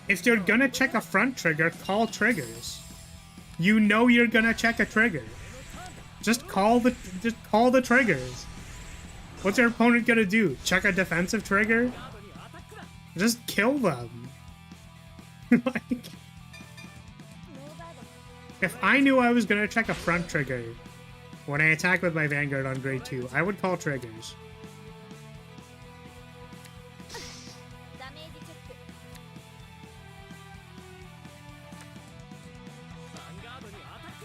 If you're gonna check a front trigger, call triggers. You know you're gonna check a trigger. Just call the triggers. What's your opponent gonna do? Check a defensive trigger? Just kill them. Like, if I knew I was gonna check a front trigger when I attack with my Vanguard on grade 2, I would call triggers.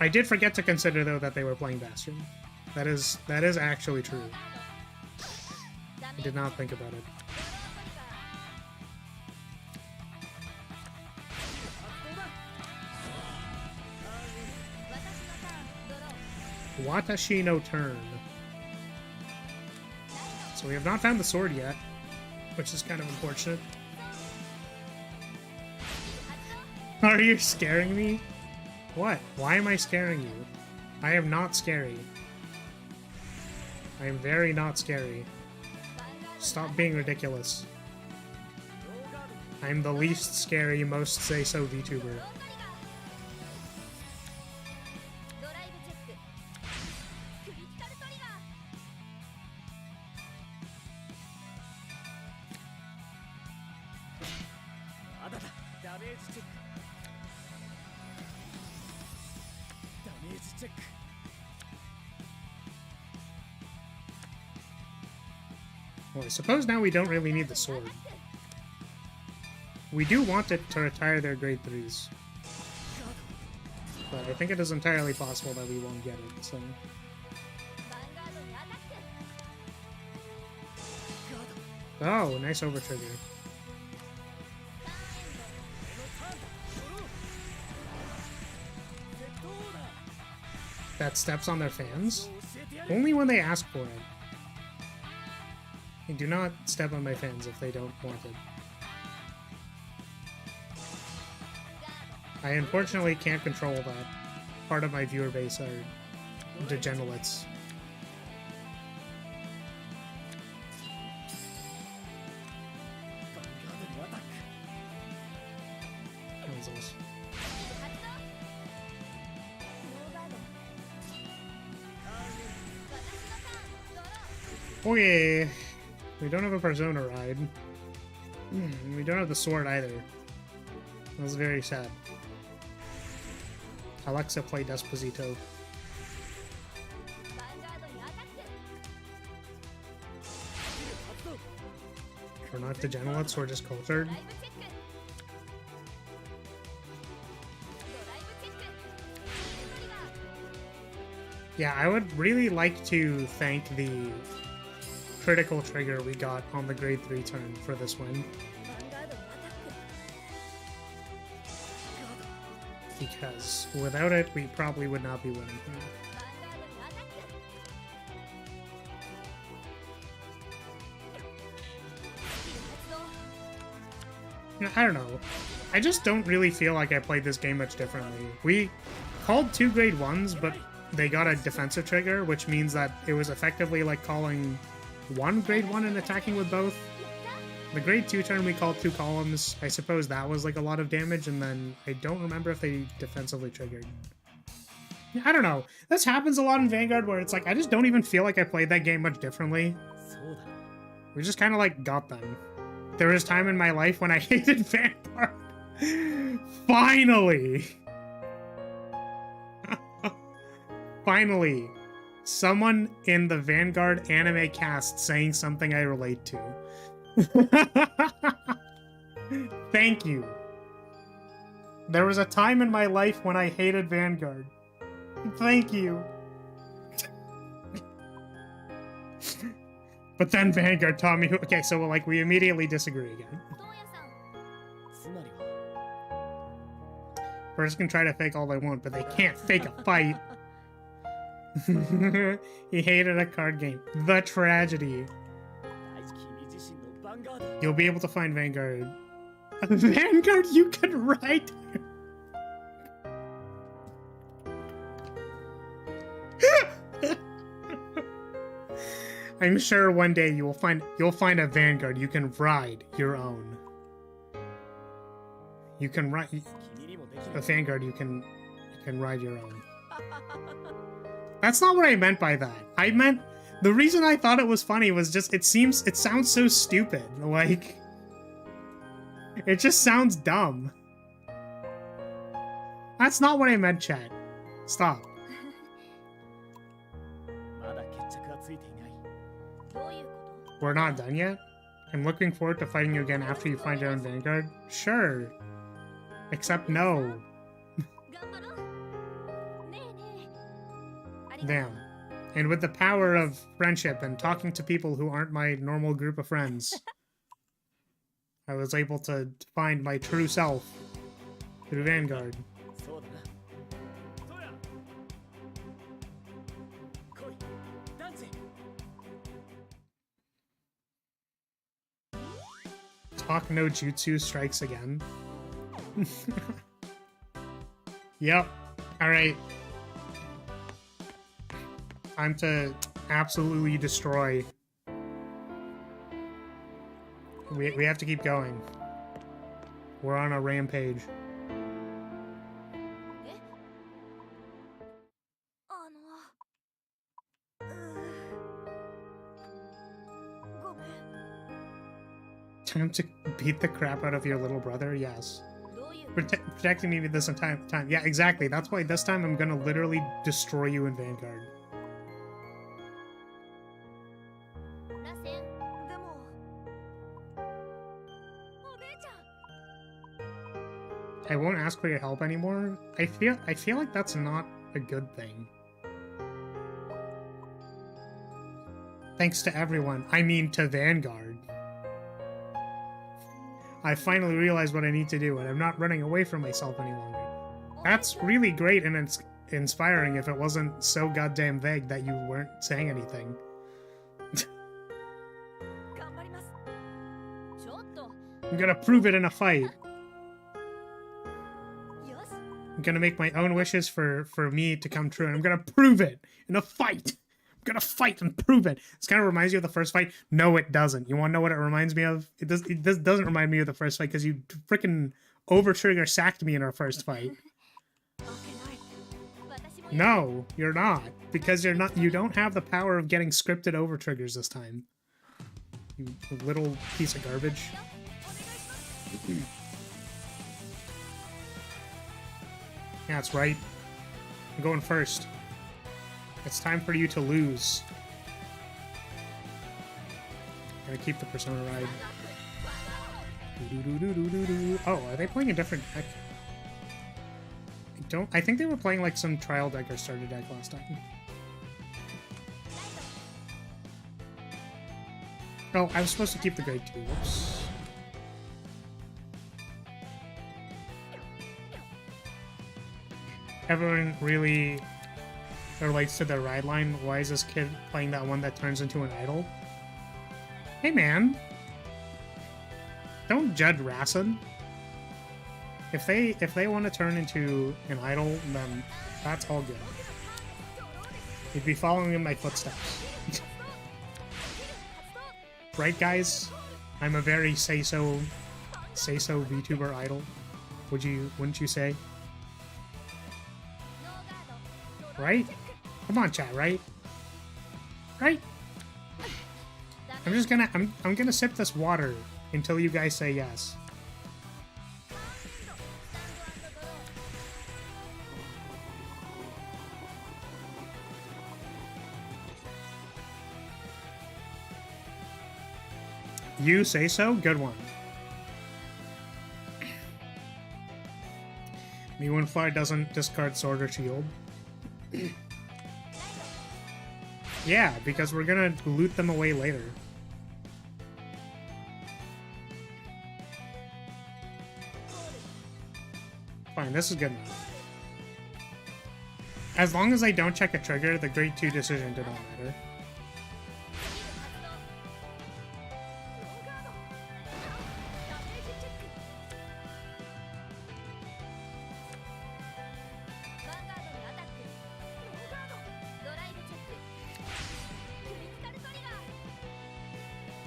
I did forget to consider, though, that they were playing Bastion. That is actually true. I did not think about it. Watashi no turn. So we have not found the sword yet, which is kind of unfortunate. Are you scaring me? What? Why am I scaring you? I am not scary. I am very not scary. Stop being ridiculous. I'm the least scary, most say-so VTuber. Well, I suppose now we don't really need the sword. We do want it to retire their grade 3s. But I think it is entirely possible that we won't get it, so... Oh, nice overtrigger. That steps on their fans? Only when they ask for it. And do not step on my fans if they don't want it. I unfortunately can't control that. Part of my viewer base are degenerates. What is this? Okay. We don't have a Persona ride. We don't have the sword either. That's very sad. Alexa, play Desposito. We're not degenerates, we're just cultured. Yeah, I would really like to thank the critical trigger we got on the grade 3 turn for this win. Because without it, we probably would not be winning here. I don't know. I just don't really feel like I played this game much differently. We called 2 grade 1s, but they got a defensive trigger, which means that it was effectively like calling 1 grade 1 and attacking with both. The grade 2 turn we called 2 columns. I suppose that was like a lot of damage, and then I don't remember if they defensively triggered. I don't know. This happens a lot in Vanguard where it's like, I just don't even feel like I played that game much differently. We just kind of like got them. There was time in my life when I hated Vanguard. Finally! Finally! Someone in the Vanguard anime cast saying something I relate to. Thank you. There was a time in my life when I hated Vanguard. Thank you. But then Vanguard taught me who— okay, so like we immediately disagree again. Person can try to fake all they want, but they can't fake a fight. He hated a card game. The tragedy. You'll be able to find Vanguard. Vanguard you can ride. I'm sure one day you'll find a Vanguard you can ride your own. You can ride a Vanguard you can ride your own. That's not what I meant by that. I meant the reason I thought it was funny was just it sounds so stupid. Like it just sounds dumb. That's not what I meant, chat. Stop. We're not done yet? I'm looking forward to fighting you again after you find your own Vanguard. Sure. Except no. Damn. And with the power of friendship and talking to people who aren't my normal group of friends, I was able to find my true self through Vanguard. Talk no jutsu strikes again. Yep. Alright. Time to absolutely destroy. We have to keep going. We're on a rampage. Time to beat the crap out of your little brother? Yes. Protecting me this entire time. Yeah, exactly. That's why this time I'm gonna literally destroy you in Vanguard. I won't ask for your help anymore. I feel like that's not a good thing. Thanks to everyone. I mean to Vanguard. I finally realized what I need to do, and I'm not running away from myself any longer. That's really great and it's inspiring if it wasn't so goddamn vague that you weren't saying anything. I'm gonna prove it in a fight. I'm gonna make my own wishes for me to come true, and I'm gonna prove it in a fight. I'm gonna fight and prove it. This kind of reminds you of the first fight. No, it doesn't. You want to know what it reminds me of? It doesn't remind me of the first fight because you freaking over-trigger sacked me in our first fight. No, you're not, because you're not. You don't have the power of getting scripted over-triggers this time. You little piece of garbage. Yeah, that's right. I'm going first. It's time for you to lose. Gotta keep the Persona ride. Oh, are they playing a different deck? I think they were playing like some trial deck or starter deck last time. Oh, I was supposed to keep the grade 2. Whoops. Everyone really relates to the ride line. Why is this kid playing that one that turns into an idol? Hey man, don't judge Rasen. If they want to turn into an idol, then that's all good. You'd be following in my footsteps. Right, guys? I'm a very say-so VTuber idol. Wouldn't you say? Right? Come on, chat, right? Right? I'm gonna sip this water until you guys say yes. You say so? Good one. Me when Fly doesn't discard Sword or Shield. Yeah, because we're gonna loot them away later. Fine, this is good enough. As long as I don't check a trigger, the grade 2 decision did not matter.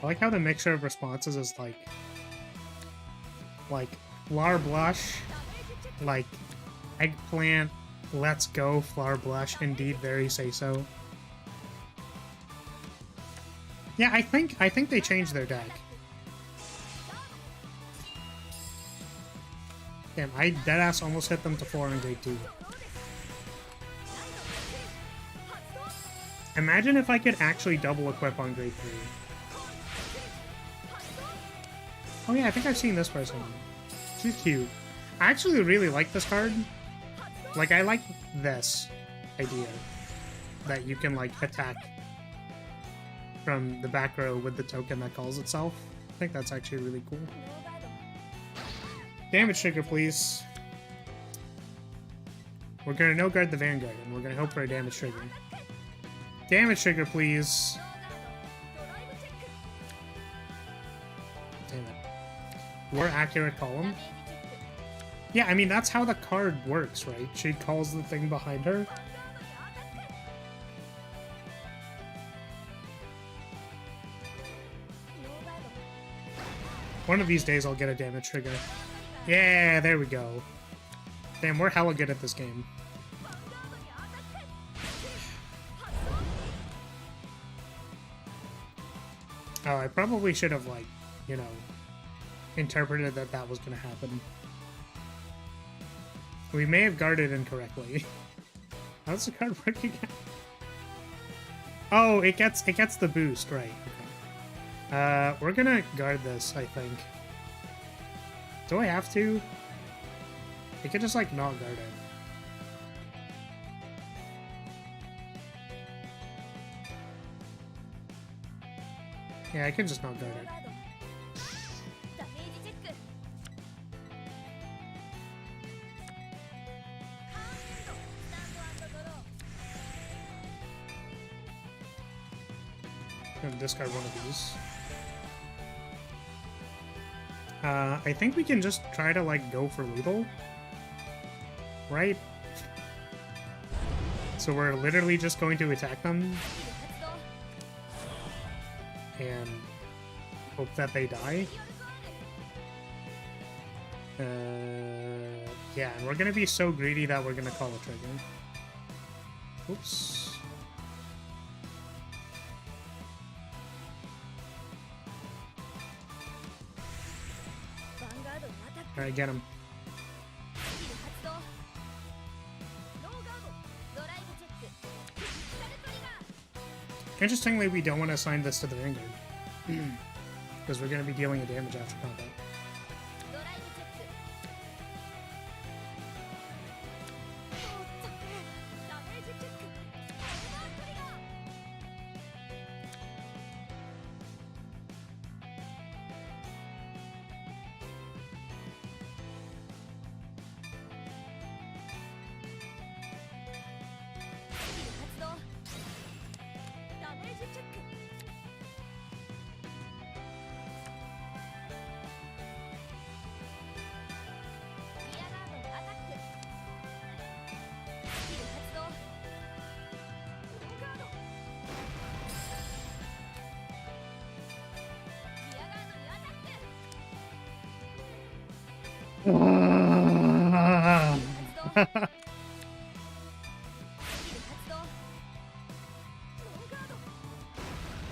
I like how the mixture of responses is like flower blush, like eggplant, let's go, flower blush, indeed very say so. Yeah, I think they changed their deck. Damn, I deadass almost hit them to 4 on grade 2. Imagine if I could actually double equip on grade 3. Oh yeah, I think I've seen this person. She's cute. I actually really like this card. Like, I like this idea. That you can, like, attack from the back row with the token that calls itself. I think that's actually really cool. Damage trigger, please. We're gonna no-guard the Vanguard, and we're gonna hope for a damage trigger. Damage trigger, please. Damn it. More accurate column? Yeah, I mean, that's how the card works, right? She calls the thing behind her. One of these days I'll get a damage trigger. Yeah, there we go. Damn, we're hella good at this game. Oh, I probably should have, like, you know, interpreted that that was gonna happen. We may have guarded incorrectly. How's the card work again? Oh, it gets the boost, right. Okay. We're gonna guard this, I think. Do I have to? I could just, like, not guard it. Yeah, I can just not guard it. I'm gonna discard one of these. I think we can just try to, like, go for lethal. Right? So we're literally just going to attack them. And hope that they die. Yeah, and we're gonna be so greedy that we're gonna call a trigger. Oops. Alright, get him. Interestingly, we don't want to assign this to the Vanguard. Because we're going to be dealing a damage after combat.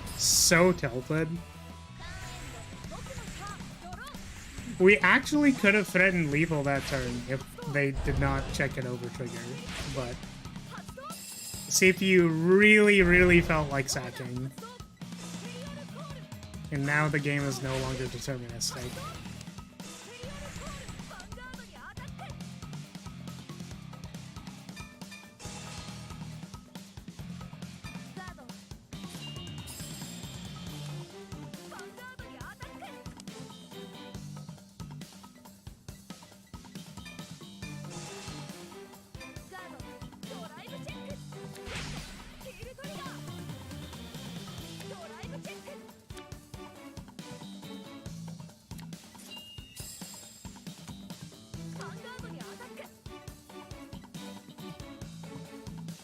So tilted. We actually could have threatened lethal that turn if they did not check it over trigger, but CPU really felt like sacking. And now the game is no longer deterministic.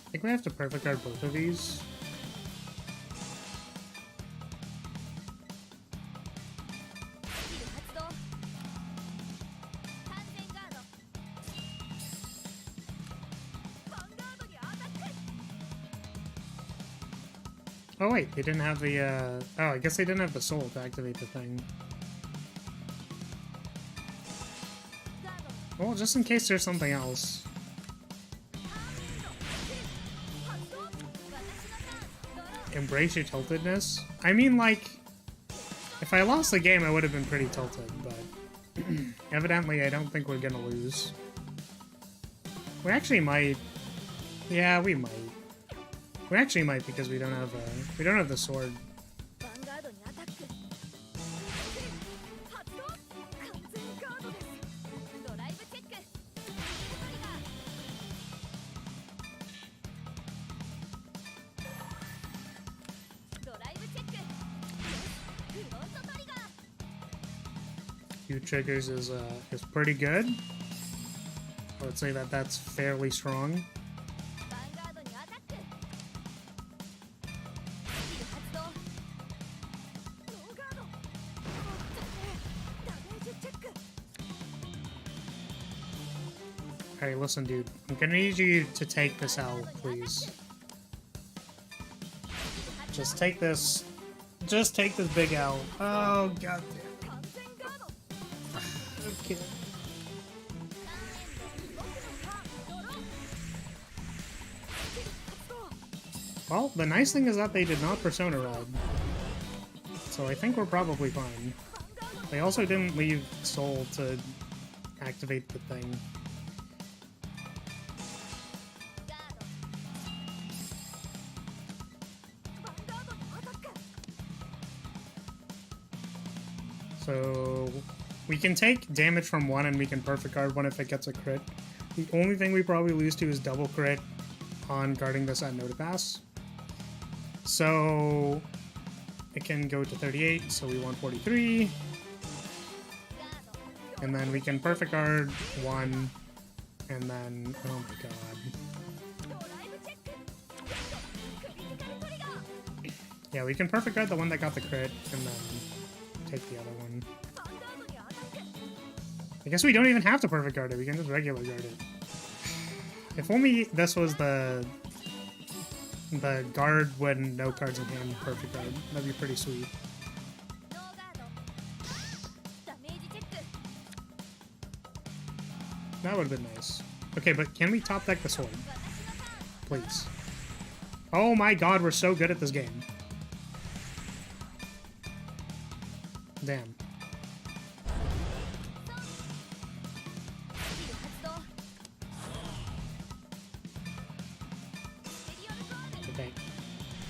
I think we have to perfect guard both of these. Oh wait, they didn't have the, oh, I guess they didn't have the soul to activate the thing. Well, just in case there's something else. Embrace your tiltedness? I mean, like, if I lost the game, I would have been pretty tilted, but evidently I don't think we're gonna lose. We actually might. Yeah, we might. We actually might because we don't have the sword. Few triggers is pretty good. I would say that that's fairly strong. Alright, listen, dude. I'm gonna need you to take this L, please. Just take this. Just take this big L. Oh, god damn. Okay. Well, the nice thing is that they did not Persona Red. So I think we're probably fine. They also didn't leave Soul to activate the thing. So we can take damage from one and we can perfect guard one if it gets a crit. The only thing we probably lose to is double crit on guarding this at no to pass. So it can go to 38, so we want 43. And then we can perfect guard one, and then, oh my god. Yeah, we can perfect guard the one that got the crit, and then take the other one. I guess we don't even have to perfect guard it, we can just regular guard it. If only this was the guard when no cards in hand perfect guard. That'd be pretty sweet. That would have been nice. Okay, but can we top deck the sword? Please. Oh my god, we're so good at this game. Damn. Okay.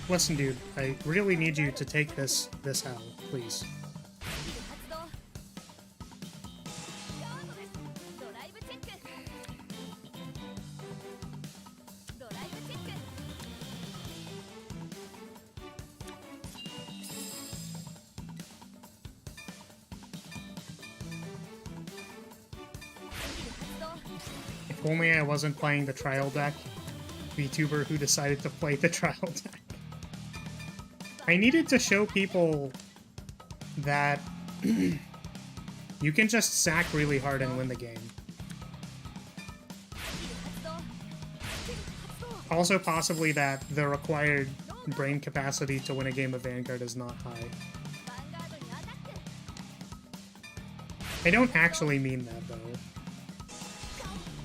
Listen, dude, I really need you to take this L, please. If only I wasn't playing the trial deck. VTuber who decided to play the trial deck. I needed to show people that you can just sack really hard and win the game. Also possibly that the required brain capacity to win a game of Vanguard is not high. I don't actually mean that, though.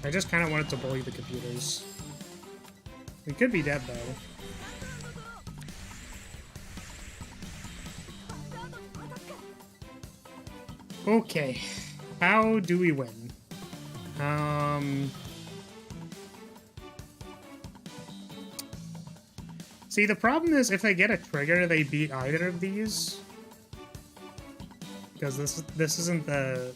I just kind of wanted to bully the computers. We could be dead, though. Okay. How do we win? See, the problem is if they get a trigger, they beat either of these. Because this isn't the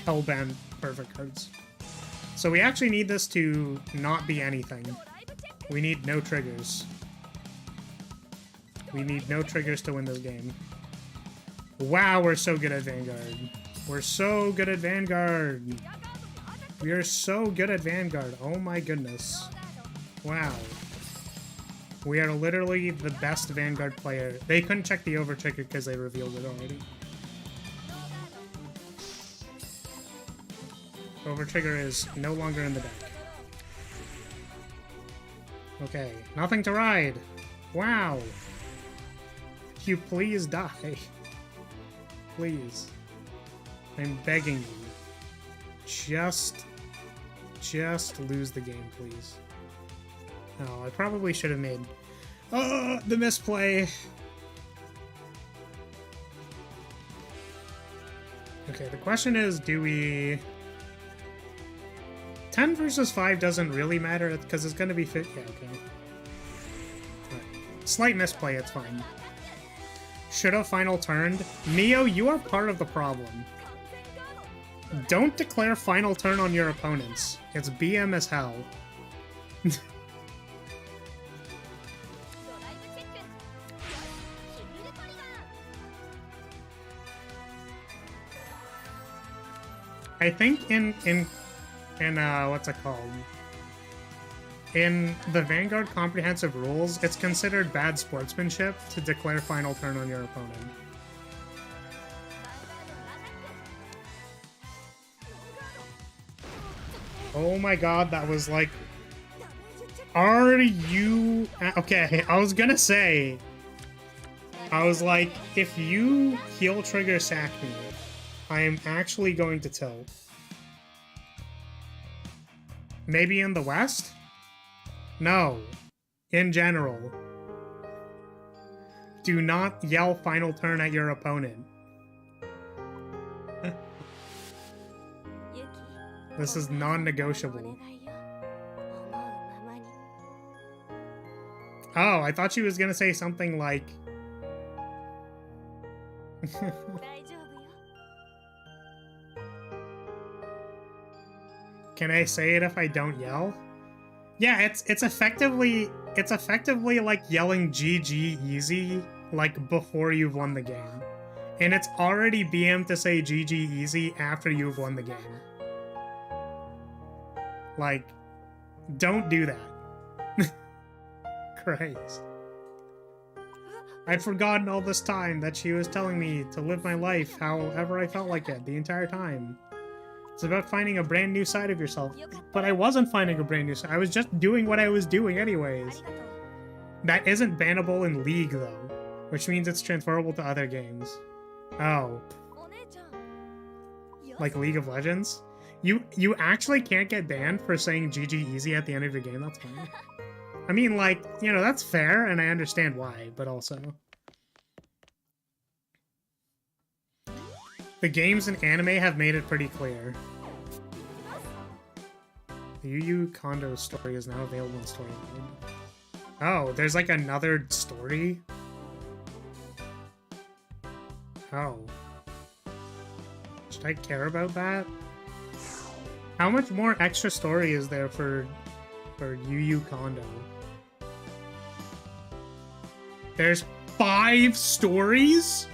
Hellbent perfect cards. So we actually need this to not be anything. We need no triggers. We need no triggers to win this game. Wow, we're so good at Vanguard. We're so good at Vanguard. We are so good at Vanguard. Oh my goodness. Wow. We are literally the best Vanguard player. They couldn't check the over trigger because they revealed it already. Over trigger is no longer in the deck. Okay, nothing to ride. Wow. You please die. Please. I'm begging you. Just lose the game, please. Oh, I probably should have made... Oh, the misplay! Okay, the question is, do we... 10 versus 5 doesn't really matter, because it's gonna be fit. Yeah, okay. Right. Slight misplay, it's fine. Should have final turned. Neo, you are part of the problem. Don't declare final turn on your opponents. It's BM as hell. I think in what's it called? In the Vanguard Comprehensive Rules, it's considered bad sportsmanship to declare final turn on your opponent. Oh my god, that was like... Are you... Okay, I was gonna say... I was like, if you heel trigger sack me, I am actually going to tilt. Maybe in the West? No. In general. Do not yell final turn at your opponent. This is non-negotiable. Oh, I thought she was gonna say something like... Can I say it if I don't yell? Yeah, it's effectively like yelling GG easy like before you've won the game. And it's already BM to say GG easy after you've won the game. Like, don't do that. Christ. I'd forgotten all this time that she was telling me to live my life however I felt like it the entire time. It's about finding a brand new side of yourself. But I wasn't finding a brand new side. I was just doing what I was doing anyways. That isn't bannable in League though, which means it's transferable to other games. Oh. Like League of Legends? You actually can't get banned for saying GG easy at the end of your game, that's fine. I mean, like, you know, that's fair, and I understand why, but also... The games and anime have made it pretty clear. The Yu Yu Kondo story is now available in story mode. Oh, there's like another story? Oh. Should I care about that? How much more extra story is there for Yu Yu Kondo? There's 5 stories?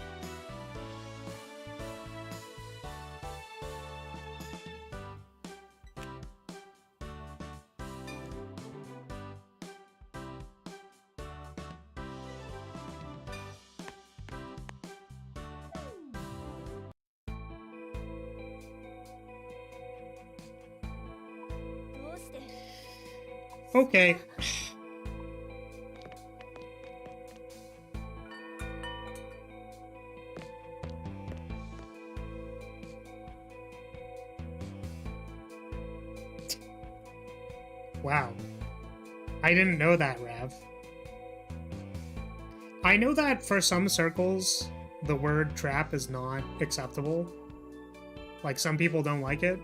Okay. Wow. I didn't know that, Rav. I know that for some circles, the word trap is not acceptable. Like, some people don't like it.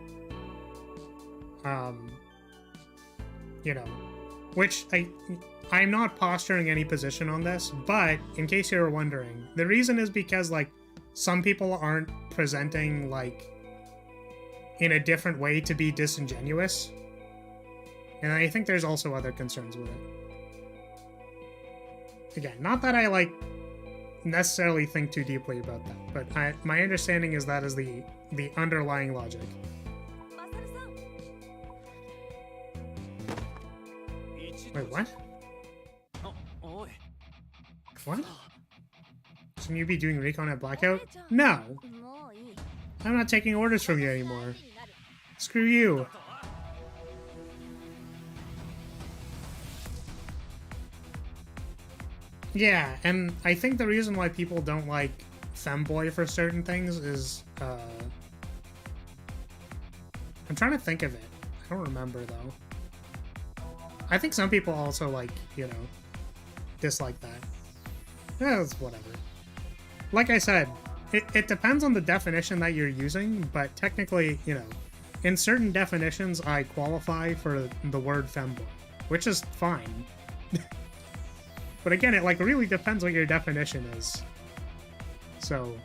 You know, which I'm not posturing any position on this, but in case you were wondering, the reason is because, like, some people aren't presenting, like, in a different way to be disingenuous. And I think there's also other concerns with it. Again, not that I, like, necessarily think too deeply about that, but my understanding is that is the underlying logic. Wait, what? What? Shouldn't you be doing recon at Blackout? No! I'm not taking orders from you anymore. Screw you. Yeah, and I think the reason why people don't like Femboy for certain things is, I'm trying to think of it. I don't remember, though. I think some people also, like, you know, dislike that. Yeah, it's whatever. Like I said, it depends on the definition that you're using, but technically, you know, in certain definitions, I qualify for the word femboy, which is fine. But again, it, like, really depends what your definition is. So...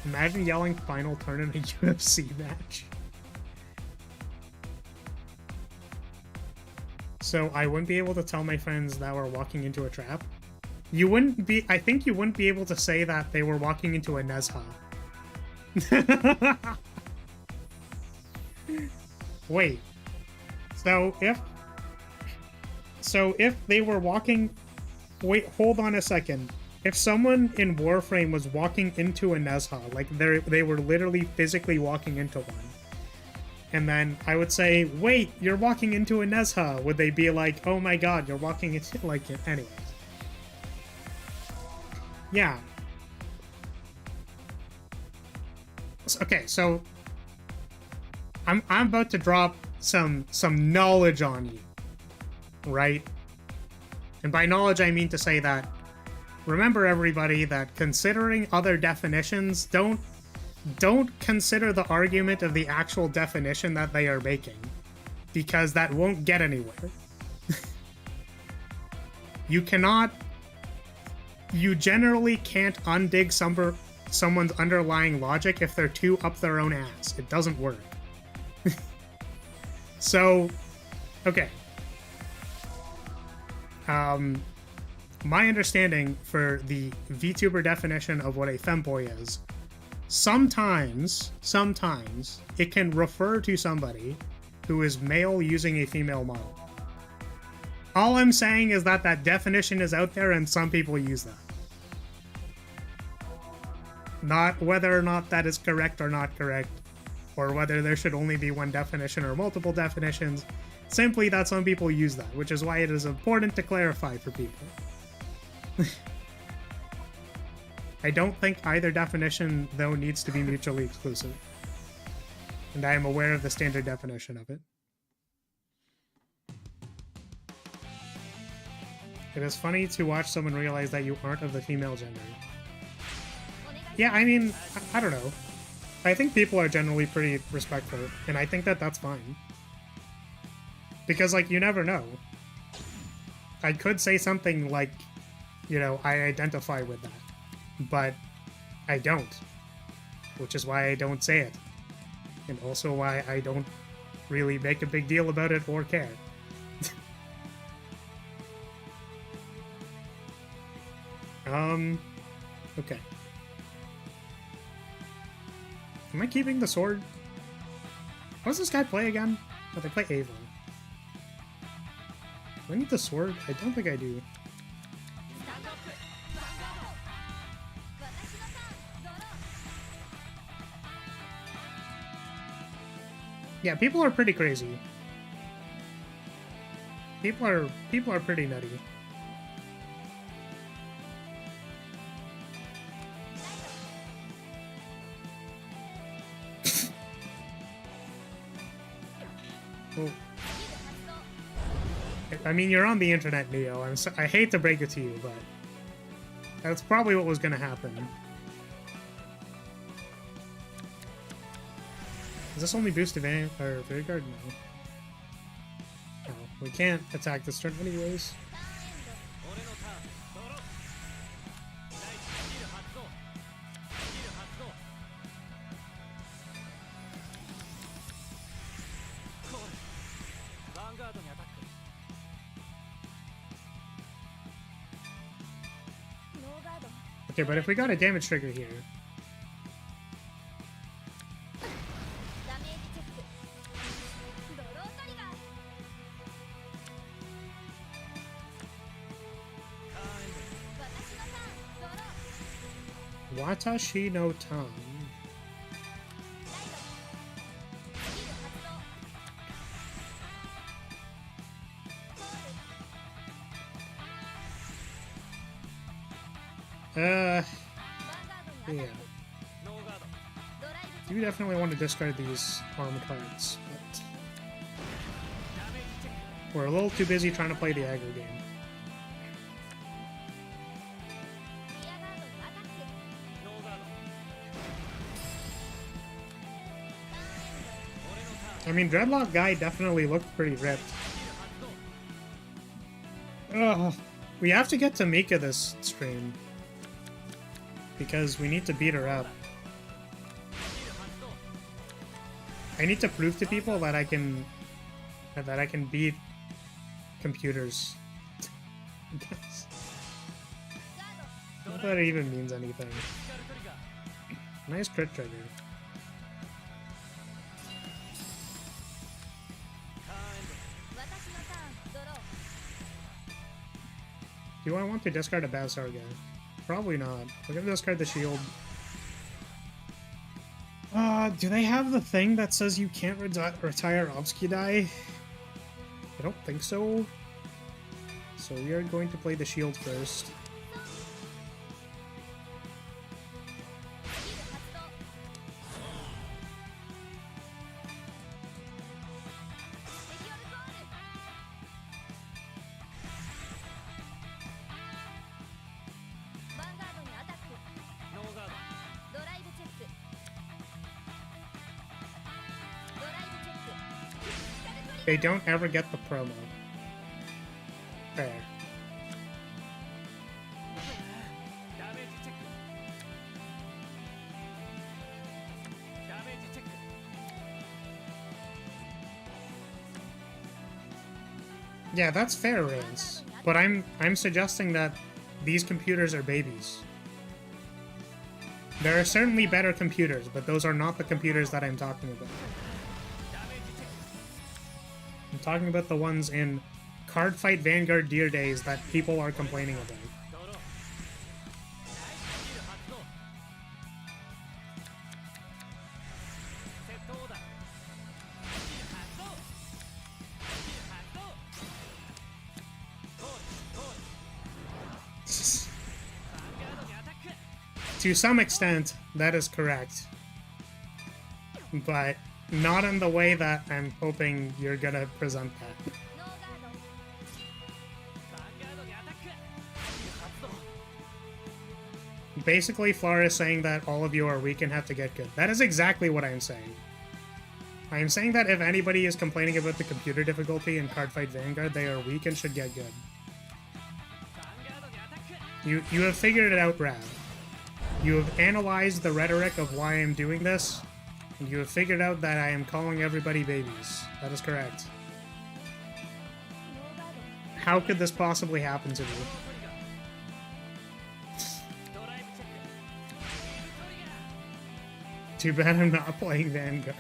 Imagine yelling final turn in a UFC match. So I wouldn't be able to tell my friends that we're walking into a trap. You wouldn't be... I think you wouldn't be able to say that they were walking into a Nezha. Wait. So if they were walking... Wait, hold on a second. If someone in Warframe was walking into a Nezha, like they were literally physically walking into one, and then I would say, wait, you're walking into a Nezha, would they be like, oh my god, you're walking into, like, anyways. Yeah. Okay, so I'm about to drop some knowledge on you, right? And by knowledge, I mean to say that, remember everybody, that considering other definitions, don't consider the argument of the actual definition that they are making, because that won't get anywhere. You generally can't undig someone's underlying logic if they're too up their own ass. It doesn't work. So, okay. My understanding for the VTuber definition of what a femboy is, sometimes it can refer to somebody who is male using a female model. All I'm saying is that that definition is out there and some people use that. Not whether or not that is correct or not correct, or whether there should only be one definition or multiple definitions, simply that some people use that, which is why it is important to clarify for people. I don't think either definition, though, needs to be mutually exclusive. And I am aware of the standard definition of it. It is funny to watch someone realize that you aren't of the female gender. Yeah, I mean, I don't know. I think people are generally pretty respectful, and I think that that's fine. Because, like, you never know. I could say something like, you know, I identify with that. But I don't. Which is why I don't say it. And also why I don't really make a big deal about it or care. Okay. Am I keeping the sword? What does this guy play again? Oh, they play Ava. Do I need the sword? I don't think I do. Yeah, people are pretty crazy. People are pretty nutty. Well, I mean, you're on the internet, Neo. I hate to break it to you, but that's probably what was gonna happen. Does this only boost Vanguard? No. No, we can't attack this turn anyways. Okay, but if we got a damage trigger here... Watashi no Tan. Yeah. You definitely want to discard these arm cards, but we're a little too busy trying to play the aggro game. I mean, Dreadlock guy definitely looked pretty ripped. Ugh. We have to get to Mika this stream, because we need to beat her up. I need to prove to people that I can beat computers. Not that it even means anything. Nice crit trigger. Do I want to discard a Bavsargra? Probably not. We're gonna discard the shield. Do they have the thing that says you can't retire Obskidai? I don't think so. So we are going to play the shield first. They don't ever get the promo. Fair. Yeah, that's fair, Reigns. But I'm suggesting that these computers are babies. There are certainly better computers, but those are not the computers that I'm talking about. I'm talking about the ones in Cardfight Vanguard Dear Days that people are complaining about. To some extent, that is correct. But not in the way that I'm hoping you're gonna present that. Basically, Flora is saying that all of you are weak and have to get good. That is exactly what I'm saying. I am saying that if anybody is complaining about the computer difficulty in Cardfight Vanguard, they are weak and should get good. You have figured it out, Rav. You have analyzed the rhetoric of why I'm doing this, and you have figured out that I am calling everybody babies. That is correct. How could this possibly happen to me? Too bad I'm not playing Vanguard.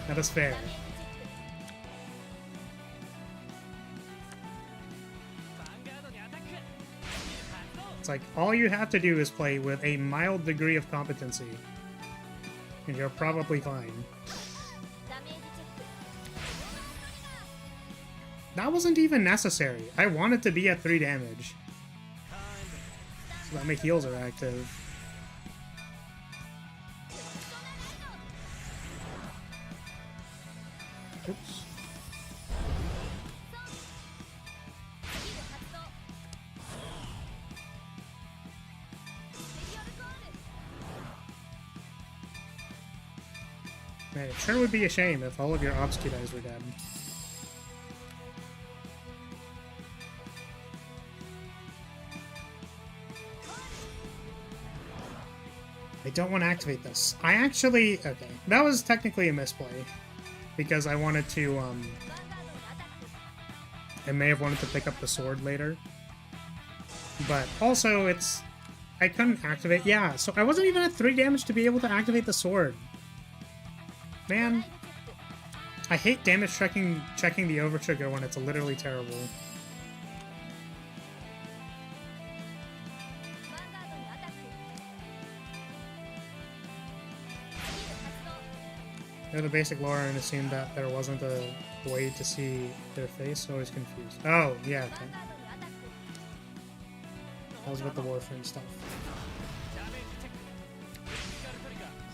That is fair. It's like, all you have to do is play with a mild degree of competency, and you're probably fine. That wasn't even necessary. I wanted to be at 3 damage. So that my heals are active. Oops. Man, it sure would be a shame if all of your Obskidais were dead. I don't want to activate this. I actually... Okay, that was technically a misplay. Because I wanted to, I may have wanted to pick up the sword later. But also, it's... I couldn't activate... Yeah, so I wasn't even at 3 damage to be able to activate the sword. Man. I hate damage checking the overtrigger when it's literally terrible. The basic lore and assumed that there wasn't a way to see their face, so I was confused. Oh, yeah, okay. That was with the Warframe stuff.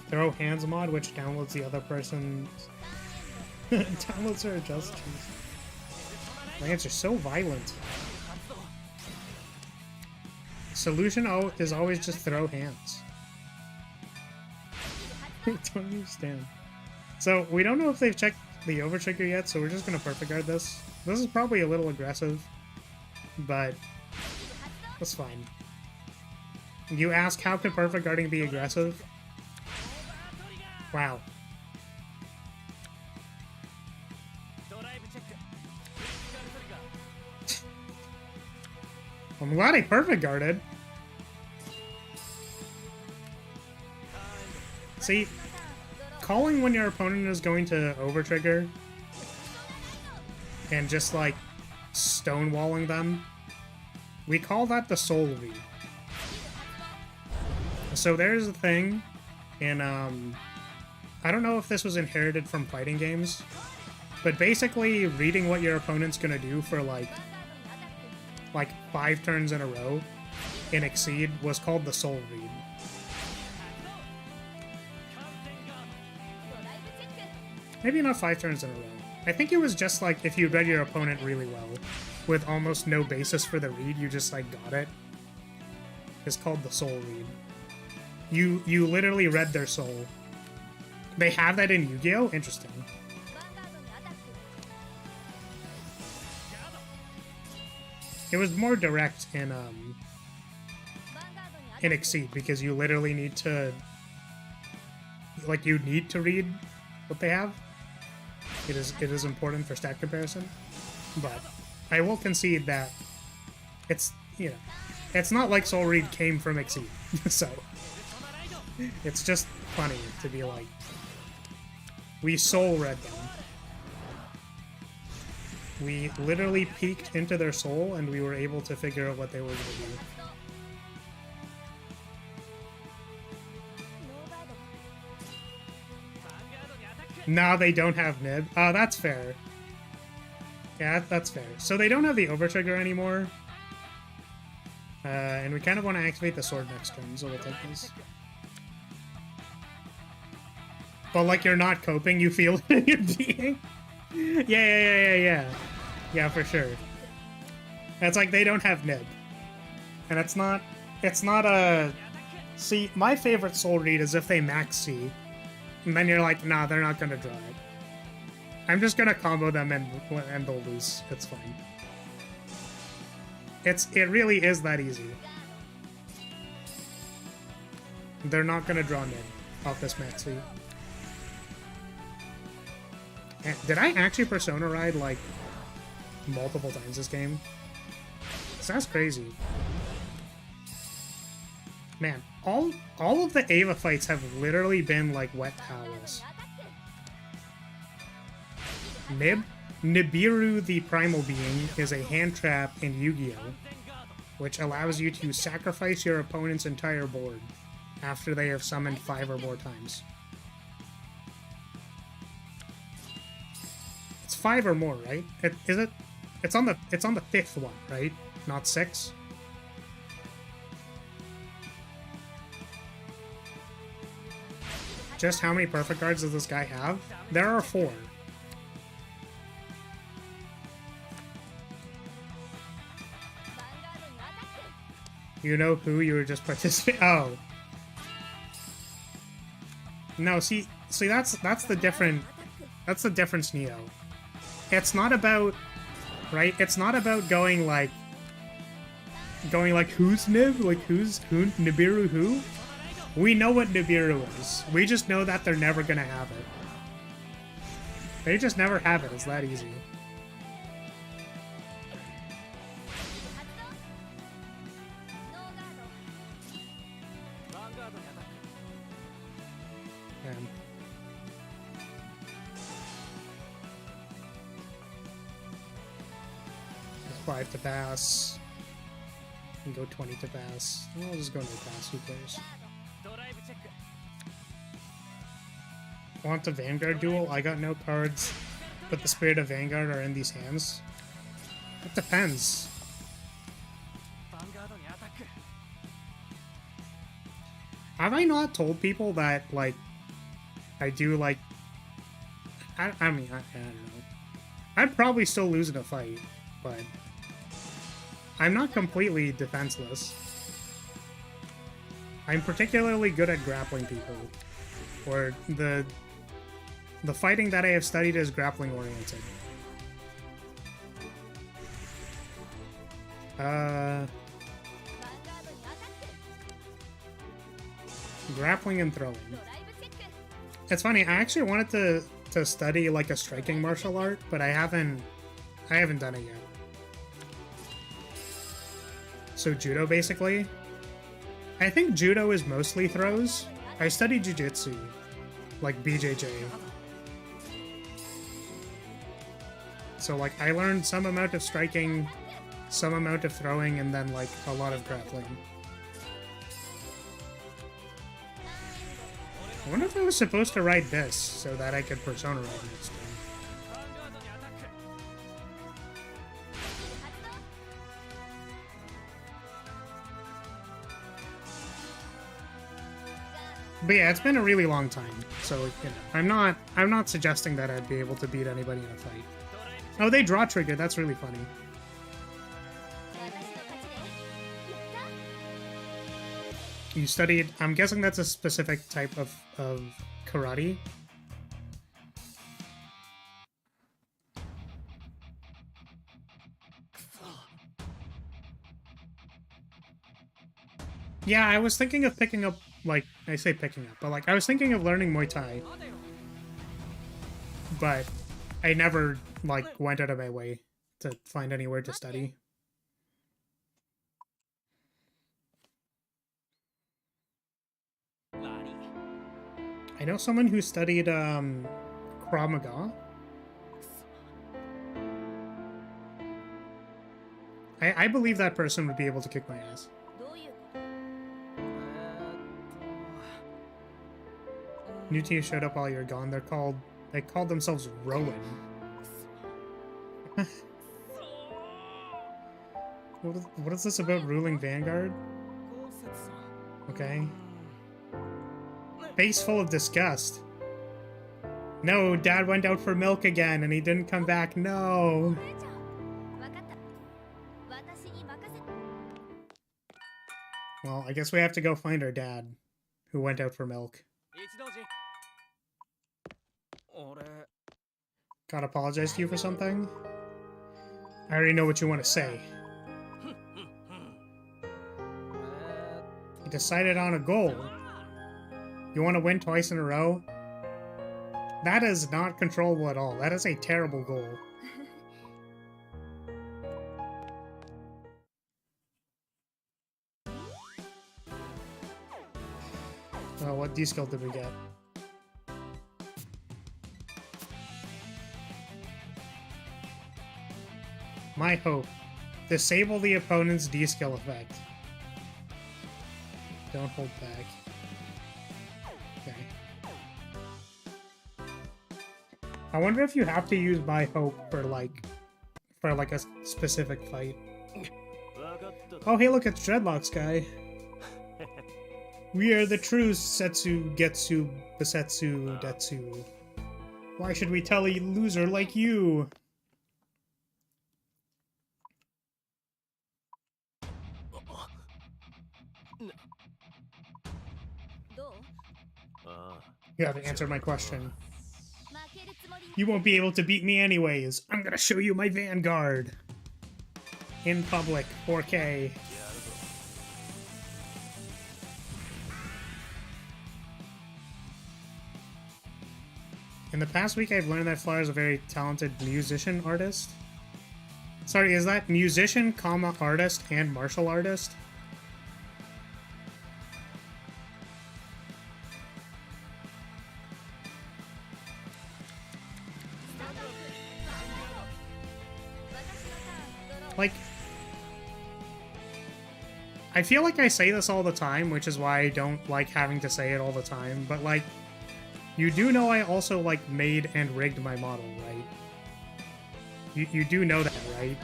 Throw hands mod, which downloads the other person's... downloads her adjustments. My hands are so violent. Solution is always just throw hands. I don't understand. So, we don't know if they've checked the overtrigger yet, so we're just gonna perfect guard this. This is probably a little aggressive, but that's fine. You ask, how could perfect guarding be aggressive? Wow. I'm glad I perfect guarded. See, calling when your opponent is going to overtrigger and just like stonewalling them, we call that the soul V. So there's a thing, and I don't know if this was inherited from fighting games, but basically reading what your opponent's gonna do for like 5 turns in a row in Exceed was called the soul read. Maybe not 5 turns in a row. I think it was just like if you read your opponent really well, with almost no basis for the read, you just like got it. It's called the soul read. You literally read their soul. They have that in Yu-Gi-Oh? Interesting. It was more direct in Exceed because you literally need to you need to read what they have. It is important for stat comparison, but I will concede that it's, you know, it's not like Soul Read came from Exceed, so it's just funny to be like, we soul read them. We literally peeked into their soul and we were able to figure out what they were going to do. No, they don't have Nib. Oh, that's fair. Yeah, that's fair. So they don't have the Overtrigger anymore. And we kind of want to activate the sword next turn, so we'll take this. But like you're not coping, you feel it in your being. Yeah. Yeah, for sure. It's like they don't have Nib. And it's not a... See, my favorite soul read is if they max C. And then you're like, nah, they're not gonna draw it. I'm just gonna combo them and they'll lose. It's fine. It really is that easy. They're not gonna draw Nib off this max C. Did I actually Persona ride like multiple times this game? That's crazy. Man, all of the Ava fights have literally been like wet towels. Nibiru the Primal Being is a hand trap in Yu-Gi-Oh! Which allows you to sacrifice your opponent's entire board after they have summoned 5 or more times. It's 5 or more, right? Is it? It's on the 5th one, right? Not 6? Just how many perfect cards does this guy have? There are 4. You know who you were just participating? Oh. No, see that's the difference, Neo. It's not about, right? It's not about going like who's Nib? Like who Nibiru who? We know what Nibiru is. We just know that they're never gonna have it. They just never have it. It's that easy. Man. 5 to pass. And go 20 to pass. I'll just go no pass. Who cares? Want the Vanguard duel? I got no cards, but the Spirit of Vanguard are in these hands. It depends. Have I not told people that, like, I do, like... I mean, I don't know. I'd probably still lose in a fight, but... I'm not completely defenseless. I'm particularly good at grappling people. Or the fighting that I have studied is grappling oriented. Grappling and throwing. It's funny, I actually wanted to study like a striking martial art, but I haven't done it yet. So judo, basically. I think judo is mostly throws. I studied jiu-jitsu, like BJJ. So like I learned some amount of striking, some amount of throwing, and then like a lot of grappling. I wonder if I was supposed to ride this so that I could Persona ride next time. But yeah, it's been a really long time, so you know, I'm not suggesting that I'd be able to beat anybody in a fight. Oh, they draw trigger. That's really funny. You studied. I'm guessing that's a specific type of karate. Yeah, I was thinking of picking up, like, I say picking up, but like, I was thinking of learning Muay Thai. But I never, like, went out of my way to find anywhere to study. I know someone who studied, Krav Maga. I believe that person would be able to kick my ass. New team showed up while you're gone. They called themselves Rowan. What is this about ruling Vanguard? Okay. Face full of disgust. No, Dad went out for milk again and he didn't come back. No. Well, I guess we have to go find our dad, who went out for milk. Gotta apologize to you for something? I already know what you want to say. You decided on a goal. You want to win twice in a row? That is not controllable at all. That is a terrible goal. Oh, what D-skill did we get? My hope. Disable the opponent's D-skill effect. Don't hold back. Okay. I wonder if you have to use My Hope for like a specific fight. Oh, hey, look, it's Dreadlocks guy. We are the true Setsu, Getsu, Besetsu, Detsu. Why should we tell a loser like you? You haven't answered my question. You won't be able to beat me anyways. I'm gonna show you my Vanguard. In public, 4K. In the past week, I've learned that Flower is a very talented musician artist. Sorry, is that musician, comma, artist, and martial artist? Like, I feel like I say this all the time, which is why I don't like having to say it all the time, but like, you do know I also, like, made and rigged my model, right? You do know that, right?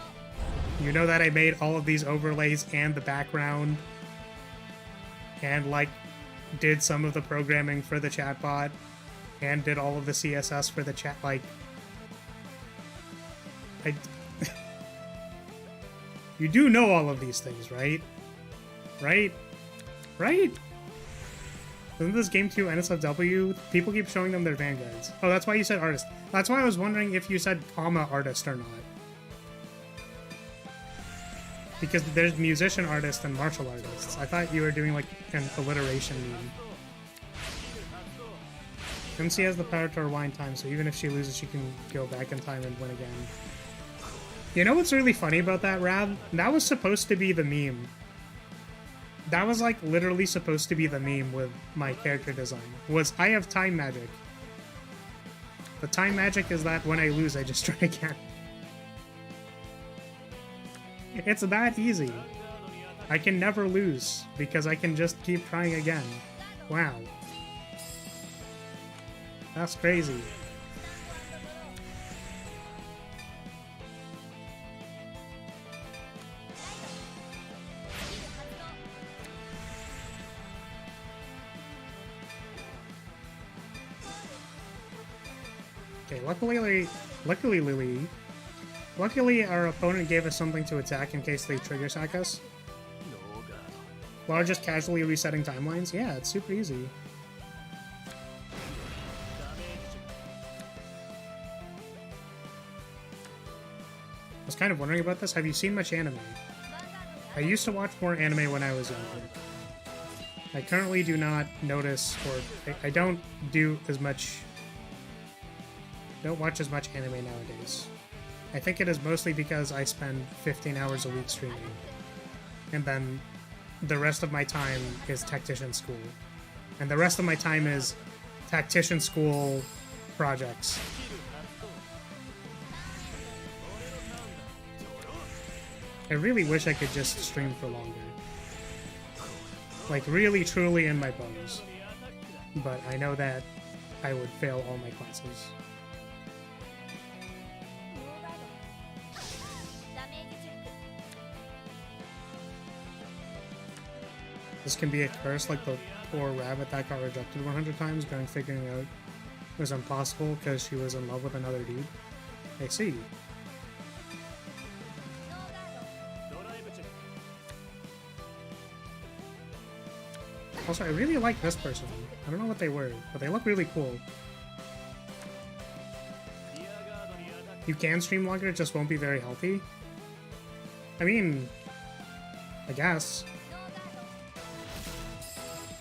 You know that I made all of these overlays and the background, and, like, did some of the programming for the chatbot, and did all of the CSS for the chat, like... You do know all of these things, right? Right? Right? Isn't this game 2 NSFW? People keep showing them their Vanguards. Oh, that's why you said artist. That's why I was wondering if you said comma artist or not. Because there's musician artists and martial artists. I thought you were doing like an alliteration meme. MC has the power to rewind time, so even if she loses, she can go back in time and win again. You know what's really funny about that, Rab? That was supposed to be the meme. That was like literally supposed to be the meme with my character design. Was I have time magic. The time magic is that when I lose, I just try again. It's that easy. I can never lose because I can just keep trying again. Wow. That's crazy. Okay, luckily our opponent gave us something to attack in case they trigger sack us. While just casually resetting timelines. Yeah, it's super easy. I was kind of wondering about this. Have you seen much anime? I used to watch more anime when I was younger. I currently do not notice, or I don't do as much... don't watch as much anime nowadays. I think it is mostly because I spend 15 hours a week streaming. And then the rest of my time is tactician school. And the rest of my time is tactician school projects. I really wish I could just stream for longer. Like, really, truly in my bones. But I know that I would fail all my classes. This can be a curse, like the poor rabbit that got rejected 100 times, figuring out it was impossible because she was in love with another dude. I see. Also, I really like this person. I don't know what they were, but they look really cool. You can stream longer, it just won't be very healthy. I mean, I guess.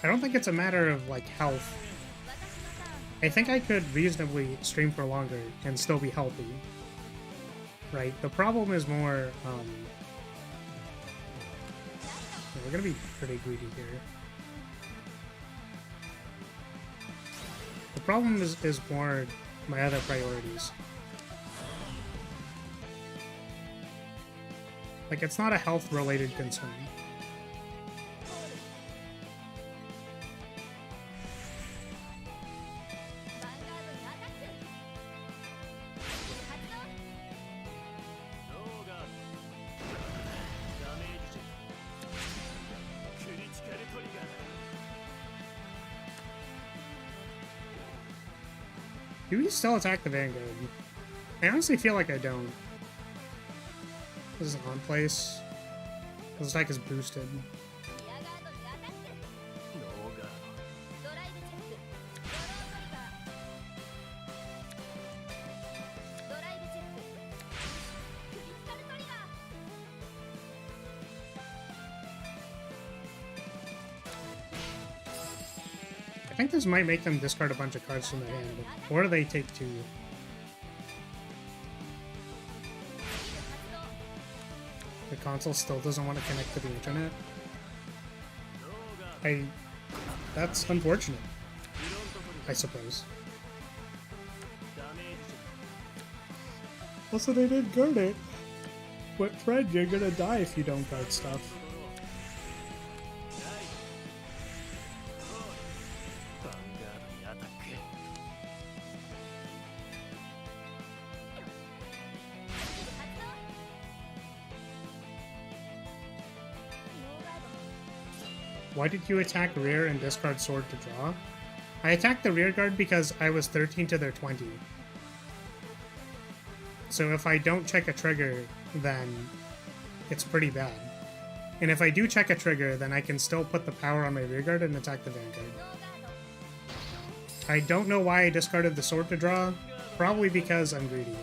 I don't think it's a matter of, like, health. I think I could reasonably stream for longer and still be healthy. Right? The problem is more, we're gonna be pretty greedy here. The problem is more my other priorities. Like, it's not a health-related concern. Do we still attack the Vanguard? I honestly feel like I don't. This is on place. This attack is boosted. I think this might make them discard a bunch of cards from their hand, or they take two. The console still doesn't want to connect to the internet. That's unfortunate, I suppose. Also, they didn't guard it. But Fred, you're gonna die if you don't guard stuff. Why did you attack rear and discard sword to draw? I attacked the rear guard because I was 13 to their 20. So if I don't check a trigger, then it's pretty bad. And if I do check a trigger, then I can still put the power on my rear guard and attack the Vanguard. I don't know why I discarded the sword to draw. Probably because I'm greedy.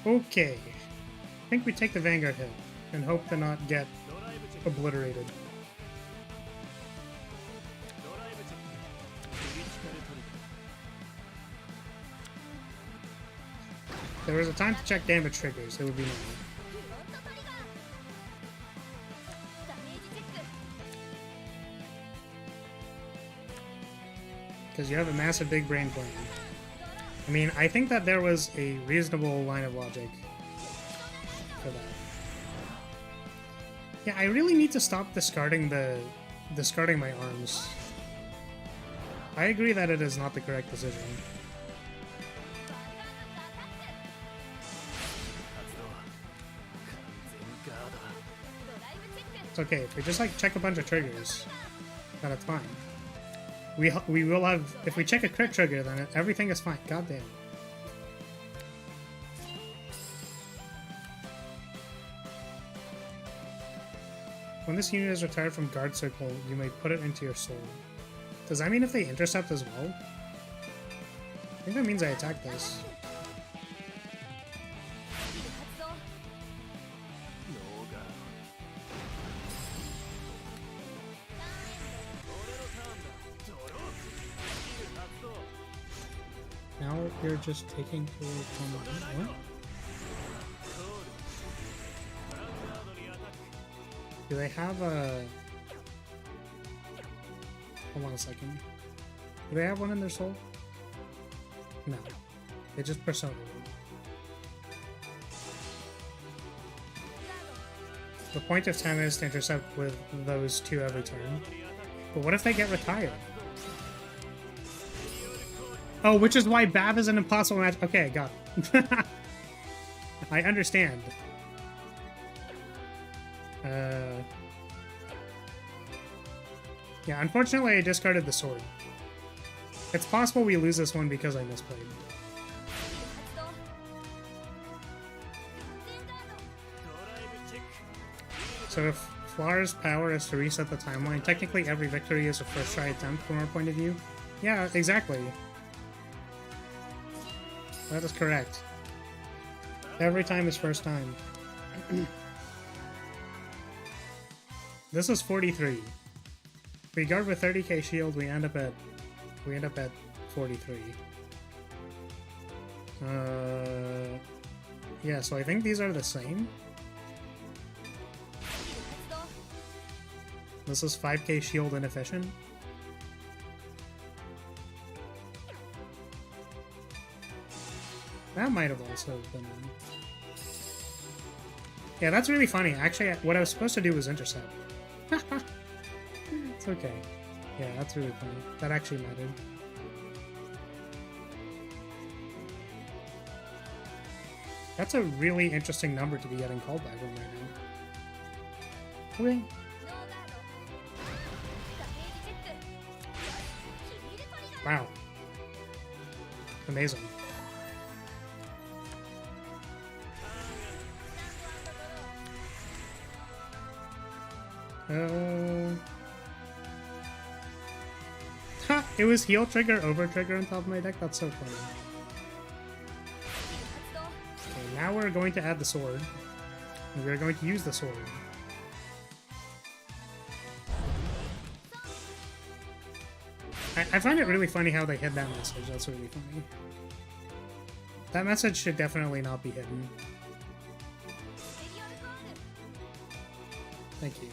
Okay, I think we take the Vanguard hit and hope to not get obliterated. If there was a time to check damage triggers, it would be now. Because you have a massive big brain plan. I mean, I think that there was a reasonable line of logic for that. Yeah, I really need to stop discarding my arms. I agree that it is not the correct decision. It's okay, if we just like check a bunch of triggers, then it's fine. We will have, if we check a crit trigger, then everything is fine. God damn. When this unit is retired from guard circle, you may put it into your soul. Does that mean if they intercept as well? I think that means I attack this. Now you're just taking full combat. What? Do they have a... Hold on a second. Do they have one in their soul? No. They just persona. The point of 10 is to intercept with those two every turn. But what if they get retired? Oh, which is why Bav is an impossible match. Okay, got it. I understand. Yeah, unfortunately I discarded the sword. It's possible we lose this one because I misplayed. So if Flar's power is to reset the timeline, technically every victory is a first try attempt from our point of view. Yeah, exactly. That is correct. Every time is first time. This is 43. If we guard with 30k shield, we end up at 43. Yeah, so I think these are the same. This is 5k shield inefficient. That might have also been... Yeah, that's really funny. Actually, what I was supposed to do was intercept. It's okay. Yeah, that's really funny. That actually mattered. That's a really interesting number to be getting called back from right now. Okay. Wow. Amazing. Ha! It was heal trigger, over trigger on top of my deck? That's so funny. Okay, now we're going to add the sword. And we're going to use the sword. I find it really funny how they hid that message. That's really funny. That message should definitely not be hidden. Thank you.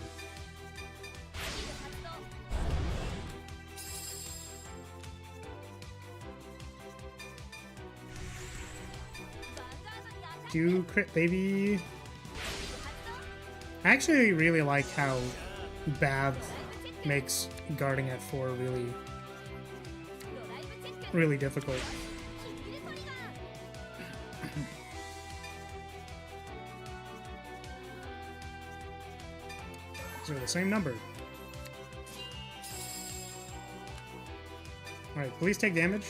Do crit, baby. I actually really like how Bav makes guarding at 4 really difficult. These are the same number. Alright, please take damage.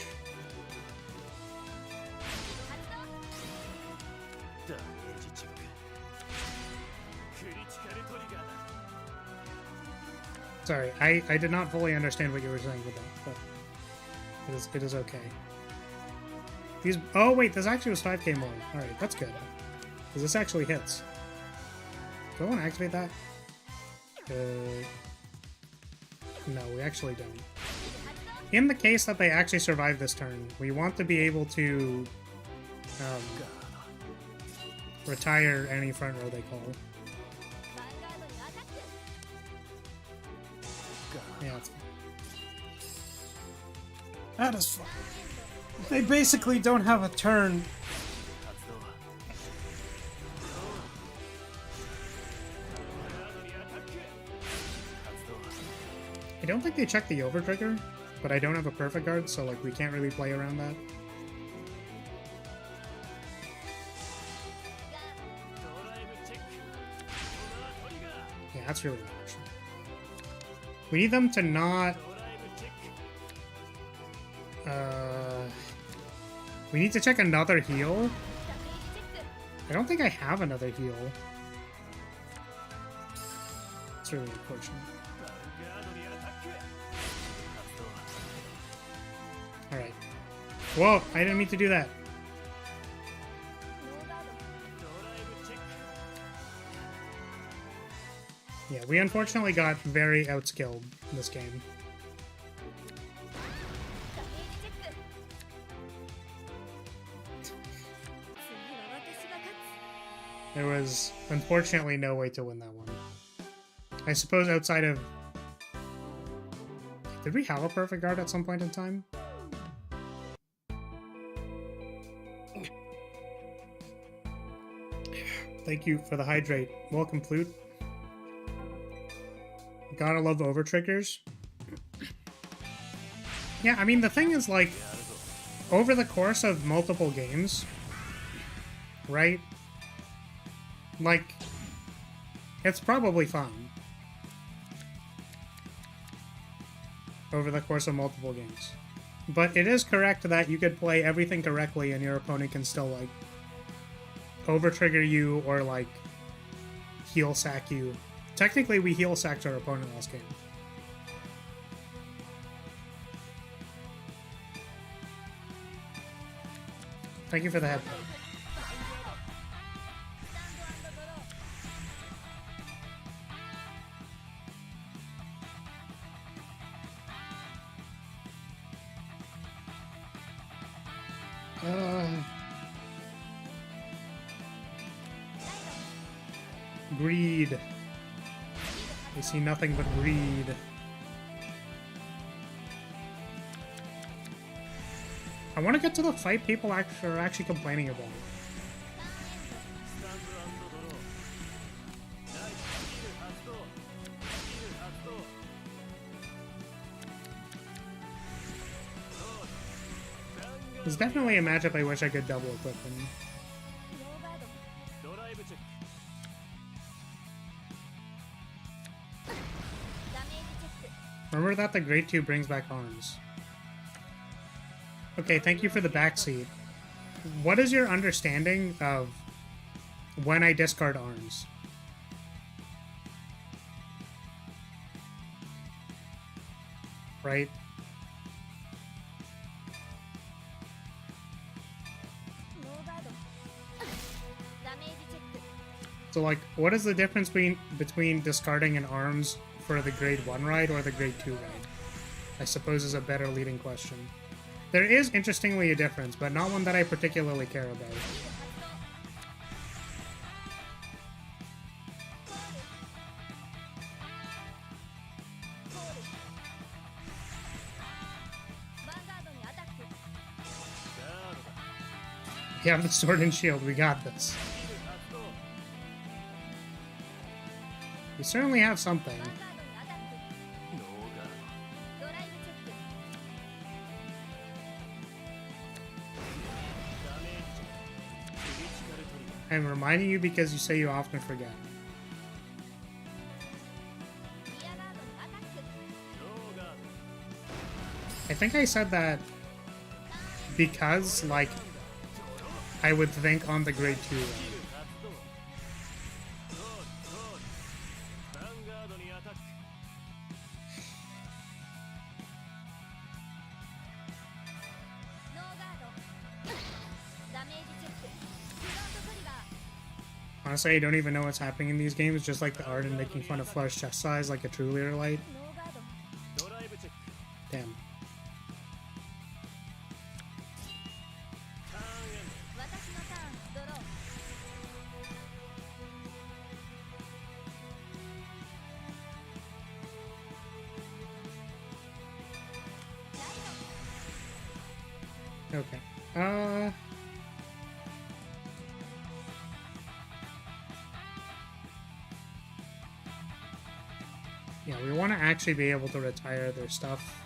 Sorry, I did not fully understand what you were saying with that, but it is okay. These... Oh, wait, this actually was 5k more. Alright, that's good. Because this actually hits. Do I want to activate that? No, we actually don't. In the case that they actually survive this turn, we want to be able to retire any front row they call. Yeah, that's fine. That is fine. They basically don't have a turn. I don't think they checked the over trigger, but I don't have a perfect guard, so like we can't really play around that. Yeah, that's really harsh. We need them to not... we need to check another heal. I don't think I have another heal. It's really unfortunate. Alright. Whoa! I didn't mean to do that. Yeah, we unfortunately got very outskilled in this game. There was unfortunately no way to win that one. I suppose outside of... Did we have a perfect guard at some point in time? Thank you for the hydrate. Welcome, Flute. Gotta love over triggers. Yeah, I mean, the thing is, like, over the course of multiple games, right? Like, it's probably fun. Over the course of multiple games. But it is correct that you could play everything correctly and your opponent can still, like, over-trigger you or, like, heal sack you. Technically, we heal sacked our opponent last game. Thank you for the headbutt. Greed. I see nothing but greed. I want to get to the fight people are actually complaining about. There's definitely a matchup I wish I could double equip him. Remember that the Grade 2 brings back arms. Okay, thank you for the backseat. What is your understanding of when I discard arms? Right? So, like, what is the difference between discarding an arms for the Grade 1 ride or the Grade 2 ride? I suppose is a better leading question. There is, interestingly, a difference, but not one that I particularly care about. We have the sword and shield, we got this. We certainly have something. I'm reminding you because you say you often forget. I think I said that because, like, I would think on the Grade 2 run. Honestly, I don't even know what's happening in these games, just like the art and making fun of Flush chest size like a true Lyrilyte. Damn. Okay. Yeah, we want to actually be able to retire their stuff.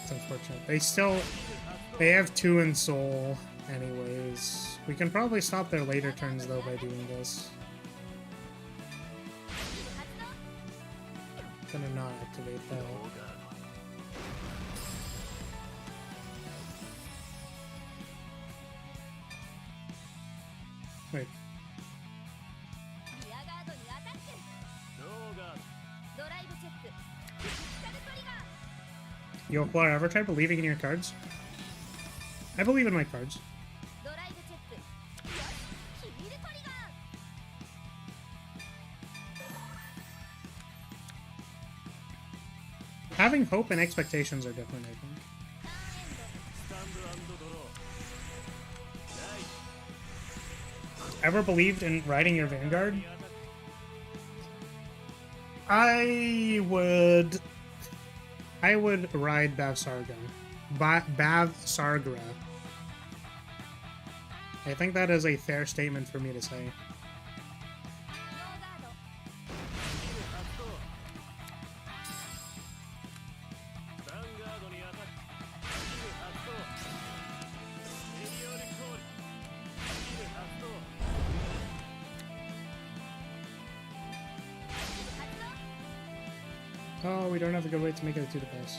It's unfortunate. They have 2 in soul anyways. We can probably stop their later turns though by doing this. Gonna not activate that. Wait. Yo, Flora, ever tried believing in your cards? I believe in my cards. Having hope and expectations are different, I think. Ever believed in riding your Vanguard? I would ride Bavsargra. Bavsargra. I think that is a fair statement for me to say. Oh, we don't have a good way to make it a 2-to-pass.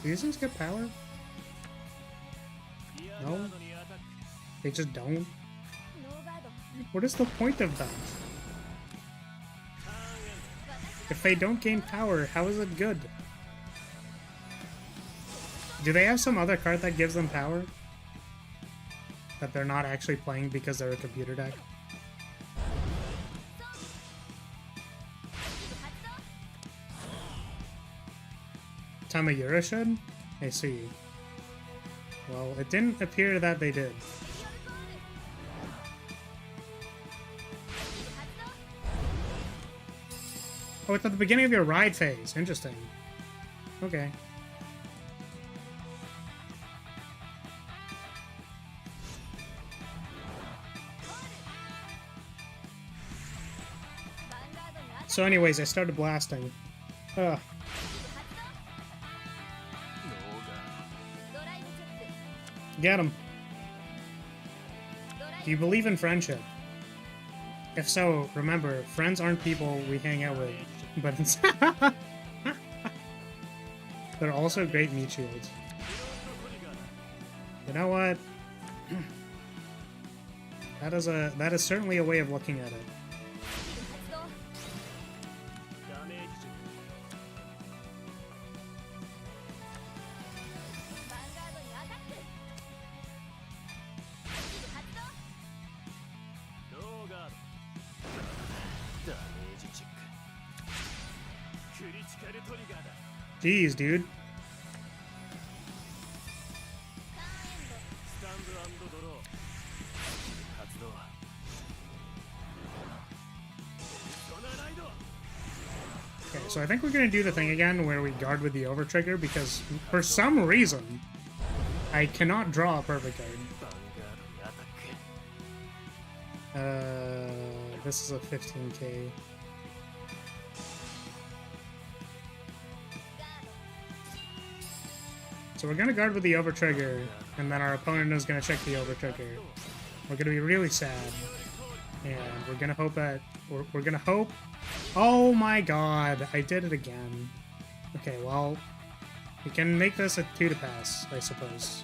Do these things get power? No? They just don't? What is the point of that? If they don't gain power, how is it good? Do they have some other card that gives them power? That they're not actually playing because they're a computer deck? Tamayura should? I see. Well, it didn't appear that they did. Oh, it's at the beginning of your ride phase. Interesting. Okay. So anyways, I started blasting. Ugh. Get him. Do you believe in friendship? If so, remember, friends aren't people we hang out with, but it's they're also great meat shields. You know what? That is certainly a way of looking at it. Jeez, dude. Okay, so I think we're gonna do the thing again where we guard with the over trigger because for some reason I cannot draw a perfect card. This is a 15k. So we're gonna guard with the over trigger, and then our opponent is gonna check the over trigger. We're gonna be really sad, and we're gonna hope that we're gonna hope. Oh my god! I did it again. Okay, well, we can make this a 2 to pass, I suppose.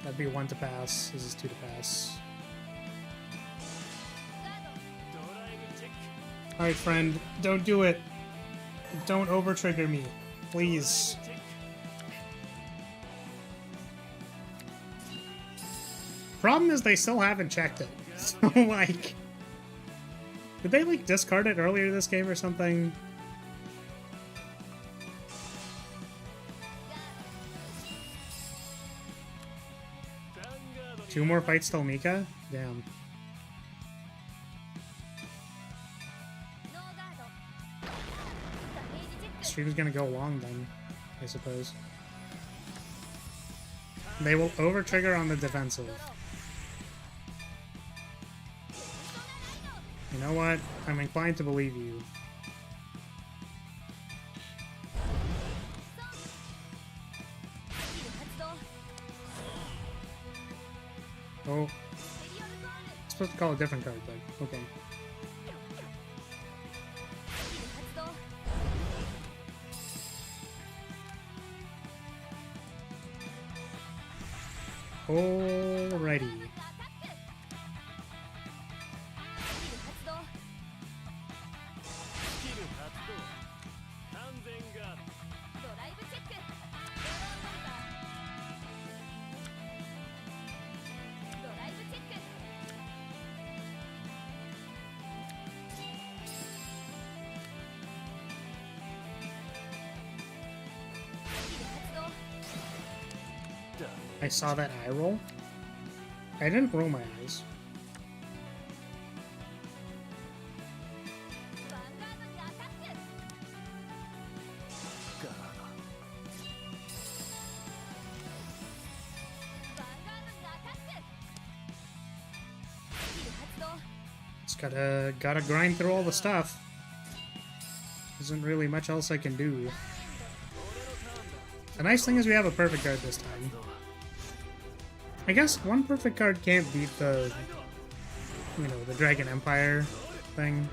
That'd be 1 to pass. This is 2 to pass. All right, friend, don't do it. Don't over trigger me, please. problem is they still haven't checked it. So, like... Did they, like, discard it earlier this game or something? Two more fights till Mika? Damn. Stream's gonna go long then, I suppose. They will over-trigger on the defensive. You know what? I'm inclined to believe you. Oh. I'm supposed to call a different card, but okay. Alrighty. I saw that eye roll. I didn't roll my eyes. Just gotta grind through all the stuff. Isn't really much else I can do. The nice thing is we have a perfect card this time. I guess one perfect card can't beat the, you know, the Dragon Empire thing.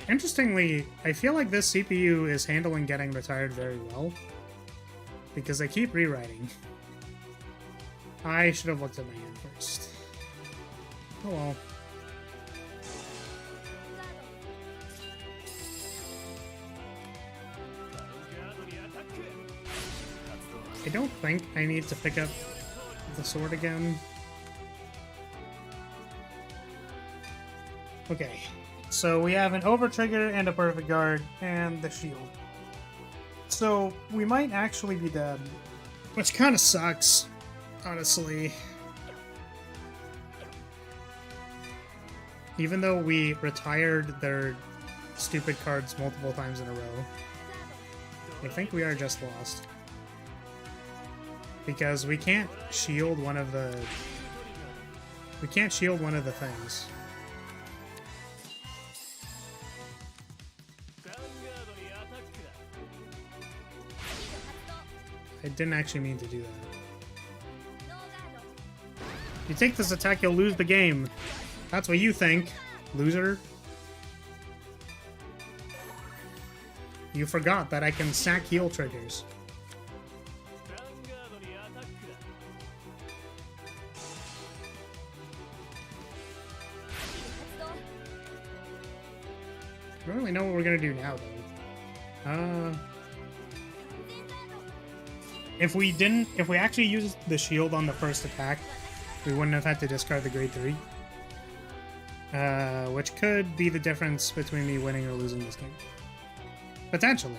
Interestingly, I feel like this CPU is handling getting retired very well, because they keep rewriting. I should have looked at my hand first. Oh well. I don't think I need to pick up the sword again. Okay, so we have an over trigger and a perfect guard and the shield. So we might actually be dead, which kind of sucks, honestly. Even though we retired their stupid cards multiple times in a row, I think we are just lost. Because we can't shield one of the... We can't shield one of the things. I didn't actually mean to do that. You take this attack, you'll lose the game. That's what you think, loser. You forgot that I can sack heal triggers. I don't really know what we're gonna do now, though. If we actually used the shield on the first attack, we wouldn't have had to discard the grade 3. Which could be the difference between me winning or losing this game. Potentially.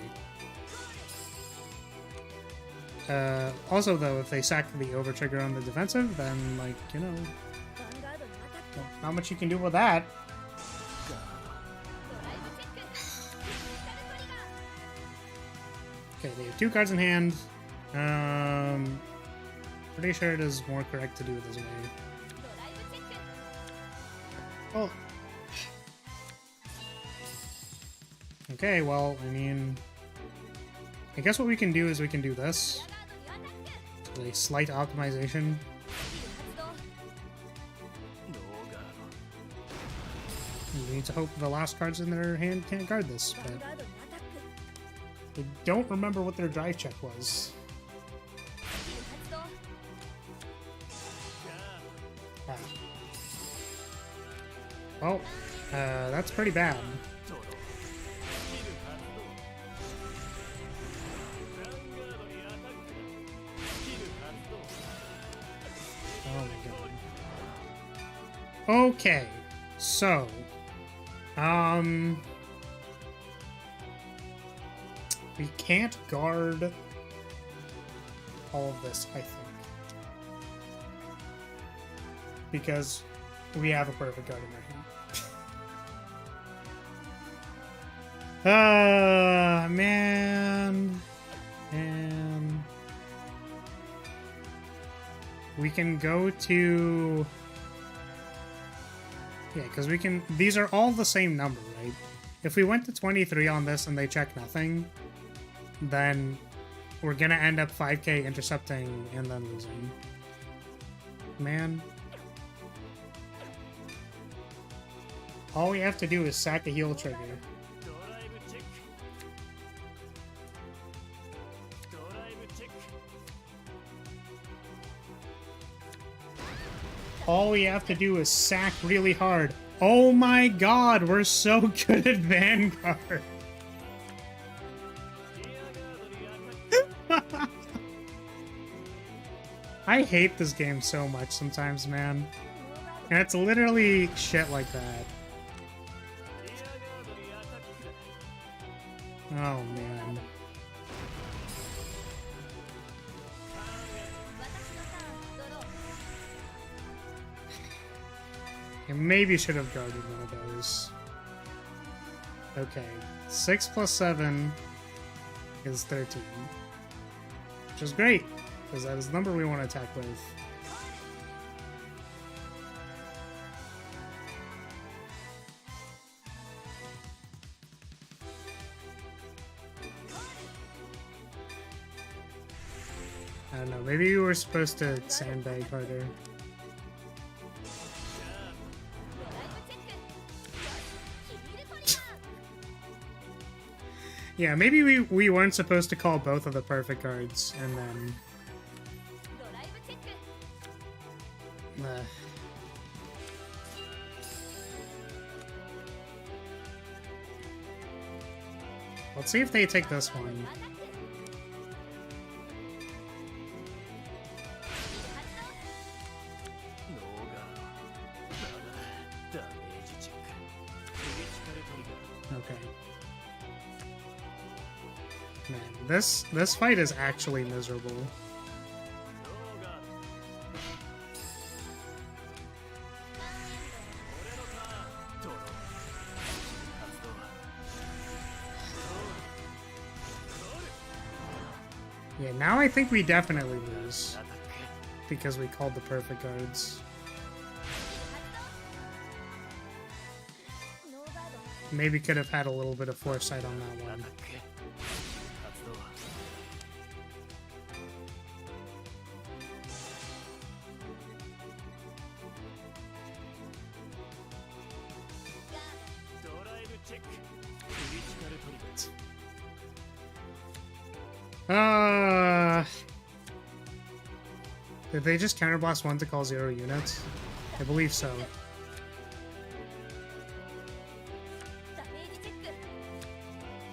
Also, though, if they sack the over trigger on the defensive, then, like, you know, not much you can do with that. Okay, they have 2 cards in hand. Pretty sure it is more correct to do it this way. Oh. Okay, well, I mean... I guess what we can do is we can do this. A slight optimization. We need to hope the last cards in their hand can't guard this, but... I don't remember what their drive check was. Ah. Well, that's pretty bad. Okay, so, we can't guard all of this, I think, because we have a perfect guard in our hand. Man. And we can go to... Yeah, because we can... These are all the same number, right? If we went to 23 on this and they check nothing, then we're gonna end up 5k intercepting and then losing. Man. All we have to do is sack a heal trigger. All we have to do is sack really hard. Oh my god, we're so good at Vanguard. I hate this game so much sometimes, man. And it's literally shit like that. Oh, man. I maybe should have guarded one of those. Okay. 6 plus 7 is 13. Which is great, because that is the number we want to attack with. I don't know, maybe we were supposed to sandbag harder. Yeah, maybe we weren't supposed to call both of the perfect cards, and then... Let's see if they take this one. Okay. Man, this fight is actually miserable. Yeah, now I think we definitely lose. Because we called the perfect cards. Maybe could have had a little bit of foresight on that one. Did they just counterblast 1 to call 0 units? I believe so.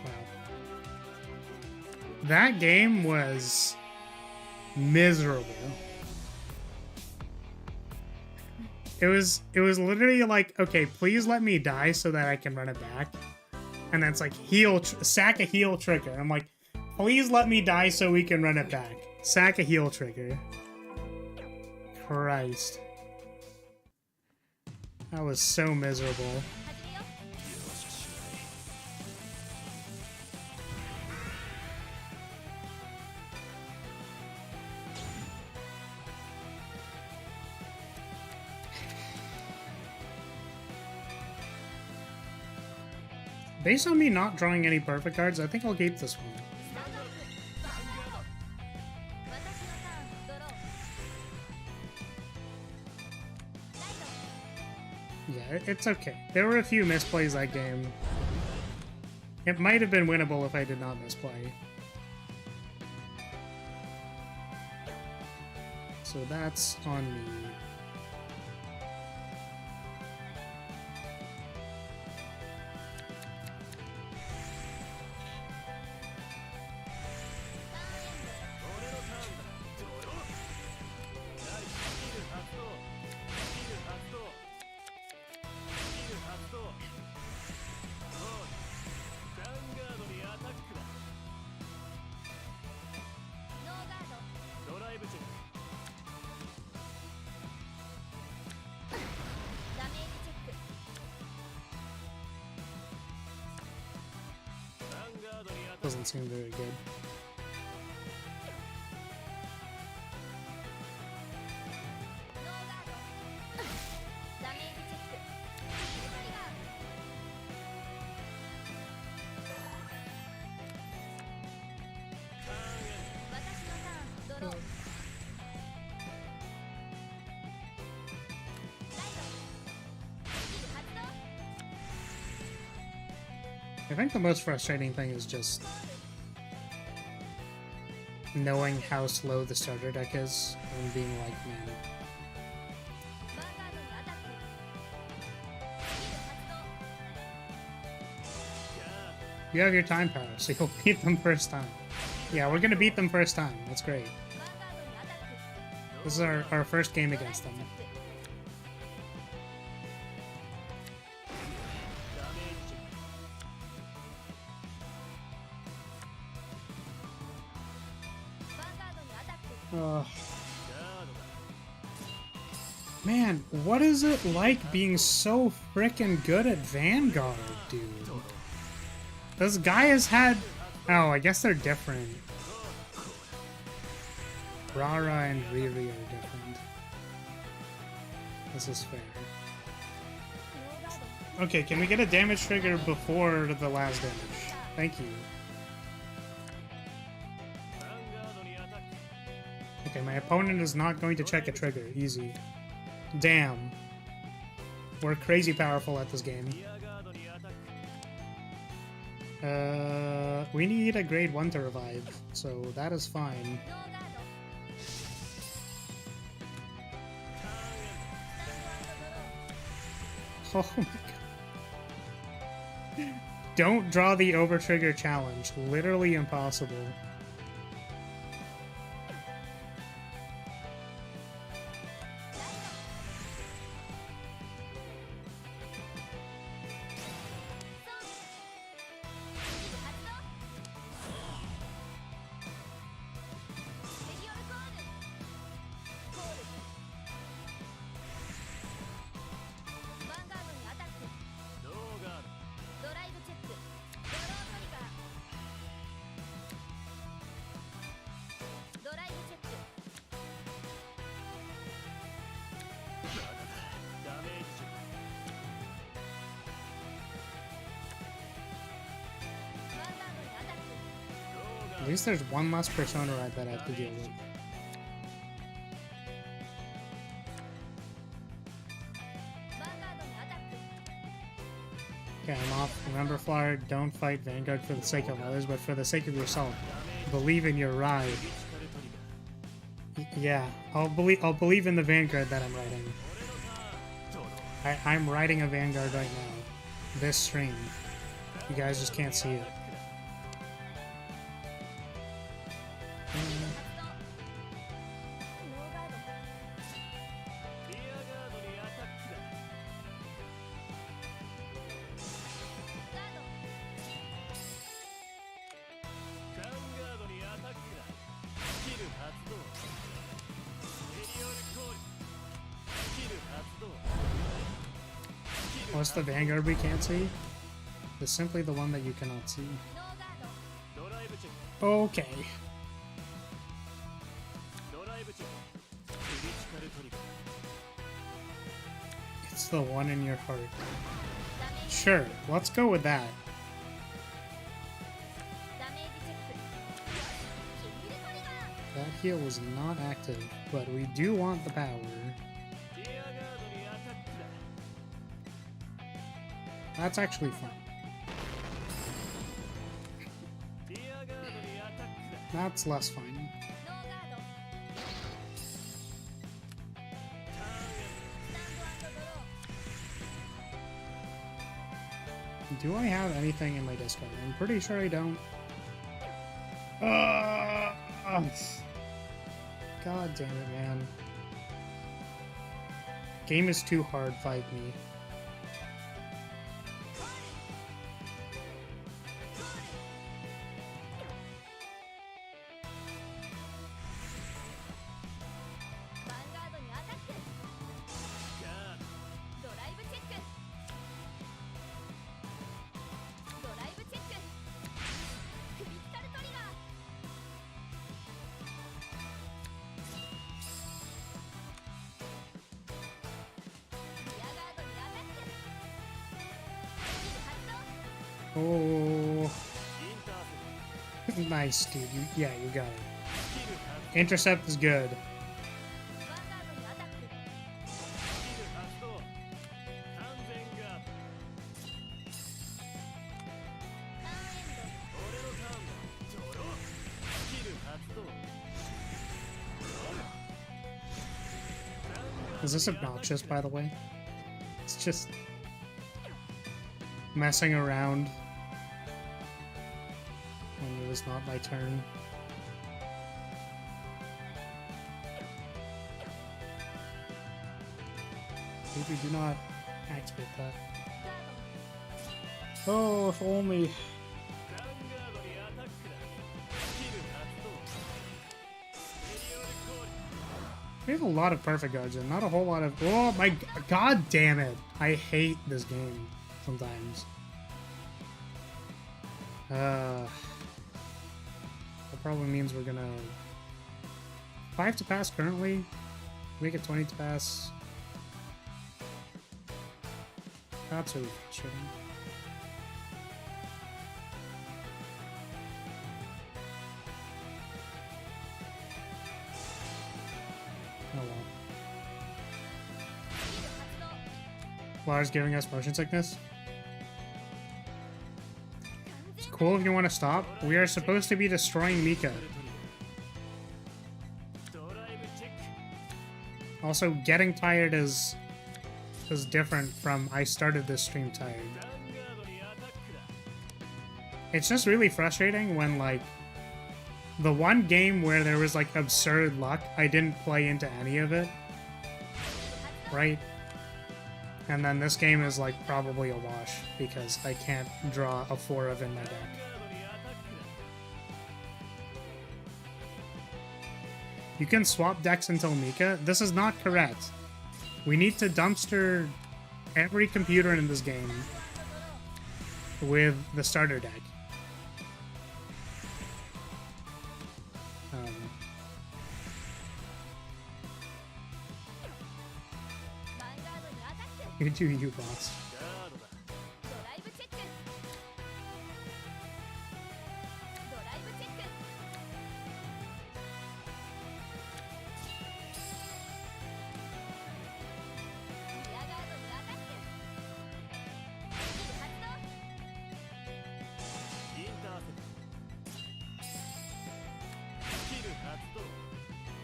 Wow. That game was miserable. It was literally like, okay, please let me die so that I can run it back. And then it's like, sack a heal trigger. I'm like, please let me die so we can run it back. Sack a heal trigger. Christ. That was so miserable. Based on me not drawing any perfect cards, I think I'll keep this one. Yeah, it's okay. There were a few misplays that game. It might have been winnable if I did not misplay. So that's on me. doesn't seem very good. I think the most frustrating thing is just knowing how slow the starter deck is and being like, man. You have your time power, so you'll beat them first time. Yeah, we're gonna beat them first time. That's great. This is our first game against them. Man, what is it like being so frickin' good at Vanguard, dude? This guy has had... Oh, I guess they're different. Rara and Riri are different. This is fair. Okay, can we get a damage trigger before the last damage? Thank you. Okay, my opponent is not going to check a trigger. Easy. Damn. We're crazy powerful at this game. We need a grade 1 to revive, so that is fine. Oh my god. Don't draw the over-trigger challenge. Literally impossible. At least there's one less persona ride that I have to deal with. Okay, I'm off. Remember, Flyer, don't fight Vanguard for the sake of others, but for the sake of yourself. Believe in your ride. Yeah, I'll believe in the Vanguard that I'm riding. I'm riding a Vanguard right now. This stream. You guys just can't see it. What's the Vanguard we can't see? It's simply the one that you cannot see. Okay. It's the one in your heart. Sure, let's go with that. That heal was not active, but we do want the power. That's actually fun. That's less fun. Do I have anything in my discard? I'm pretty sure I don't. God damn it, man. Game is too hard, fight me. Oh. Nice, dude. Yeah, you got it. Intercept is good. Is this obnoxious, by the way? It's just messing around when it is not my turn. Maybe do not activate that. Oh, if only. We have a lot of perfect guards and not a whole lot of. Oh my god damn it! I hate this game sometimes. That probably means we're gonna 5 to pass currently. Make it 20 to pass. That's really frustrating. Oh well. Lars giving us motion sickness. It's cool if you want to stop. We are supposed to be destroying Mika. Also, getting tired is different from I started this stream tired. It's just really frustrating when, like, the one game where there was, like, absurd luck, I didn't play into any of it. Right? And then this game is, like, probably a wash, because I can't draw a 4 of in my deck. You can swap decks until Mika? This is not correct. We need to dumpster every computer in this game with the starter deck. You do you, boss.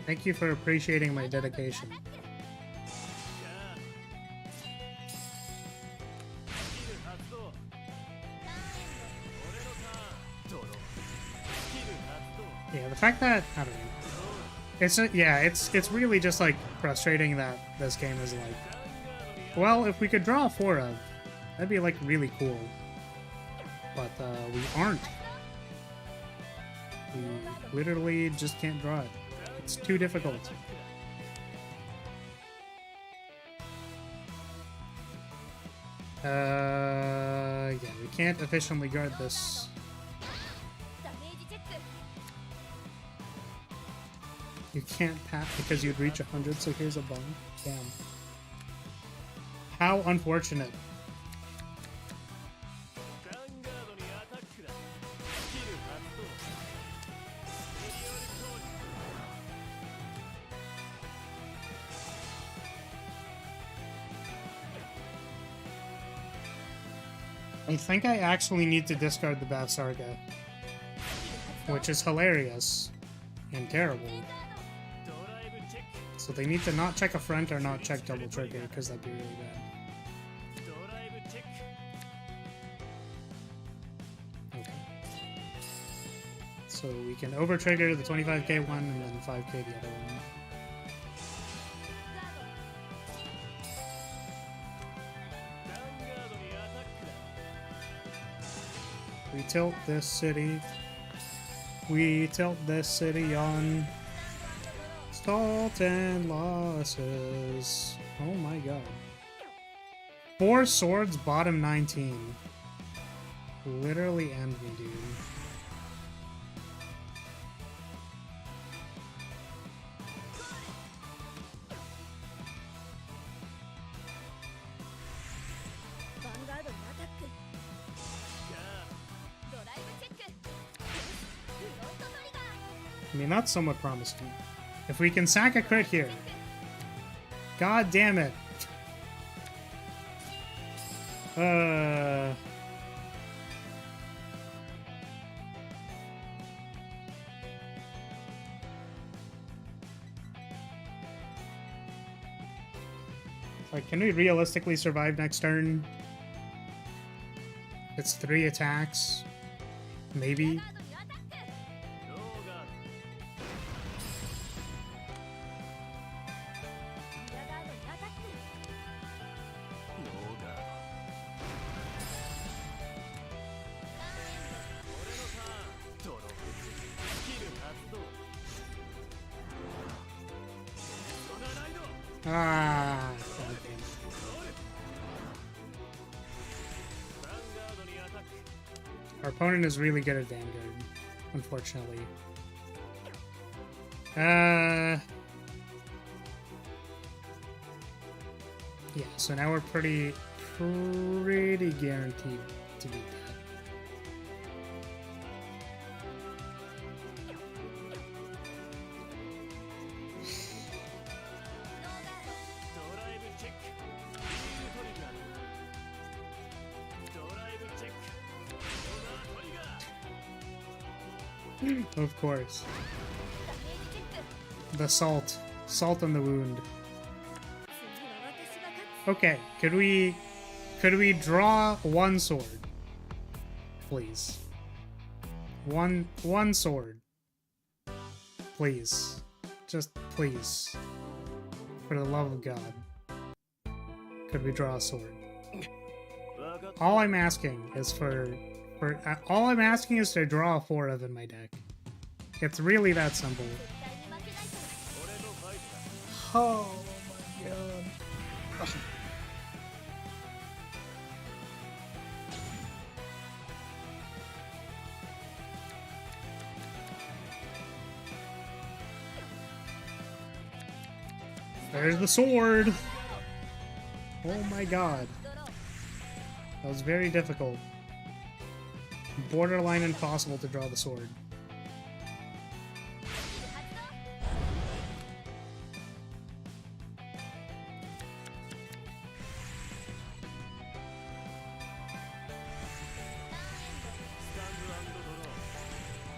Thank you for appreciating my dedication. Yeah, the fact that I don't know. It's really just like frustrating that this game is like, well, if we could draw a 4 of, that'd be like really cool. But we aren't. We literally just can't draw it. It's too difficult. Yeah, we can't efficiently guard this. You can't pat because you'd reach 100, so here's a bone. Damn. How unfortunate. I think I actually need to discard the Bavsargra, which is hilarious and terrible. So they need to not check a front or not check double trigger, because that'd be really bad. Okay. So we can over trigger the 25k one and then 5k the other one. We tilt this city. We tilt this city on salt and losses. Oh my god. 4 swords, bottom 19. Literally end me, dude. I mean, that's somewhat promising. If we can sack a crit here. God damn it. Like, can we realistically survive next turn? It's 3 attacks. Maybe. Ah, goddamn. Our opponent is really good at Vanguard, unfortunately. Yeah, so now we're pretty guaranteed to beat that. Of course. The salt. Salt on the wound. Okay, could we draw one sword? Please. One sword. Please. Just please. For the love of God. Could we draw a sword? All I'm asking is all I'm asking is to draw 4 of in my deck. It's really that simple. Oh my god. There's the sword! Oh my god. That was very difficult. Borderline impossible to draw the sword.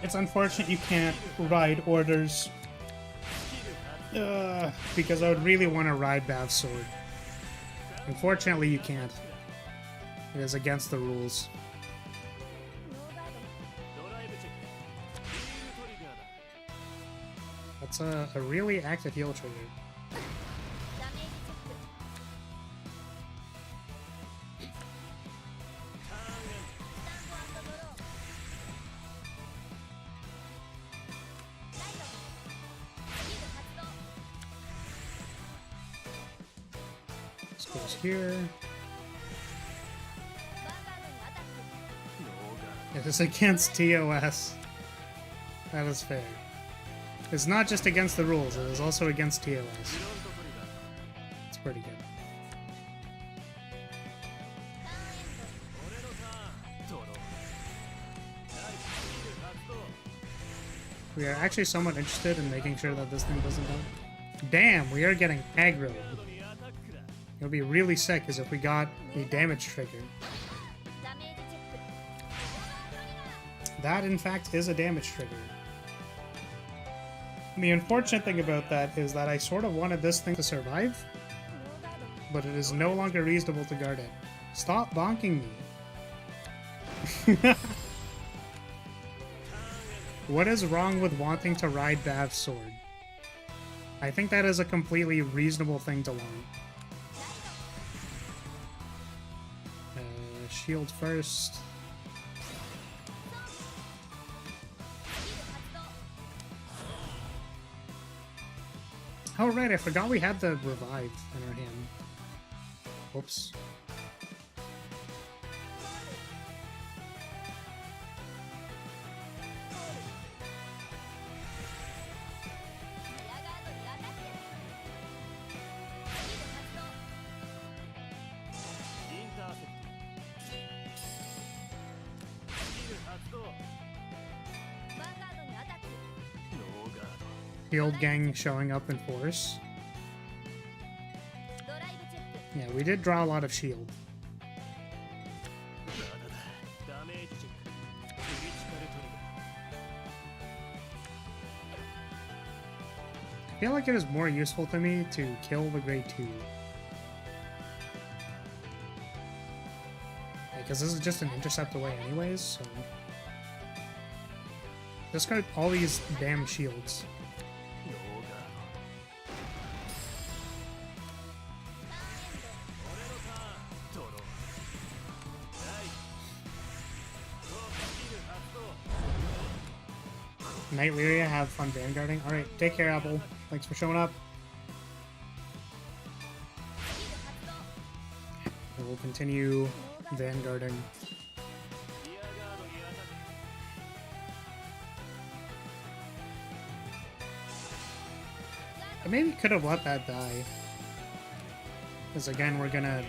It's unfortunate you can't ride orders. Because I would really want to ride Bav's sword. Unfortunately, you can't. It is against the rules. That's a really active heal trigger. This goes here. It is against TOS. That is fair. It's not just against the rules, it is also against TOS. It's pretty good. We are actually somewhat interested in making sure that this thing doesn't die. Damn, we are getting aggroed. It would be really sick as if we got a damage trigger. That, in fact, is a damage trigger. And the unfortunate thing about that is that I sort of wanted this thing to survive, but it is no longer reasonable to guard it. Stop bonking me. What is wrong with wanting to ride Bav's sword? I think that is a completely reasonable thing to want. Shield first. Oh right, I forgot we had the revive in our hand. Whoops. Field gang showing up in force. Yeah, we did draw a lot of shield. I feel like it is more useful to me to kill the grade 2. Because this is just an intercept away anyways, so... Discard all these damn shields. Night Lyria, have fun vanguarding. Alright, take care, Apple. Thanks for showing up. And we'll continue vanguarding. I maybe could have let that die. Because again, we're gonna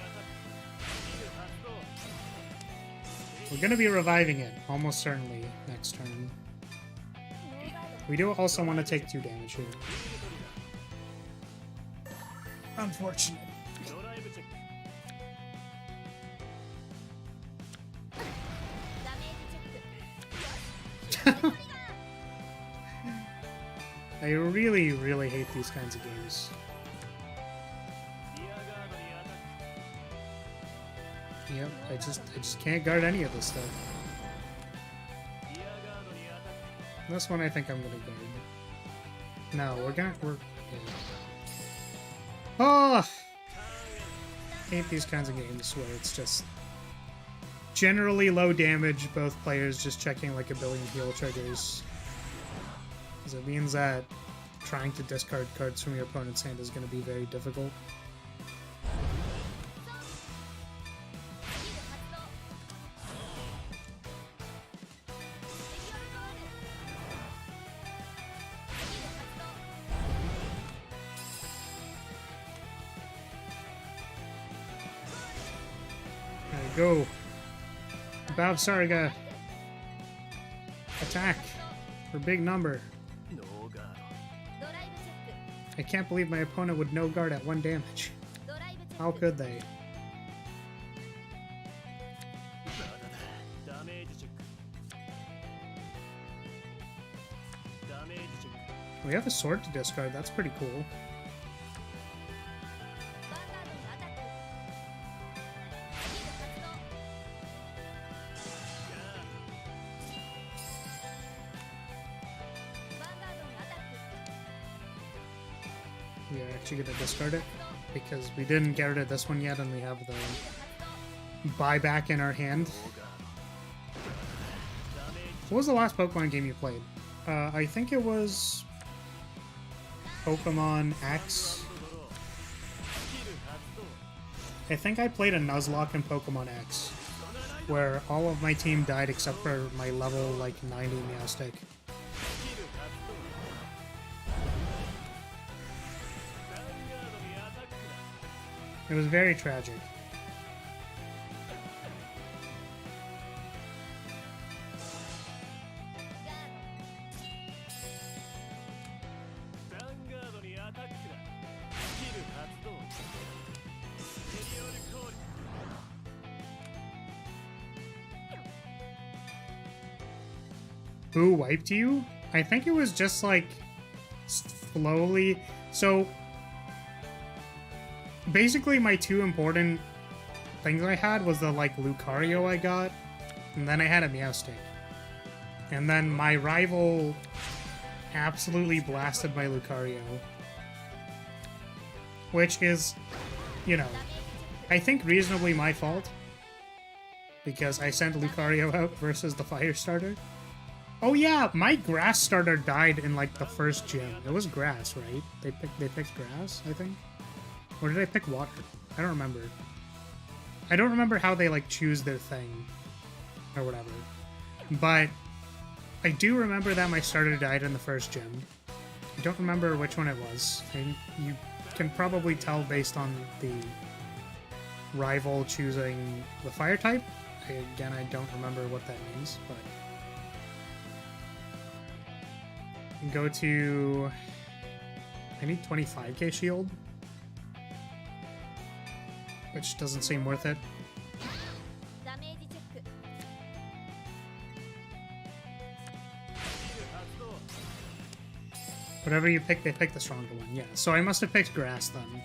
be reviving it, almost certainly, next turn. We do also want to take 2 damage here. Unfortunate. I really, really hate these kinds of games. Yep, I just can't guard any of this stuff. This one I think I'm gonna guard. No, we're yeah. Oh! I hate these kinds of games where it's just generally low damage, both players just checking like a billion heal triggers. Because it means that trying to discard cards from your opponent's hand is going to be very difficult. Go! Bavsargra! Attack! For big number. I can't believe my opponent would no guard at 1 damage. How could they? We have a sword to discard, that's pretty cool. We are actually going to discard it because we didn't get rid of this one yet and we have the buyback in our hand. What was the last Pokemon game you played? I think it was Pokemon X. I think I played a Nuzlocke in Pokemon X where all of my team died except for my level like 90 Meowstic. It was very tragic. Who wiped you? I think it was just like slowly. So basically my 2 important things I had was the like Lucario I got, and then I had a Meowstic. And then my rival absolutely blasted my Lucario. Which is, you know, I think reasonably my fault. Because I sent Lucario out versus the fire starter. Oh yeah, my grass starter died in like the first gym. It was grass, right? They picked grass, I think. Or did I pick water? I don't remember. I don't remember how they like choose their thing or whatever. But I do remember that my starter died in the first gym. I don't remember which one it was. And you can probably tell based on the rival choosing the fire type. Again, I don't remember what that means, but go to I need 25k shield, which doesn't seem worth it. Whatever you pick, they pick the stronger one. Yeah, so I must have picked grass then.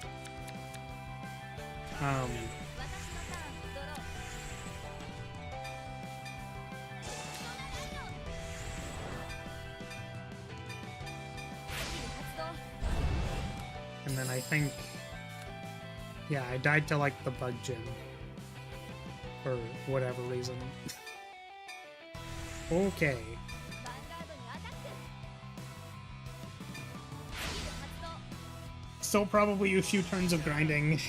And then I think, yeah, I died to like the bug gym for whatever reason. Okay. Still probably a few turns of grinding.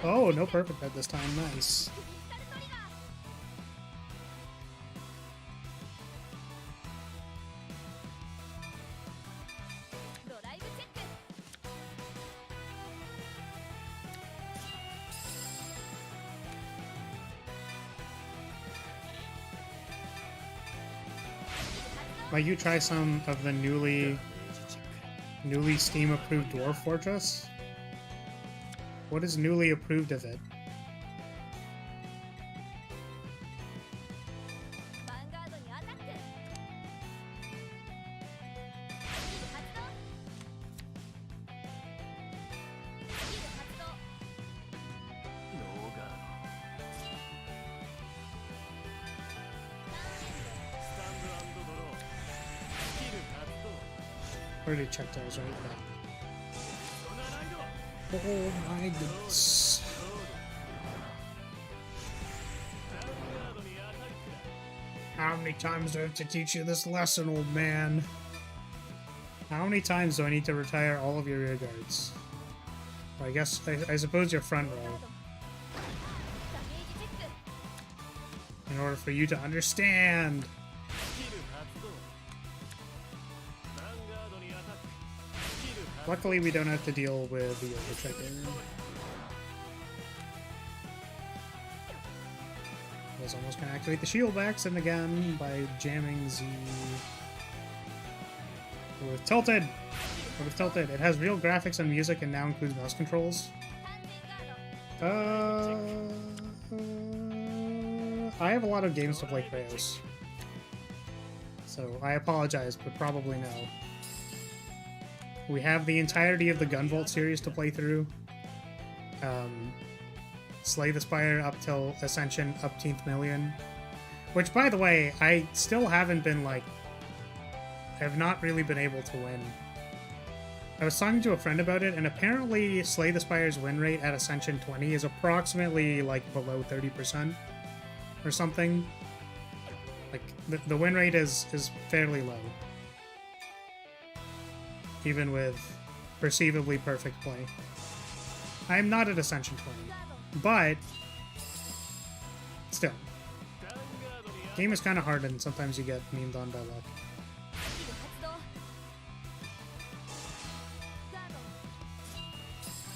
Oh, no perfect at this time. Nice. Might you try some of the newly Steam approved Dwarf Fortress? What is newly approved of it? Already checked those right now. Oh my goodness. How many times do I have to teach you this lesson, old man? How many times do I need to retire all of your rear guards? Well, I suppose your front row. In order for you to understand. Luckily, we don't have to deal with the overtrigger. I was almost going to activate the shield by accident again by jamming Z. It was tilted! It was tilted. It has real graphics and music and now includes mouse controls. I have a lot of games to play Kratos. So I apologize, but probably no. We have the entirety of the Gunvolt series to play through. Slay the Spire up till Ascension, upteenth million. Which, by the way, I still haven't been, like... I have not really been able to win. I was talking to a friend about it, and apparently Slay the Spire's win rate at Ascension 20 is approximately, like, below 30%. Or something. Like, the win rate is fairly low. Even with perceivably perfect play. I'm not at Ascension 20, but still. Game is kind of hard and sometimes you get memed on by luck.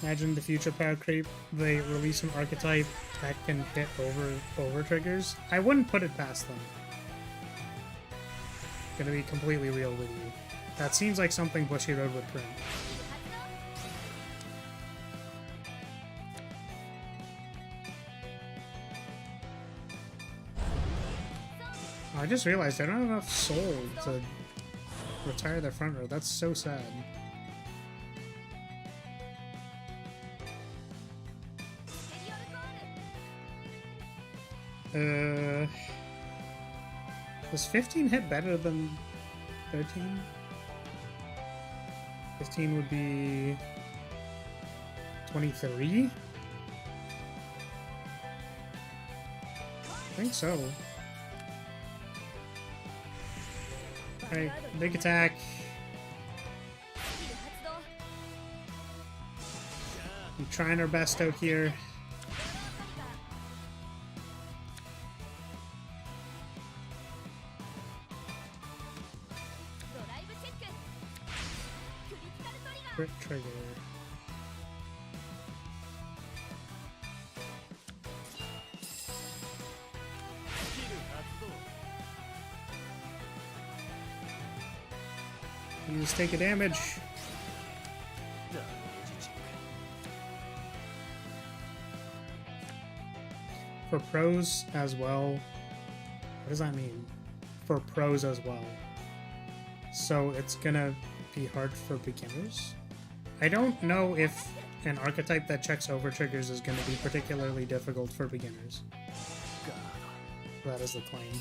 Imagine the future power creep, they release an archetype that can hit over triggers. I wouldn't put it past them. Gonna be completely real with you. That seems like something Bushiroad would print. I just realized I don't have enough soul to retire their front row. That's so sad. Does 15 hit better than 13? 15 would be 23? I think so. Alright, big attack. I'm trying our best out here. Crit trigger. You just take a damage. for pros as well. What does that mean? For pros as well. So it's gonna be hard for beginners? I don't know if an archetype that checks over triggers is gonna be particularly difficult for beginners. That is the claim.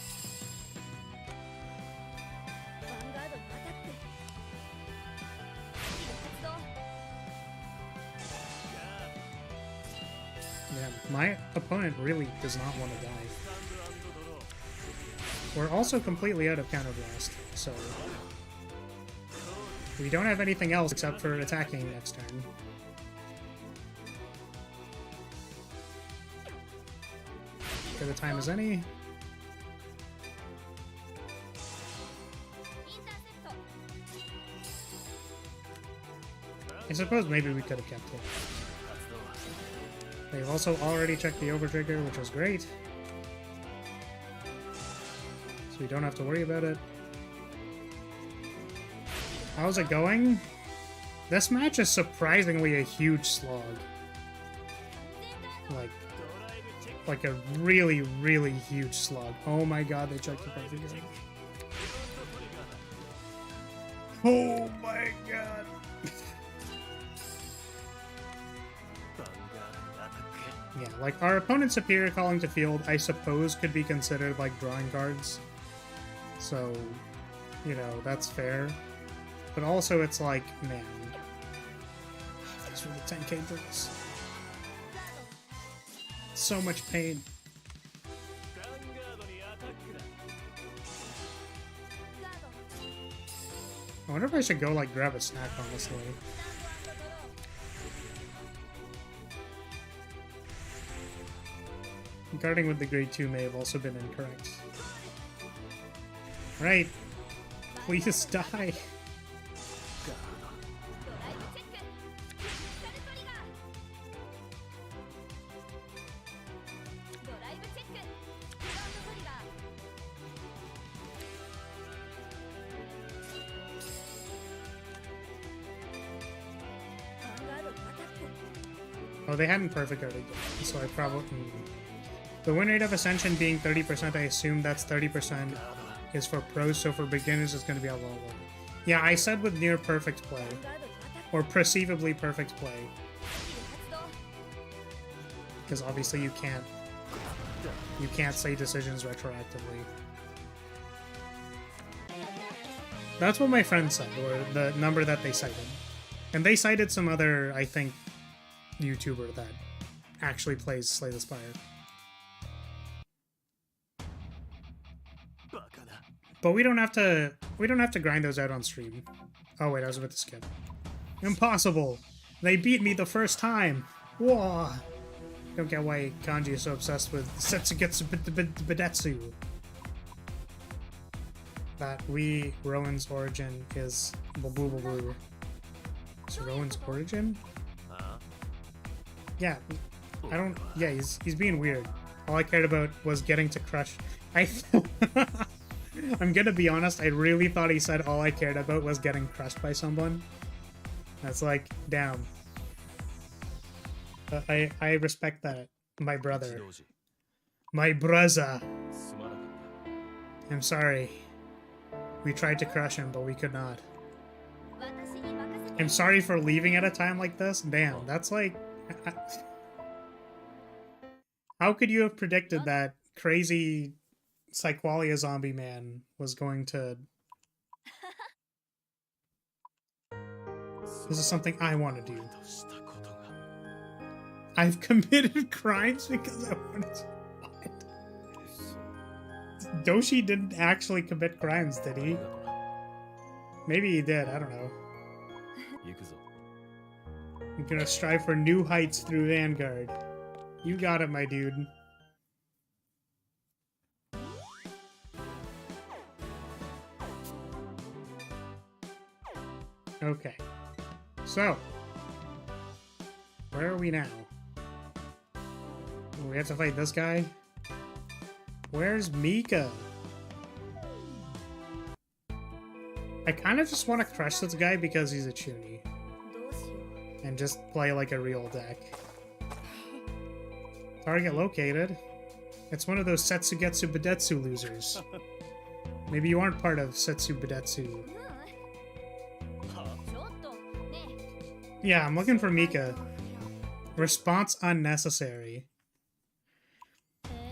Yeah, my opponent really does not want to die. We're also completely out of counterblast, so we don't have anything else except for attacking next turn. Good a time as any. I suppose maybe we could have kept it. They've also already checked the overtrigger, which was great. So we don't have to worry about it. How's it going? This match is surprisingly a huge slog. Like a really, really huge slog. Oh my god, they checked the overtrigger. Oh my god. Yeah, like, our opponent's superior calling to field, I suppose, could be considered, like, drawing cards. So, you know, that's fair. But also, it's like, man. These were the 10k drills. So much pain. I wonder if I should go, like, grab a snack, honestly. Guarding with the grade 2 may have also been incorrect. Right. Please die. Oh, they hadn't perfect already, so I probably... The win rate of Ascension being 30%, I assume that's 30% is for pros, so for beginners it's going to be a lot lower. Yeah, I said with near perfect play. Or perceivably perfect play. Because obviously you can't say decisions retroactively. That's what my friend said, or the number that they cited. And they cited some other, I think, YouTuber that actually plays Slay the Spire. But we don't have to grind those out on stream. Oh wait, I was about to skip. Impossible! They beat me the first time! Whoa! Don't get why Kanji is so obsessed with Setsugetsu Bidetsu. That Rowan's origin is Babu. Is Rowan's origin? Yeah, I don't... Yeah, he's being weird. All I cared about was getting to crush... I'm gonna be honest, I really thought he said all I cared about was getting crushed by someone. That's like, damn. I respect that. My brother. My brother. I'm sorry. We tried to crush him, but we could not. I'm sorry for leaving at a time like this. Damn, that's like... How could you have predicted that crazy Psyqualia zombie man was going to... This is something I want to do. I've committed crimes because I wanted to... What? Doshi didn't actually commit crimes, did he? Maybe he did, I don't know. I'm gonna strive for new heights through Vanguard. You got it, my dude. Okay. So, where are we now? We have to fight this guy? Where's Mika? I kind of just want to crush this guy because he's a Chuny. And just play like a real deck. Target located. It's one of those Setsugetsu Budetsu losers. Maybe you aren't part of Setsu Budetsu. Yeah, I'm looking for Mika. Response unnecessary.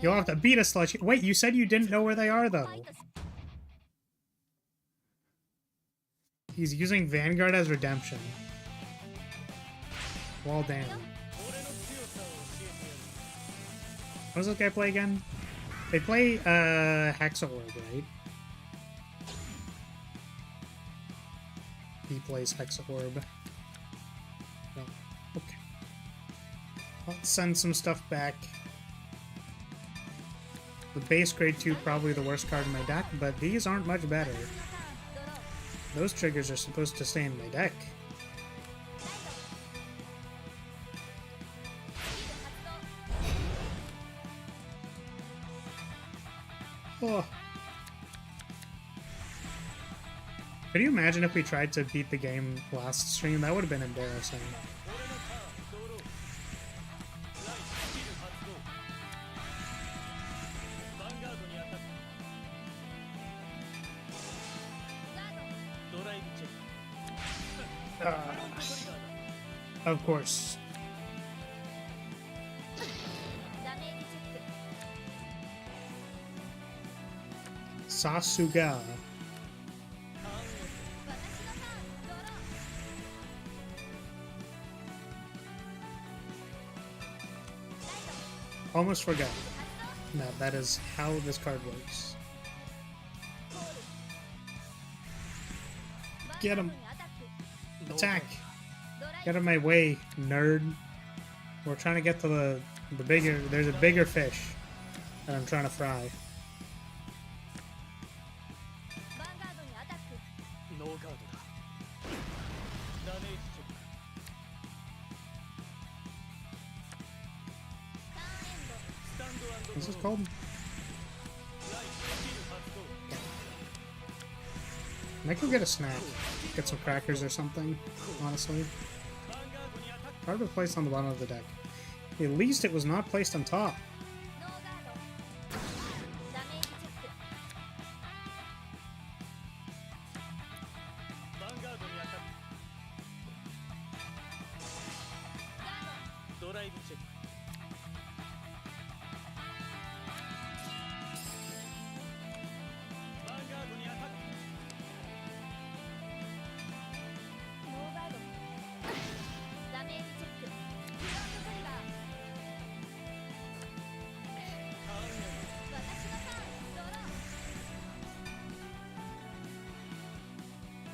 You'll have to beat a slush. Wait, you said you didn't know where they are, though. He's using Vanguard as redemption. Well, damn. What does this guy play again? They play, Hexaorb, right? He plays Hexaorb. Oh, okay. Let's send some stuff back. The base grade 2 probably the worst card in my deck, but these aren't much better. Those triggers are supposed to stay in my deck. Oh. Could you imagine if we tried to beat the game last stream? That would have been embarrassing. Of course. Sasuga. Almost forgot. No, that is how this card works. Get him! Attack! Get out of my way, nerd. We're trying to get to the bigger... There's a bigger fish that I'm trying to fry. What's this called? I might go get a snack. Get some crackers or something, honestly. Card was placed on the bottom of the deck. At least it was not placed on top.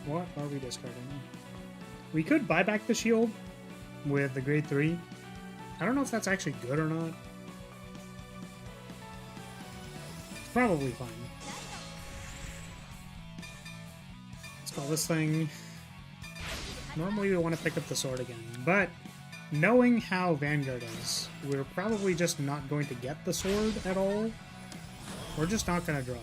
What are we discarding? We could buy back the shield with the grade 3. I don't know if that's actually good or not. It's probably fine. Let's call this thing... Normally we want to pick up the sword again, but knowing how Vanguard is, we're probably just not going to get the sword at all. We're just not going to draw it.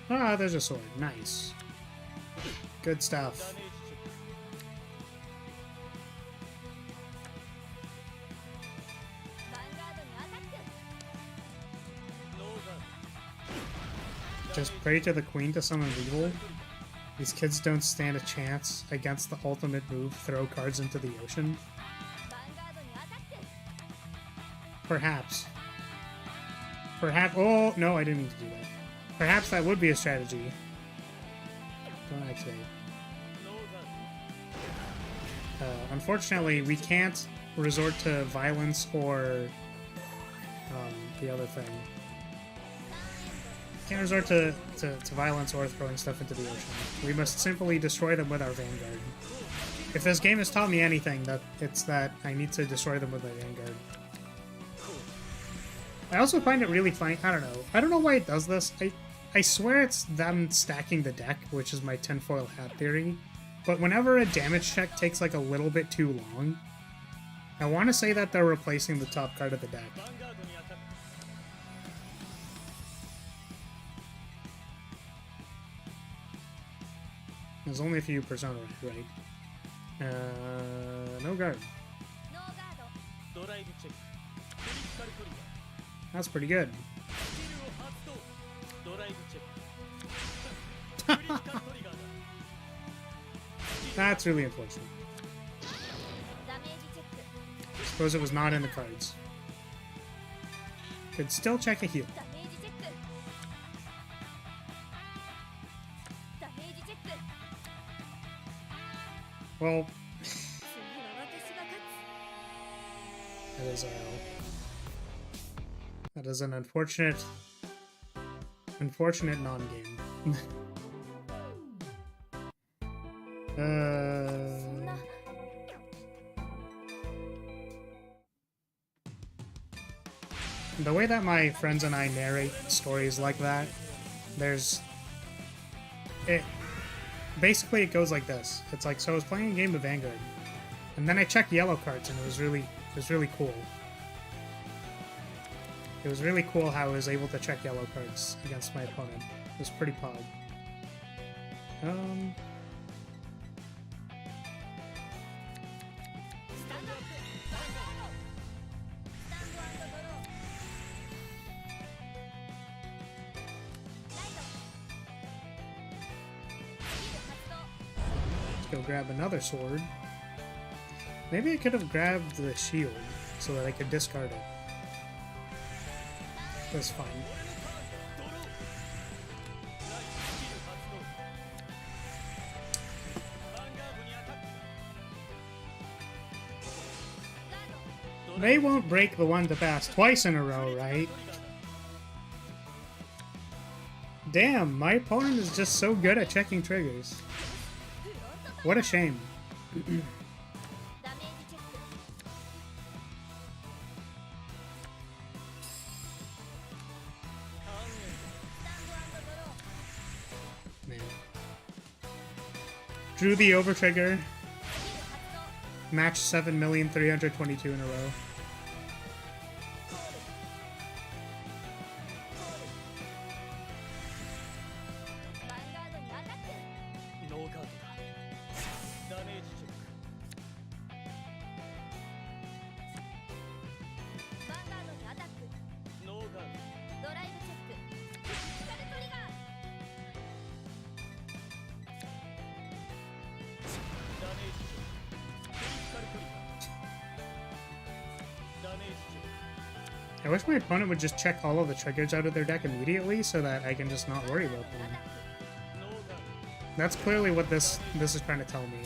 Ah, there's a sword. Nice. Good stuff. Just pray to the queen to summon evil. These kids don't stand a chance against the ultimate move, throw cards into the ocean. Perhaps. Perhaps. Oh, no, I didn't mean to do that. Perhaps that would be a strategy. Don't activate. Unfortunately, we can't resort to violence or the other thing. Can't resort to violence or throwing stuff into the ocean. We must simply destroy them with our Vanguard. If this game has taught me anything, it's that I need to destroy them with my Vanguard. I also find it really funny. I don't know why it does this. I swear it's them stacking the deck, which is my tinfoil hat theory. But whenever a damage check takes like a little bit too long, I want to say that they're replacing the top card of the deck. There's only a few Persona, right? No guard. That's pretty good. That's really unfortunate. Suppose it was not in the cards. Could still check a heal. Well, that is an unfortunate non-game. The way that my friends and I narrate stories like that, basically it goes like this. It's like, so I was playing a game of Vanguard, and then I checked yellow cards, and it was really cool. It was really cool how I was able to check yellow cards against my opponent. It was pretty pog. Let's go grab another sword. Maybe I could have grabbed the shield so that I could discard it. That's fine. They won't break the one to pass twice in a row, right? Damn, my opponent is just so good at checking triggers. What a shame. Man. Drew the overtrigger. Match 7,322,000 in a row. I wish my opponent would just check all of the triggers out of their deck immediately so that I can just not worry about them. That's clearly what this is trying to tell me.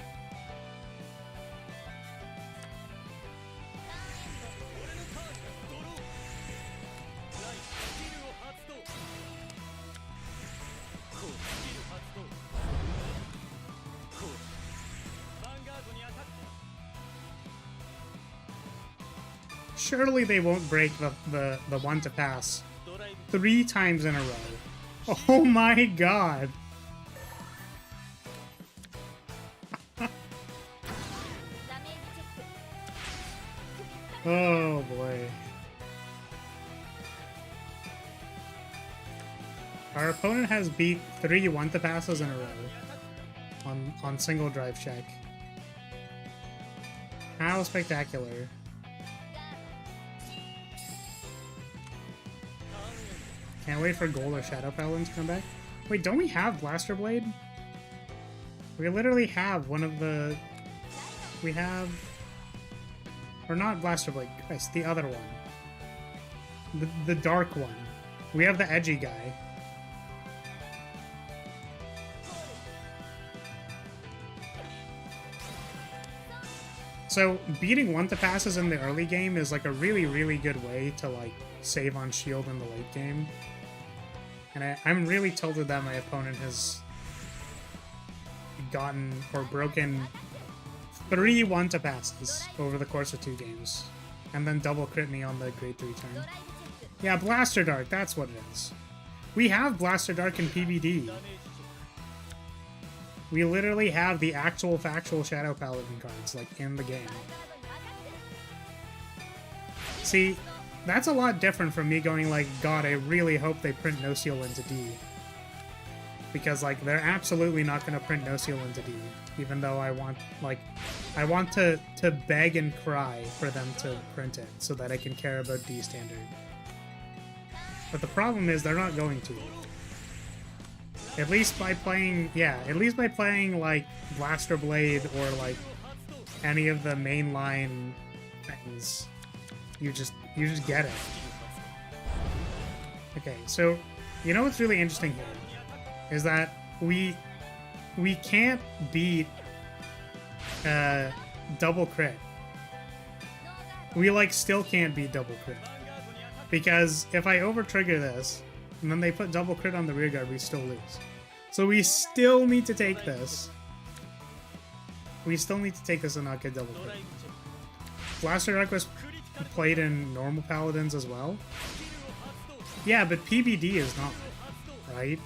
Surely they won't break the one to pass 3 times in a row. Oh my god. Oh boy. Our opponent has beat 3 one to passes in a row on single drive check. How spectacular. Can't wait for Gold or Shadow Paladin to come back. Wait, don't we have Blaster Blade? We literally have one of the... We have... Or not Blaster Blade, Christ, the other one. The dark one. We have the edgy guy. So, beating one to passes in the early game is like a really, really good way to like save on shield in the late game. And I'm really tilted that my opponent has gotten or broken 3 one to passes over the course of 2 games. And then double crit me on the grade 3 turn. Yeah, Blaster Dark, that's what it is. We have Blaster Dark in PvD. We literally have the actual factual Shadow Paladin cards, like, in the game. See, that's a lot different from me going like, God, I really hope they print no seal into D. Because, like, they're absolutely not going to print no seal into D. Even though I want, like, I want to beg and cry for them to print it so that I can care about D standard. But the problem is they're not going to. At least by playing, like, Blaster Blade or, like, any of the mainline things, you just get it. Okay, so, you know what's really interesting here? Is that we can't beat double crit. We, like, still can't beat double crit. Because if I over-trigger this, and then they put double crit on the rear guard, we still lose. So we still need to take this. We still need to take this and not get double crit. Bavsargra was played in normal paladins as well. Yeah, but PBD is not, right?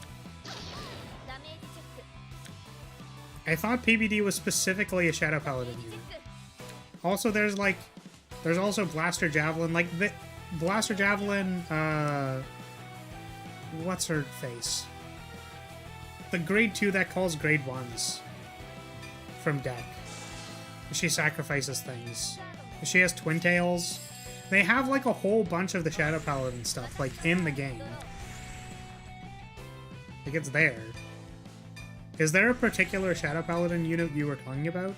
I thought PBD was specifically a Shadow Paladin unit. Also, there's also Blaster Javelin, like the Blaster Javelin, what's her face? The grade 2 that calls grade 1s from deck. She sacrifices things. She has Twin Tails. They have like a whole bunch of the Shadow Paladin stuff, like in the game. Like it's there. Is there a particular Shadow Paladin unit you were talking about?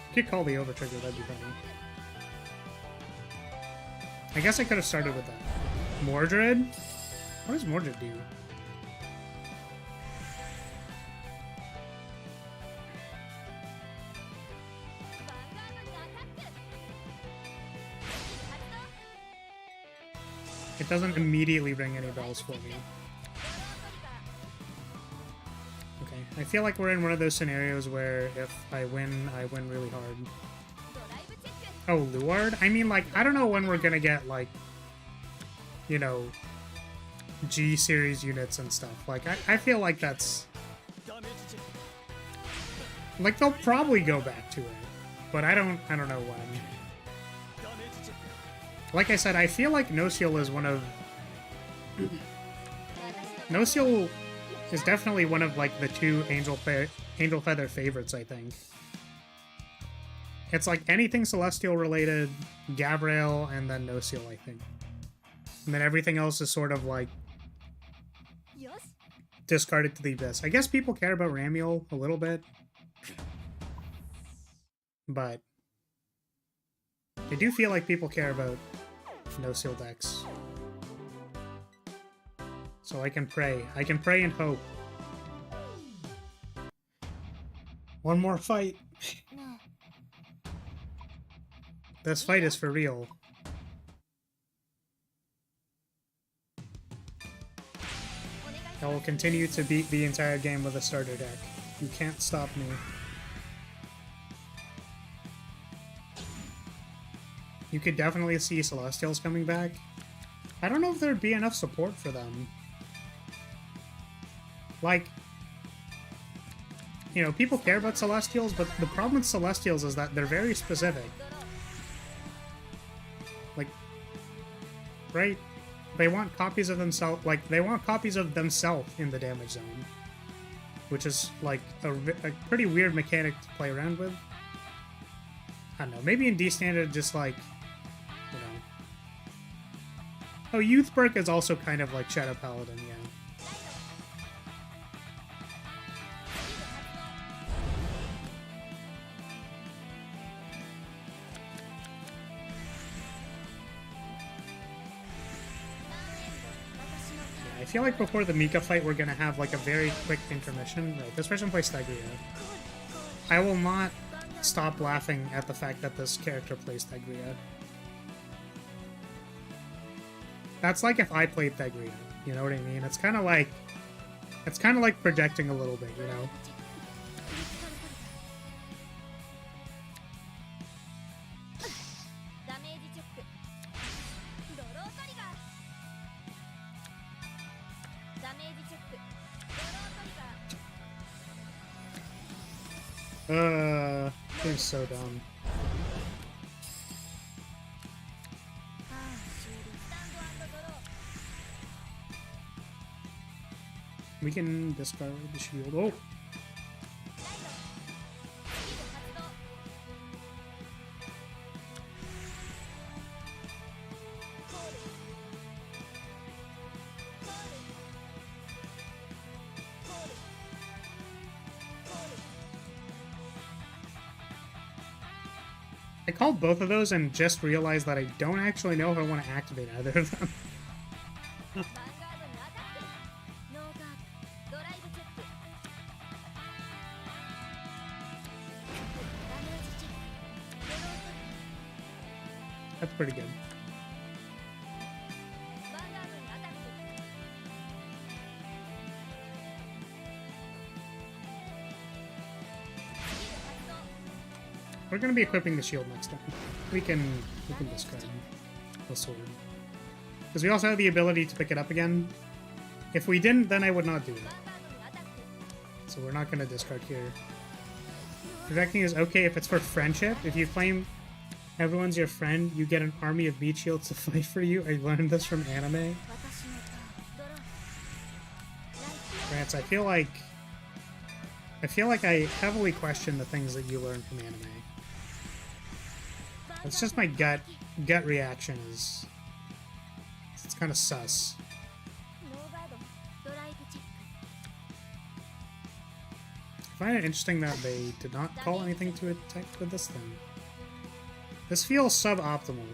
You could call the Overtrigger, that'd be funny. I guess I could have started with that. Mordred? What does Mordred do? It doesn't immediately ring any bells for me. Okay, I feel like we're in one of those scenarios where if I win really hard. Oh, Luard? I mean, like, I don't know when we're gonna get, like, you know, G-series units and stuff. Like, I feel like that's... Like, they'll probably go back to it, but I don't know when. Like I said, I feel like No Seal is one of... No Seal is definitely one of, like, the two Angel Feather favorites, I think. It's like anything Celestial related, Gabriel, and then No Seal, I think. And then everything else is sort of, like, discarded to the abyss. I guess people care about Ramiel a little bit. But I do feel like people care about No Seal decks. So I can pray. I can pray and hope. One more fight. This fight is for real. I will continue to beat the entire game with a starter deck. You can't stop me. You could definitely see Celestials coming back. I don't know if there'd be enough support for them. Like, you know, people care about Celestials, but the problem with Celestials is that they're very specific. Like, right? They want copies of themselves, like, they want copies of themselves in the damage zone. Which is, like, a pretty weird mechanic to play around with. I don't know, maybe in D standard, just like, you know. Oh, Youthberg is also kind of like Shadow Paladin, yeah. I feel like before the Mika fight, we're gonna have like a very quick intermission. Right, this person plays Thagria. I will not stop laughing at the fact that this character plays Thagria. That's like if I played Thagria, you know what I mean? It's kind of like projecting a little bit, you know? Game's so dumb. We can discard the shield. Oh! I called both of those and just realized that I don't actually know if I want to activate either of them. That's pretty good. We're gonna be equipping the shield next time. We can discard the sword. Because we also have the ability to pick it up again. If we didn't, then I would not do that. So we're not gonna discard here. Protecting is okay if it's for friendship. If you claim everyone's your friend, you get an army of meat shields to fight for you. I learned this from anime. Rants, I feel like I heavily question the things that you learn from anime. It's just my gut reaction is it's kind of sus. I find it interesting that they did not call anything to attack with this thing. This feels suboptimal.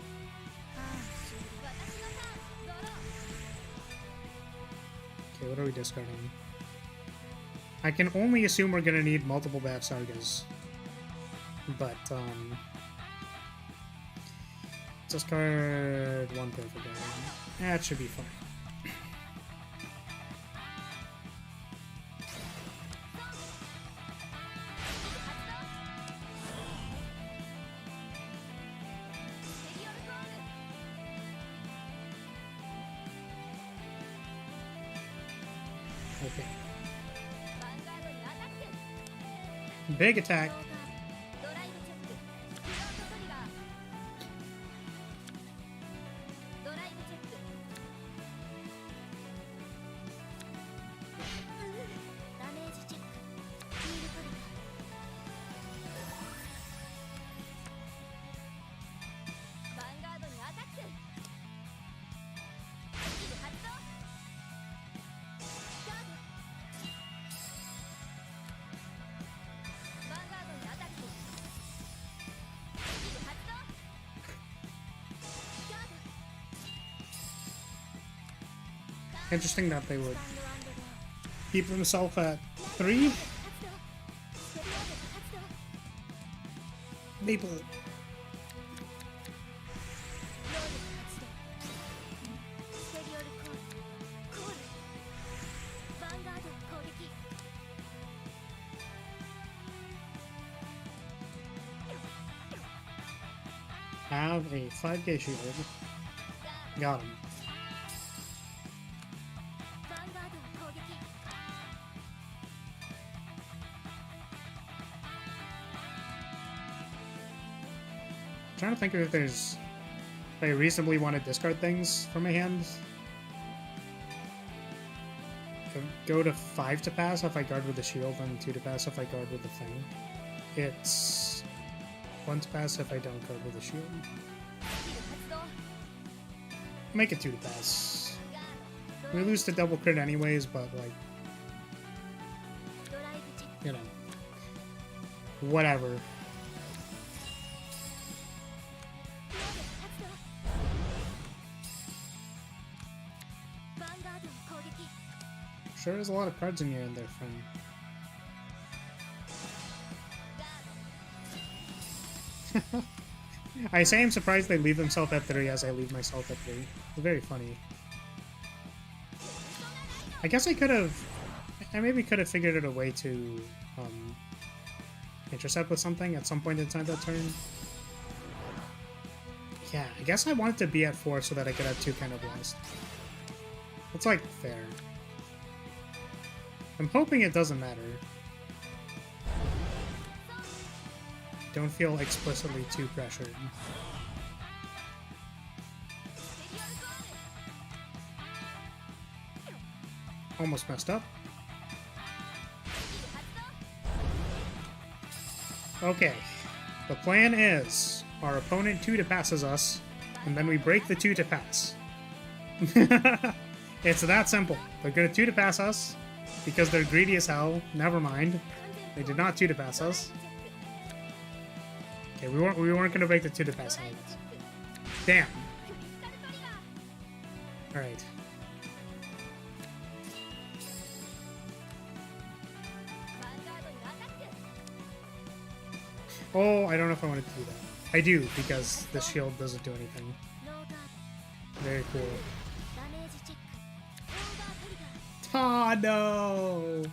Okay, what are we discarding? I can only assume we're gonna need multiple Bavsargas. But, discard one perfect item. That should be fine. Okay. Big attack. Interesting that they would keep themselves at 3. Maple. Have a 5K shield. Got him. Trying to think of if I reasonably want to discard things from my hand. If I go to 5 to pass if I guard with the shield, and 2 to pass if I guard with the thing. It's 1 to pass if I don't guard with the shield. Make it 2 to pass. We lose to double crit anyways, but like, you know, whatever. Sure there's a lot of cards in here in there, friend. I say I'm surprised they leave themselves at 3 as I leave myself at 3. It's very funny. I guess I maybe could have figured out a way to intercept with something at some point inside that turn. Yeah, I guess I wanted to be at 4 so that I could have 2 kind of lost. That's like fair. I'm hoping it doesn't matter. don't feel explicitly too pressured. Almost messed up. Okay. The plan is our opponent 2 to passes us, and then we break the 2 to pass. It's that simple. They're gonna 2 to pass us because they're greedy as hell. Never mind. They did not 2 to pass us. Okay, we weren't gonna break the 2 to pass anyways. Damn. Alright. Oh, I don't know if I wanted to do that. I do, because the shield doesn't do anything. Very cool. Ah, no!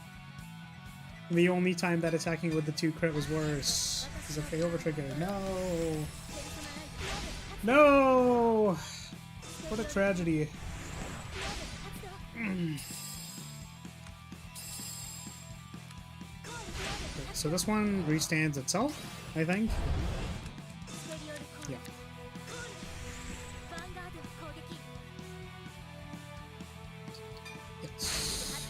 The only time that attacking with the 2 crit was worse is if they overtrigger. No! No! What a tragedy. So this one restands itself, I think. Yeah. Yes.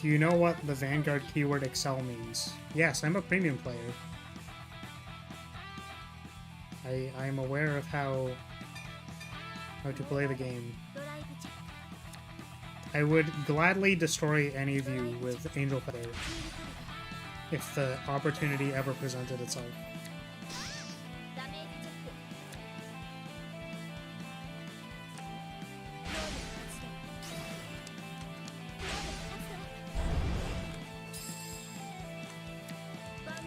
Do you know what the Vanguard keyword Excel means? Yes, I'm a premium player. I am aware of how to play the game. I would gladly destroy any of you with Angel Feather if the opportunity ever presented itself.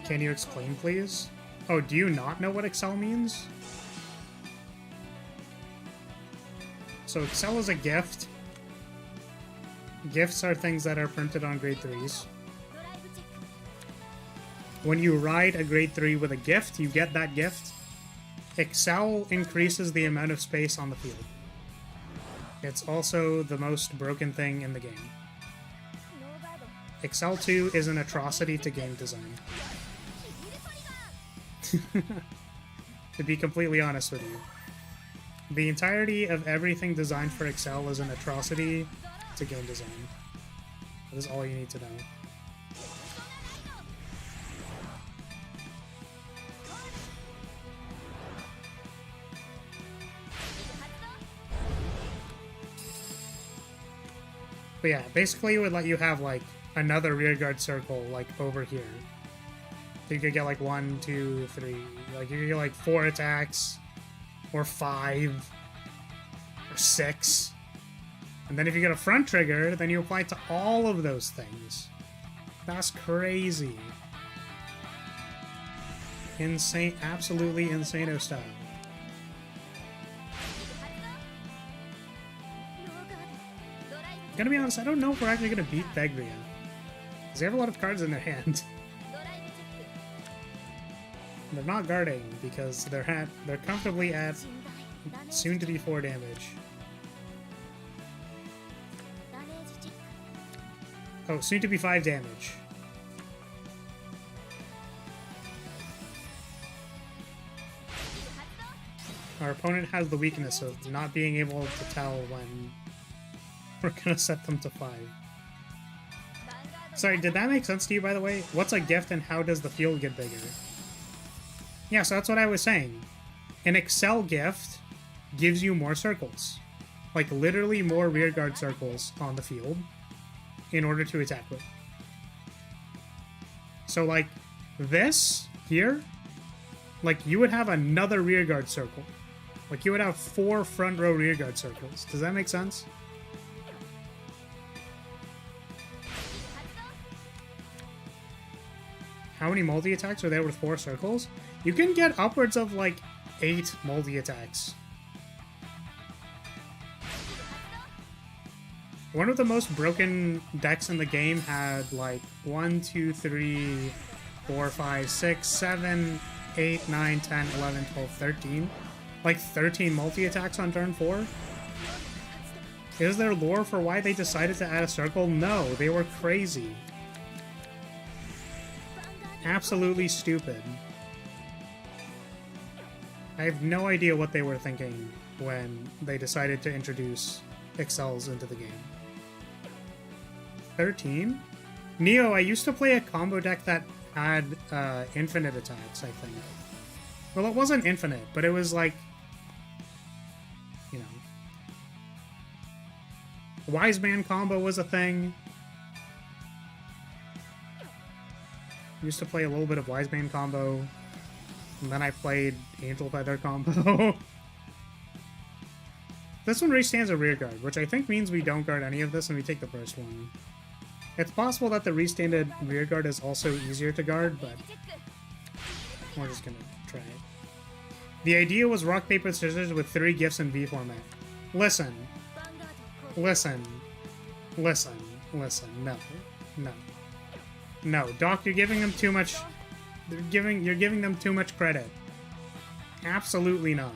Can you explain, please? Oh, do you not know what Excel means? So Excel is a gift. Gifts are things that are printed on grade 3s. When you ride a grade 3 with a gift, you get that gift. Excel increases the amount of space on the field. It's also the most broken thing in the game. Excel 2 is an atrocity to game design. To be completely honest with you. The entirety of everything designed for Excel is an atrocity to game design. That is all you need to know. But yeah, basically it would let you have like another rearguard circle like over here. So you could get like 1, 2, 3, like you could get like 4 attacks, or 5, or 6. And then if you get a front trigger, then you apply it to all of those things. That's crazy. Insane, absolutely insano style. Gonna be honest, I don't know if we're actually gonna beat Thegria. Because they have a lot of cards in their hand. They're not guarding because they're comfortably at soon to be 4 damage. Oh, soon to be 5 damage. Our opponent has the weakness of not being able to tell when we're gonna set them to 5. Sorry, did that make sense to you, by the way? What's a gift and how does the field get bigger? Yeah, so that's what I was saying. An Excel gift gives you more circles. Like, literally more rearguard circles on the field in order to attack with. So, like, this here, like, you would have another rearguard circle. Like, you would have 4 front row rearguard circles. Does that make sense? How many multi-attacks are there with 4 circles? You can get upwards of, like, 8 multi-attacks. One of the most broken decks in the game had, like, 1, 2, 3, 4, 5, 6, 7, 8, 9, 10, 11, 12, 13. Like, 13 multi-attacks on turn 4? Is there lore for why they decided to add a circle? No, they were crazy. Absolutely stupid. I have no idea what they were thinking when they decided to introduce Excels into the game. 13? Neo, I used to play a combo deck that had infinite attacks, I think. Well, it wasn't infinite, but it was like, you know, Wise Man combo was a thing. Used to play a little bit of Wise Man combo, and then I played Angel Feather combo. This one restands a rear guard, which I think means we don't guard any of this and we take the first one. It's possible that the restanded rear guard is also easier to guard, but we're just gonna try it. The idea was rock, paper, scissors with 3 gifts in V format. Listen. Listen. Listen. Listen. No. No. No. Doc, you're giving them too much... You're giving them too much credit. Absolutely not.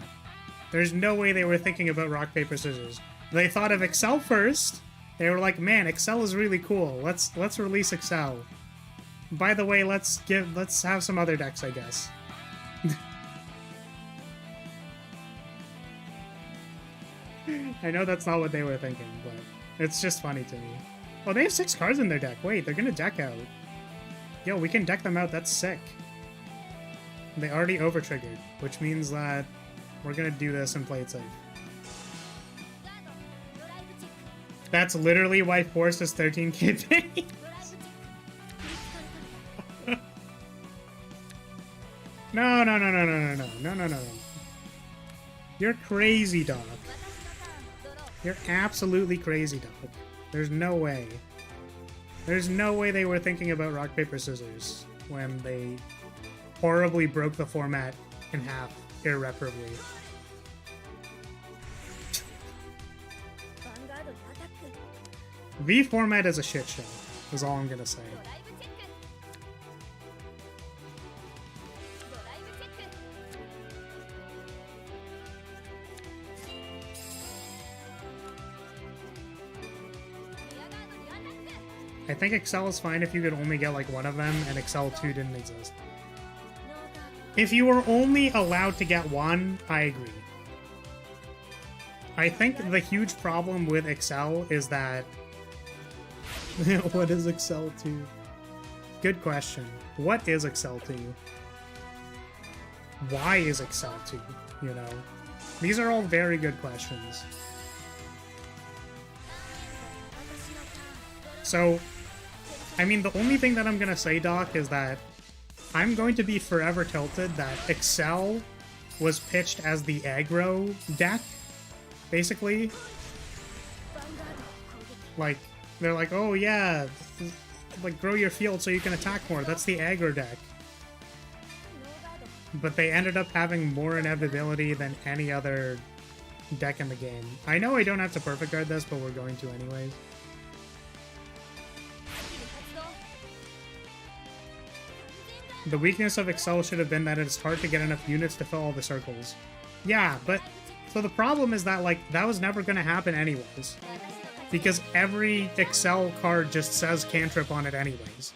There's no way they were thinking about rock, paper, scissors. They thought of Excel first. They were like, man, Excel is really cool. Let's release Excel. By the way, let's have some other decks, I guess. I know that's not what they were thinking, but it's just funny to me. Oh, they have 6 cards in their deck. Wait, they're gonna deck out. Yo, we can deck them out. That's sick. They already over-triggered, which means that we're gonna do this and play it safe. That's literally why Force is 13k base. No. You're crazy, dog. You're absolutely crazy, dog. There's no way. There's no way they were thinking about rock, paper, scissors when they horribly broke the format in half irreparably. V format is a shit show, is all I'm gonna say. I think Excel is fine if you could only get like one of them, and Excel 2 didn't exist. If you were only allowed to get one, I agree. I think the huge problem with Excel is that... What is Excel 2? Good question. What is Excel 2? Why is Excel 2? You know? These are all very good questions. So, I mean, the only thing that I'm gonna say, Doc, is that I'm going to be forever tilted that Excel was pitched as the aggro deck, basically. Like, they're like, oh yeah, like grow your field so you can attack more. That's the aggro deck. But they ended up having more inevitability than any other deck in the game. I know I don't have to perfect guard this, but we're going to anyways. The weakness of Excel should have been that it's hard to get enough units to fill all the circles. Yeah, but... So the problem is that, like, that was never going to happen anyways. Because every Excel card just says cantrip on it anyways.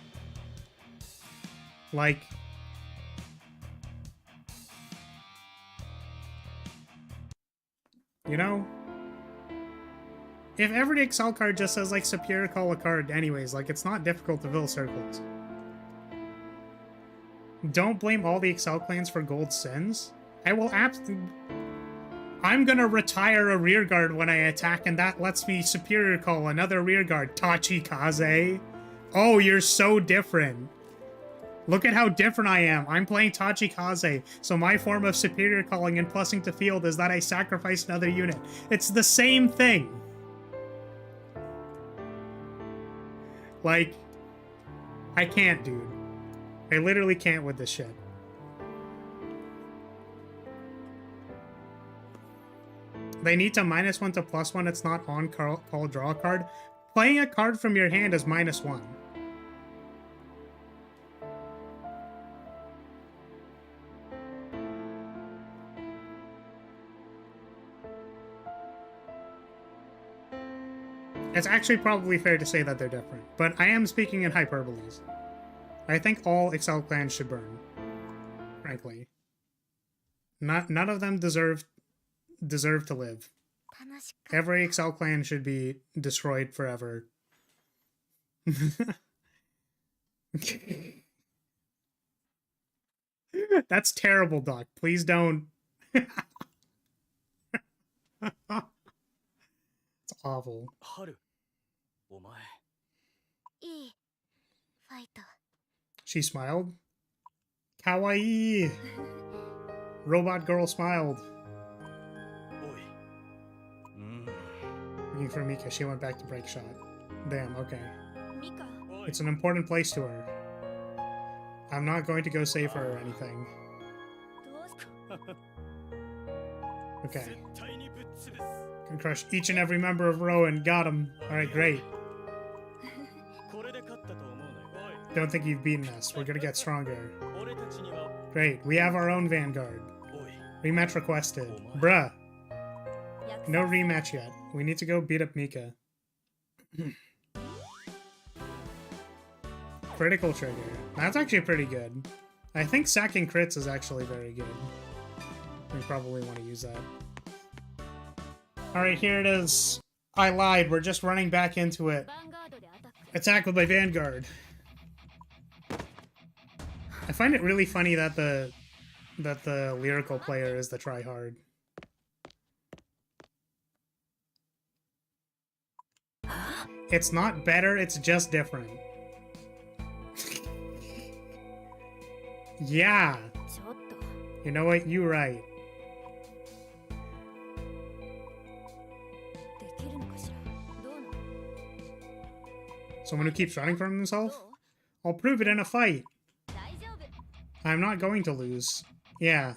Like... You know? If every Excel card just says, like, superior call a card anyways, like, it's not difficult to fill circles. Don't blame all the Excel clans for gold sins. I will I'm gonna retire a rearguard when I attack, and that lets me superior call another rearguard. Tachikaze. Oh, you're so different. Look at how different I am. I'm playing Tachikaze, so my form of superior calling and plussing to field is that I sacrifice another unit. It's the same thing. Like, I can't, dude. I literally can't with this shit. They need to -1 to +1. It's not on call draw card. Playing a card from your hand is -1. It's actually probably fair to say that they're different, but I am speaking in hyperboles. I think all Excel clans should burn. Frankly. None of them deserve to live. Every Excel clan should be destroyed forever. That's terrible, Doc. Please don't. It's awful. She smiled. Kawaii! Robot girl smiled. Looking for Mika, she went back to break shot. Damn, okay. It's an important place to her. I'm not going to go save her or anything. Okay. Can crush each and every member of Rowan. Got him. Alright, great. Don't think you've beaten us. We're gonna get stronger. Great. We have our own Vanguard. Rematch requested. Bruh. No rematch yet. We need to go beat up Mika. Critical trigger. That's actually pretty good. I think sacking crits is actually very good. We probably want to use that. Alright, here it is. I lied. We're just running back into it. Attack with my Vanguard. I find it really funny that the lyrical player is the tryhard. It's not better, it's just different. Yeah. You know what? You're right. Someone who keeps running from himself? I'll prove it in a fight. I'm not going to lose. Yeah.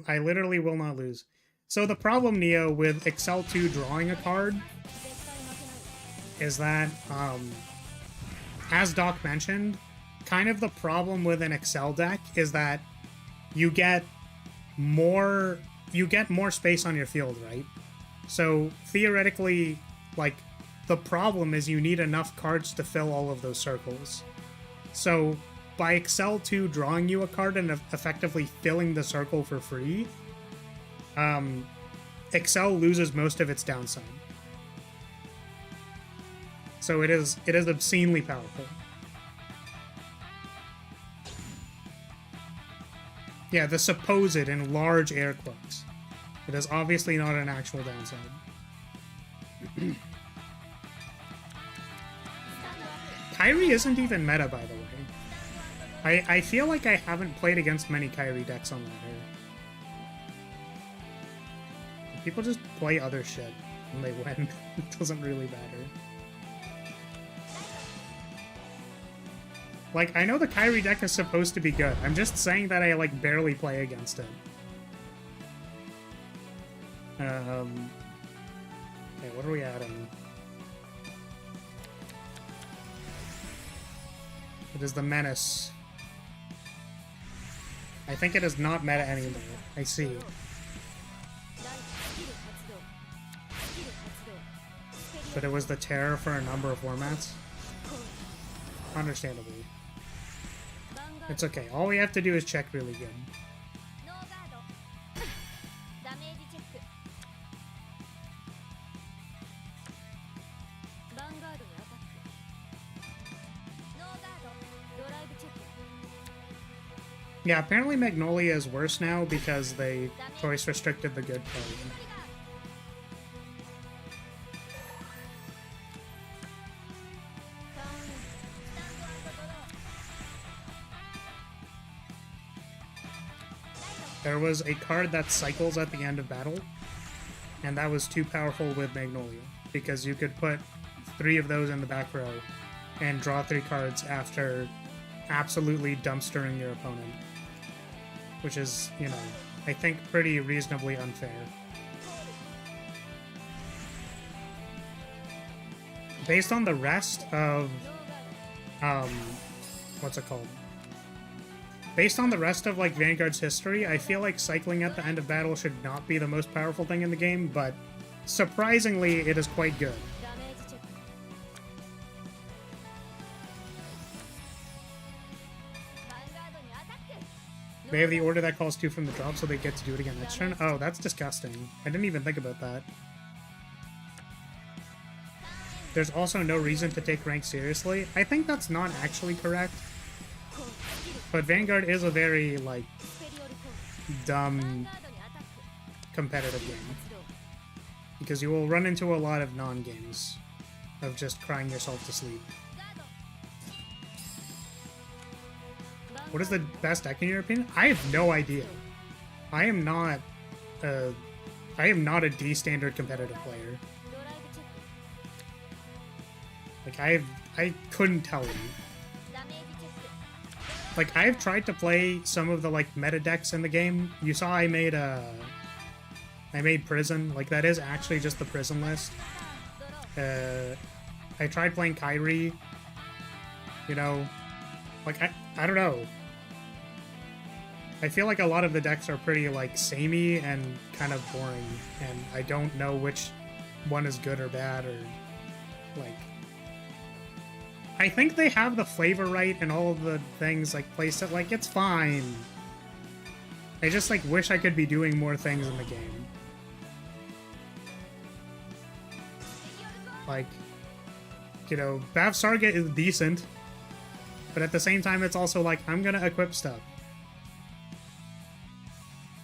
I literally will not lose. So the problem, Neo, with Excel 2 drawing a card is that, as Doc mentioned, kind of the problem with an Excel deck is that you get more space on your field, right? So theoretically, like, the problem is you need enough cards to fill all of those circles. So by Excel 2 drawing you a card and effectively filling the circle for free, Excel loses most of its downside. So it is obscenely powerful. Yeah, the supposed in large air quotes. It is obviously not an actual downside. Kyrie isn't even meta, by the way. I feel like I haven't played against many Kyrie decks on ladder. People just play other shit when they win. It doesn't really matter. Like, I know the Kyrie deck is supposed to be good. I'm just saying that I, like, barely play against it. Okay, what are we adding? It is the Menace. I think it is not meta anymore. I see. But it was the Terror for a number of formats? Understandably. It's okay. All we have to do is check really good. Yeah, apparently Magnolia is worse now because they choice restricted the good card. There was a card that cycles at the end of battle, and that was too powerful with Magnolia, because you could put 3 of those in the back row and draw 3 cards after absolutely dumpstering your opponent. Which is, you know, I think pretty reasonably unfair. Based on the rest of, what's it called? Based on the rest of, like, Vanguard's history, I feel like cycling at the end of battle should not be the most powerful thing in the game, but surprisingly, it is quite good. They have the order that calls 2 from the drop, so they get to do it again next turn. Oh, that's disgusting. I didn't even think about that. There's also no reason to take rank seriously. I think that's not actually correct. But Vanguard is a very, like, dumb competitive game. Because you will run into a lot of non-games of just crying yourself to sleep. What is the best deck in your opinion? I have no idea. I am not a D standard competitive player. Like I couldn't tell you. Like I've tried to play some of the like meta decks in the game. You saw I made Prison. Like that is actually just the Prison list. I tried playing Kyrie. You know, like I don't know. I feel like a lot of the decks are pretty like samey and kind of boring, and I don't know which one is good or bad or like. I think they have the flavor right and all of the things like placed it like it's fine. I just like wish I could be doing more things in the game. Like, you know, Bavsargra is decent, but at the same time it's also like I'm gonna equip stuff.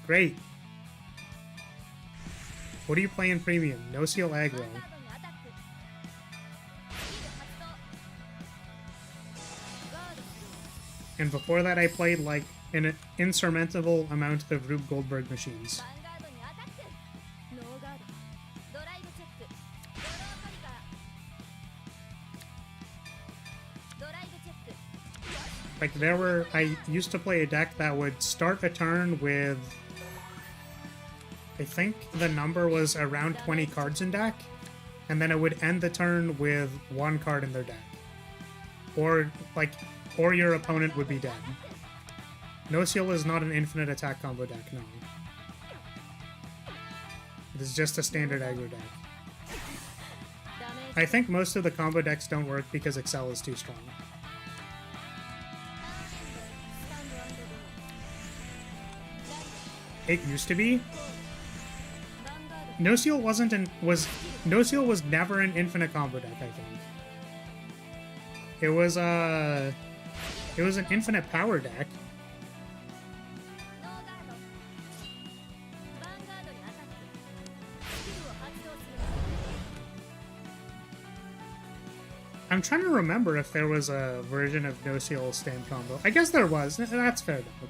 Great. What are you playing premium? No seal aggro. And before that I played like an insurmountable amount of Rube Goldberg machines. Like I used to play a deck that would start a turn with, I think the number was around 20 cards in deck, and then it would end the turn with 1 card in their deck. Or your opponent would be dead. No Seal is not an infinite attack combo deck, no. It is just a standard aggro deck. I think most of the combo decks don't work because Excel is too strong. It used to be. No Seal was never an infinite combo deck, I think. It was an infinite power deck. I'm trying to remember if there was a version of No Seal stand combo. I guess there was. That's fair, though.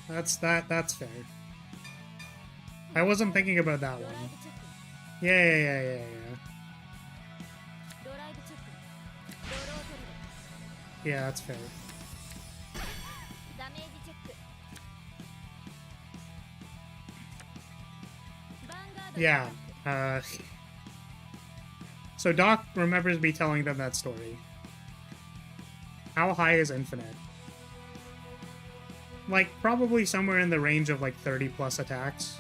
That's fair. I wasn't thinking about that one. Yeah. Yeah, that's fair. Yeah, so Doc remembers me telling them that story. How high is infinite? Like, probably somewhere in the range of, like, 30 plus attacks.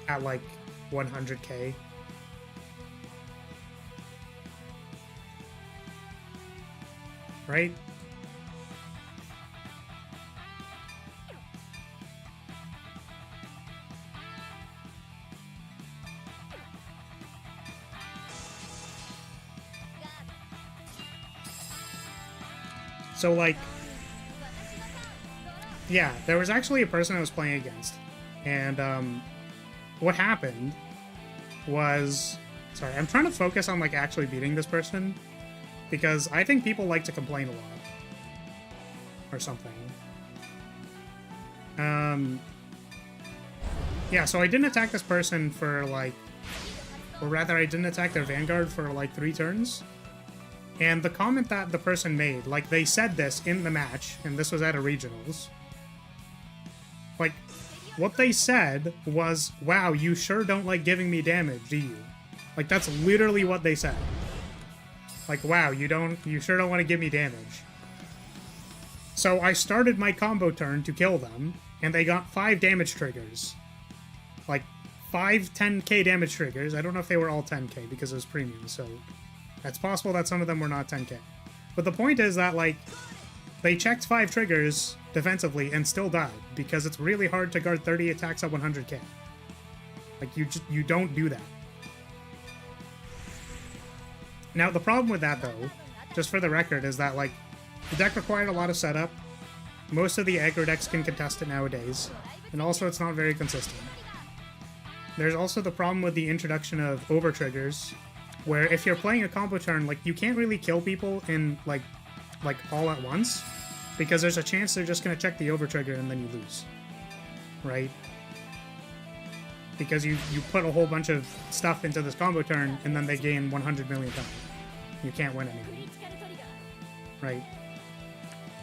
At, like, 100k. Right? So, like, yeah, there was actually a person I was playing against, and what happened was, sorry, I'm trying to focus on like actually beating this person, because I think people like to complain a lot, or something. Yeah, so I didn't attack this person for like, or rather I didn't attack their Vanguard for like 3 turns. And the comment that the person made, like, they said this in the match, and this was at a regionals. Like, what they said was, wow, you sure don't like giving me damage, do you? Like, that's literally what they said. Like, wow, you sure don't want to give me damage. So I started my combo turn to kill them, and they got 5 damage triggers. Like, 5 10k damage triggers. I don't know if they were all 10k, because it was premium, so... It's possible that some of them were not 10k. But the point is that, like, they checked 5 triggers defensively and still died because it's really hard to guard 30 attacks at 100k. Like, you don't do that. Now, the problem with that, though, just for the record, is that, like, the deck required a lot of setup. Most of the aggro decks can contest it nowadays, and also it's not very consistent. There's also the problem with the introduction of over-triggers, where if you're playing a combo turn, like, you can't really kill people in, like all at once, because there's a chance they're just going to check the over-trigger and then you lose. Right? Because you put a whole bunch of stuff into this combo turn, and then they gain 100 million times. You can't win anything. Right?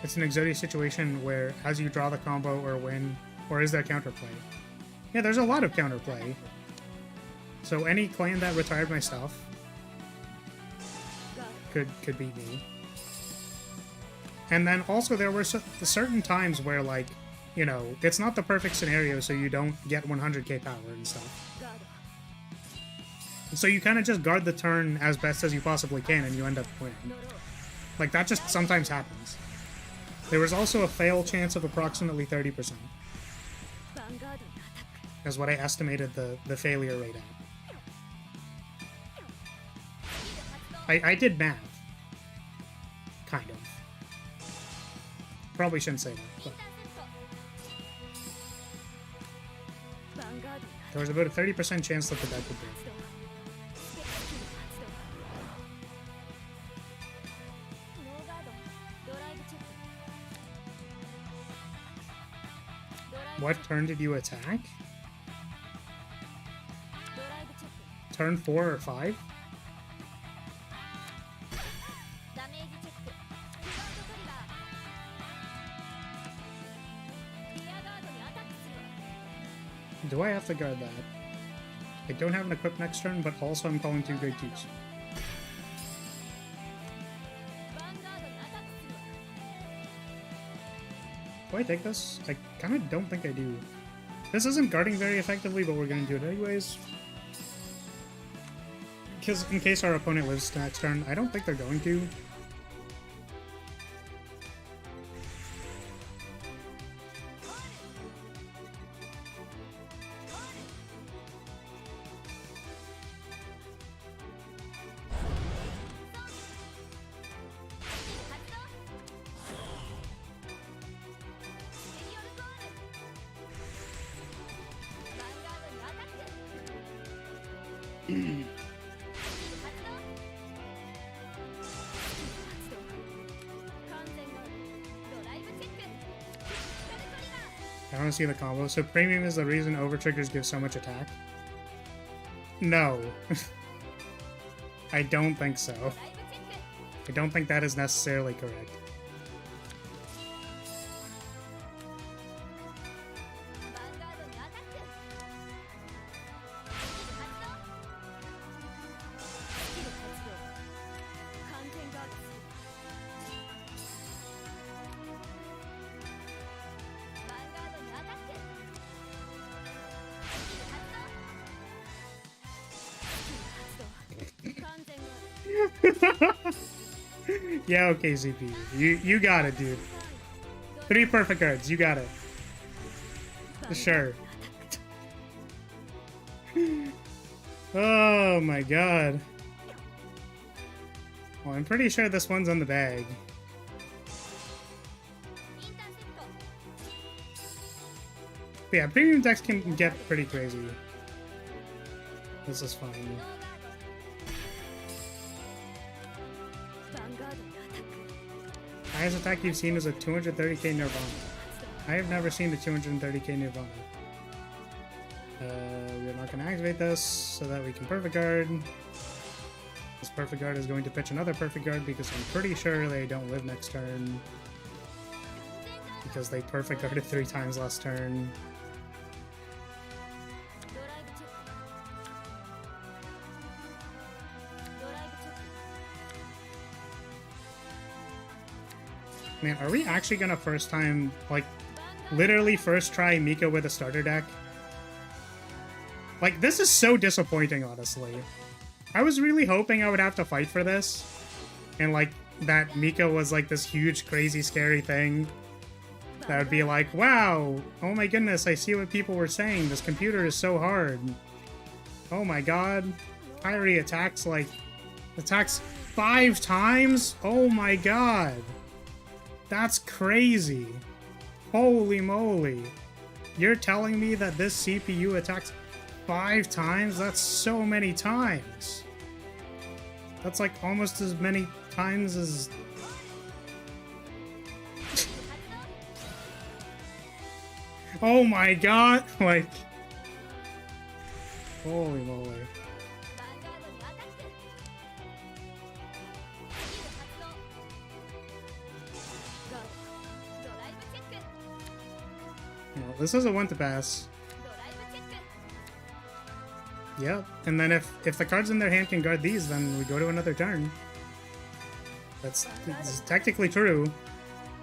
It's an Exodia situation where as you draw the combo or win, or is there counterplay? Yeah, there's a lot of counterplay. So any clan that retired my stuff could beat me. And then also there were certain times where, like, you know, it's not the perfect scenario, so you don't get 100k power and stuff. So you kind of just guard the turn as best as you possibly can, and you end up winning. Like, that just sometimes happens. There was also a fail chance of approximately 30%. Is what I estimated the failure rate at. I did math. Kind of. Probably shouldn't say that, but... There was about a 30% chance that the deck would break. What turn did you attack? Turn 4 or 5? Do I have to guard that? I don't have an equip next turn, but also I'm calling 2 grade 2s. Do I take this? I kind of don't think I do. This isn't guarding very effectively, but we're going to do it anyways. Because in case our opponent lives to next turn, I don't think they're going to. I don't see the combo. So premium is the reason overtriggers give so much attack? No. I don't think so. I don't think that is necessarily correct. Yeah, okay, ZP. You got it, dude. 3 perfect cards. You got it. Sure. Oh my god. Well, I'm pretty sure this one's on the bag. But yeah, premium decks can get pretty crazy. This is fine. Highest attack you've seen is a 230k Nirvana. I have never seen a 230k Nirvana. We're not going to activate this so that we can perfect guard. This perfect guard is going to pitch another perfect guard because I'm pretty sure they don't live next turn. Because they perfect guarded 3 times last turn. Man, are we actually gonna first time, like, literally first try Mika with a starter deck? Like, this is so disappointing, honestly. I was really hoping I would have to fight for this, and, like, that Mika was like this huge, crazy, scary thing. That would be like, wow, oh my goodness, I see what people were saying. This computer is so hard. Oh my god. Kairi attacks 5 times? Oh my god. That's crazy. Holy moly. You're telling me that this CPU attacks 5 times? That's so many times. That's like almost as many times as... Oh my god! Like... Holy moly. Well, this is a one to pass. Yep, and then if the cards in their hand can guard these, then we go to another turn. That's technically true.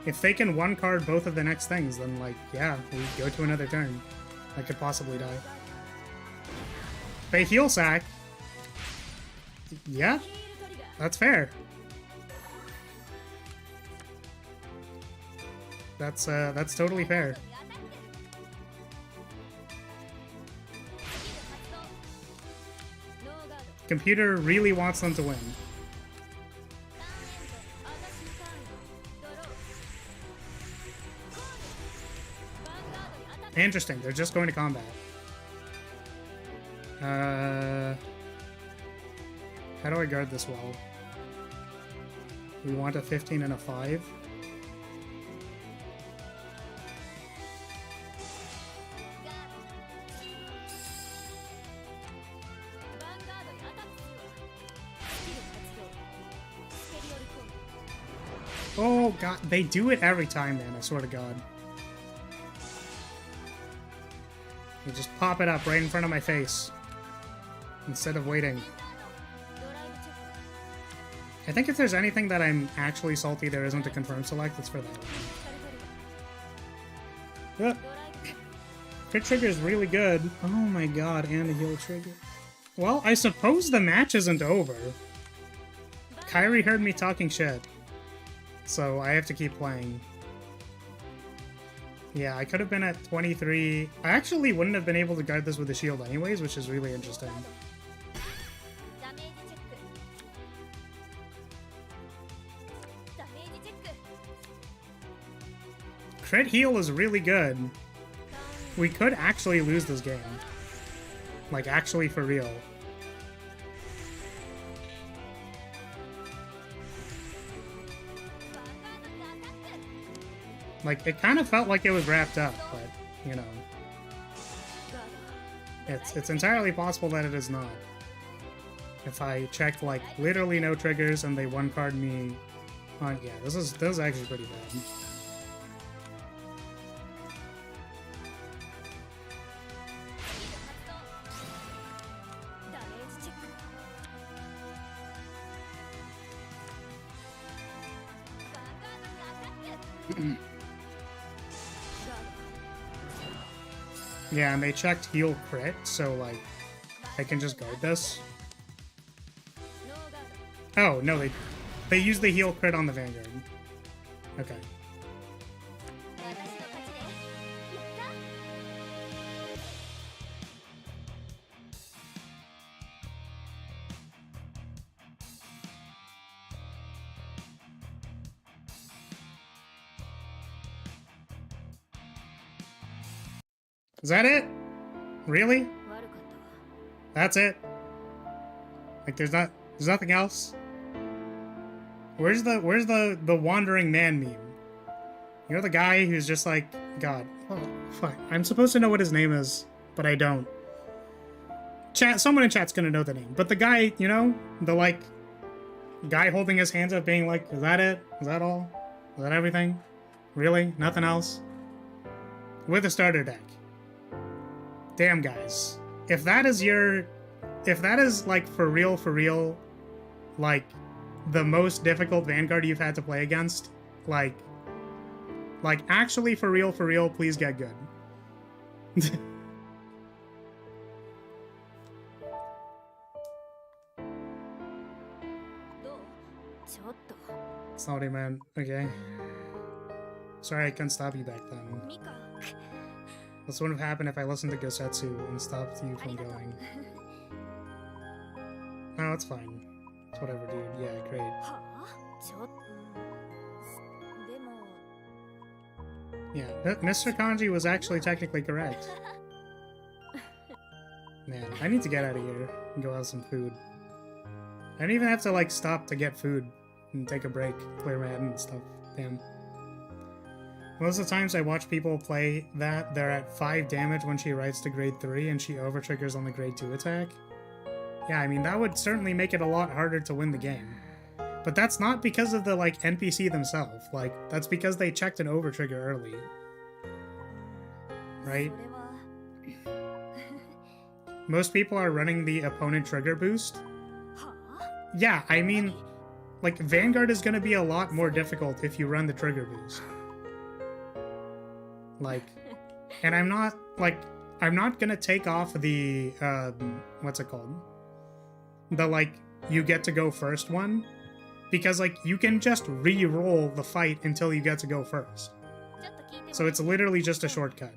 If they can one card both of the next things, then like, yeah, we go to another turn. I could possibly die. They heal sack. Yeah, that's fair. That's totally fair. Computer really wants them to win. Interesting, they're just going to combat. How do I guard this well? We want a 15 and a 5. Oh god, they do it every time, man, I swear to god. You just pop it up right in front of my face instead of waiting. I think if there's anything that I'm actually salty there isn't a confirm select, it's for that one. Crit trigger is really good. Oh my god, and a heal trigger. Well, I suppose the match isn't over. Kairi heard me talking shit, so I have to keep playing. Yeah, I could have been at 23. I actually wouldn't have been able to guard this with a shield anyways, which is really interesting. Crit heal is really good. We could actually lose this game. Like, actually for real. Like, it kind of felt like it was wrapped up, but, you know. It's entirely possible that it is not. If I checked, like, literally no triggers and they one-card me on... Yeah, this is actually pretty bad. Yeah, and they checked heal crit, so, like, I can just guard this. Oh, no, they used the heal crit on the Vanguard. Okay. Is that it? Really? That's it? Like there's nothing else? Where's the wandering man meme? You're the guy who's just like, God, oh, fuck. I'm supposed to know what his name is, but I don't. Chat, someone in chat's gonna know the name. But the guy, you know, the like guy holding his hands up being like, is that it? Is that all? Is that everything? Really? Nothing else? With a starter deck. Damn, guys. If that is like for real, like the most difficult Vanguard you've had to play against, like actually for real, please get good. Sorry, man. Okay. Sorry I couldn't stop you back then. This wouldn't have happened if I listened to Gosetsu and stopped you from going. No, it's fine. It's whatever, dude. Yeah, great. Yeah, Mr. Kanji was actually technically correct. Man, I need to get out of here and go have some food. I don't even have to, like, stop to get food and take a break, clear my head and stuff. Damn. Most of the times I watch people play that, they're at 5 damage when she writes to grade 3 and she over-triggers on the grade 2 attack. Yeah, I mean, that would certainly make it a lot harder to win the game. But that's not because of the, like, NPC themselves. Like, that's because they checked an over-trigger early. Right? Most people are running the opponent trigger boost. Yeah, I mean, like, Vanguard is gonna be a lot more difficult if you run the trigger boost. Like, and I'm not gonna take off the, what's it called? The, like, you get to go first one. Because, like, you can just re-roll the fight until you get to go first. So it's literally just a shortcut.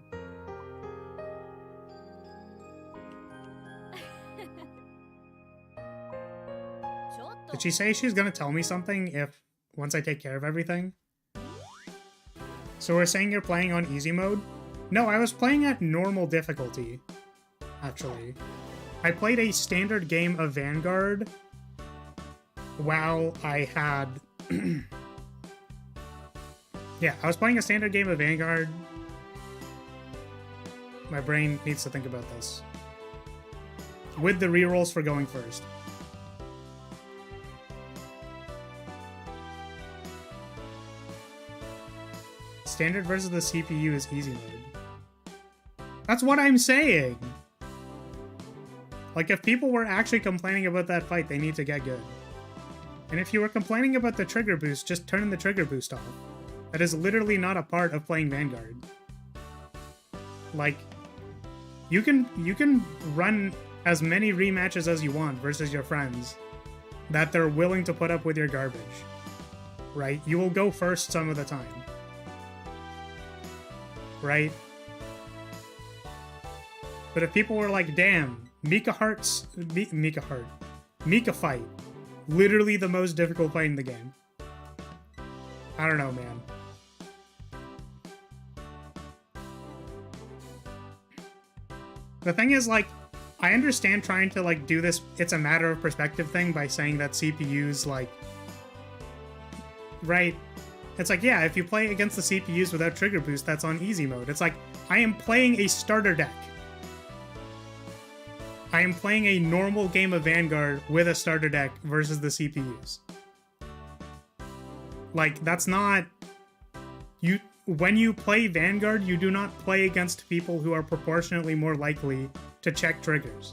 Did she say she's gonna tell me something once I take care of everything? So we're saying you're playing on easy mode? No, I was playing at normal difficulty, actually. I played a standard game of Vanguard while I had... Yeah, I was playing a standard game of Vanguard. My brain needs to think about this. With the rerolls for going first. Standard versus the CPU is easy mode. That's what I'm saying! Like, if people were actually complaining about that fight, they need to get good. And if you were complaining about the trigger boost, just turn the trigger boost off. That is literally not a part of playing Vanguard. Like, you can run as many rematches as you want versus your friends that they're willing to put up with your garbage. Right? You will go first some of the time. Right? But if people were like, damn, Mika fight. Literally the most difficult fight in the game. I don't know, man. The thing is, like, I understand trying to, like, do this it's a matter of perspective thing by saying that CPUs, like... Right? It's like, yeah, if you play against the CPUs without trigger boost, that's on easy mode. It's like, I am playing a starter deck. I am playing a normal game of Vanguard with a starter deck versus the CPUs. Like, that's not... When you play Vanguard, you do not play against people who are proportionately more likely to check triggers.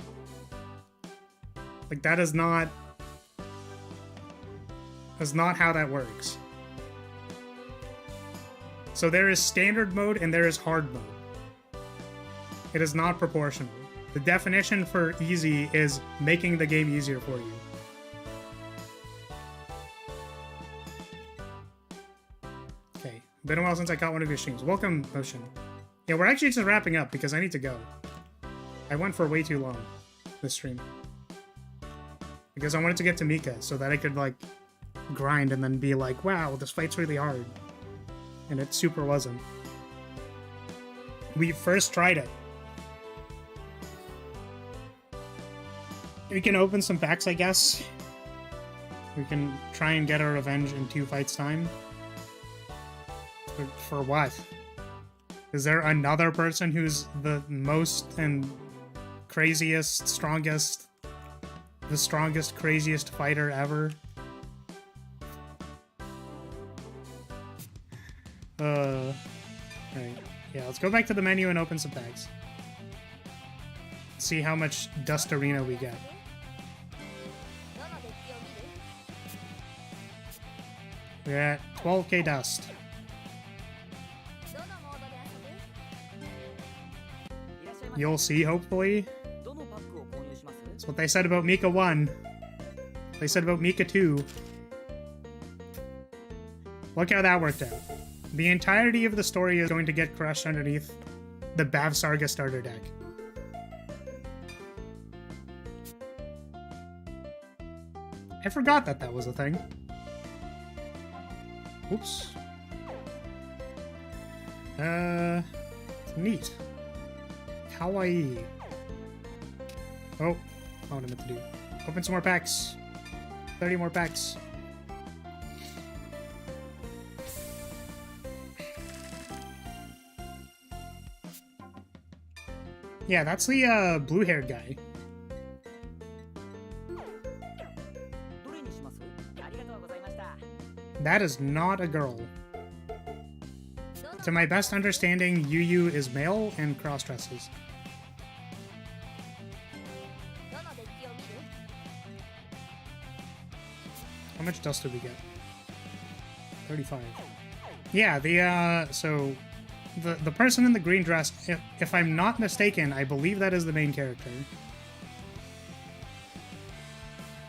Like, that is not... That's not how that works. So there is standard mode and there is hard mode. It is not proportional. The definition for easy is making the game easier for you. Okay, been a while since I caught one of your streams. Welcome, Ocean. Yeah, we're actually just wrapping up because I need to go. I went for way too long this stream. Because I wanted to get to Mika so that I could, like, grind and then be like, wow, this fight's really hard. And it super wasn't. We first tried it. We can open some packs, I guess. We can try and get our revenge in 2 fights' time. For what? Is there another person who's the most and craziest, strongest, the strongest, craziest fighter ever? Alright. Yeah, let's go back to the menu and open some packs. See how much Dust Arena we get. We're at 12k dust. You'll see, hopefully. That's what they said about Mika 1. They said about Mika 2. Look how that worked out. The entirety of the story is going to get crushed underneath the Bavsargra starter deck. I forgot that that was a thing. Oops. Neat. Kawaii. Oh, what I meant to do. Open some more packs. 30 more packs. Yeah, that's the blue-haired guy. That is not a girl. To my best understanding, Yu is male and cross-dresses. How much dust did we get? 35. Yeah, so the person in the green dress, if I'm not mistaken, I believe that is the main character.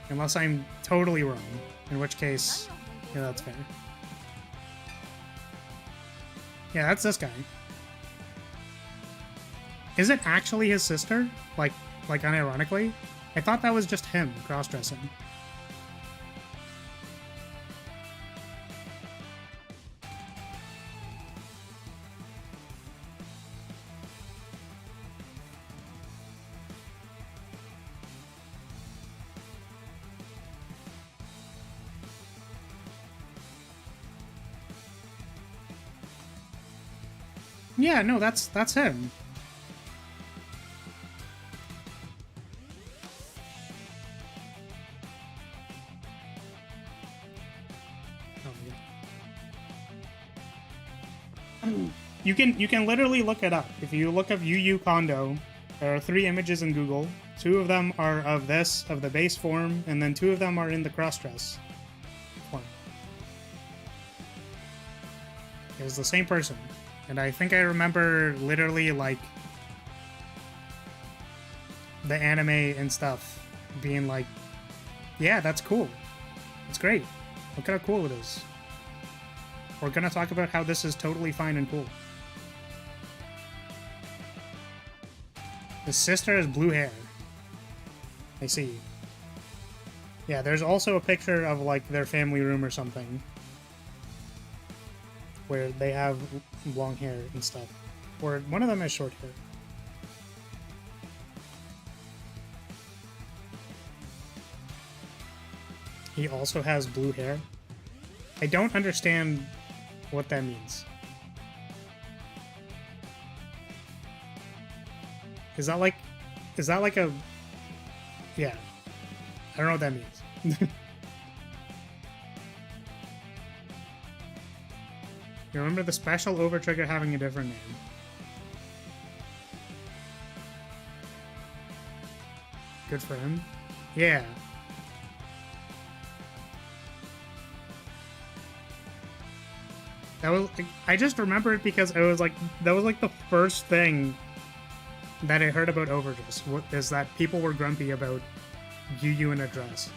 Unless I'm totally wrong, in which case, yeah, that's fair. Yeah, that's this guy. Is it actually his sister? Like unironically? I thought that was just him cross-dressing. Yeah, no, that's him. You can literally look it up. If you look up Yu Kondo, there are 3 images in Google. 2 of them are of the base form, and then 2 of them are in the cross-dress form. It was the same person. And I think I remember literally, like, the anime and stuff being like, yeah, that's cool. It's great. Look at how cool it is. We're gonna talk about how this is totally fine and cool. His sister has blue hair. I see. Yeah, there's also a picture of, like, their family room or something, where they have long hair and stuff. Or one of them has short hair. He also has blue hair. I don't understand what that means. Is that like a... Yeah. I don't know what that means. You remember the special overtrigger having a different name. Good for him. Yeah. That was... I just remember it because it was like... That was like the first thing that I heard about overdress. What is that people were grumpy about Yu in a dress.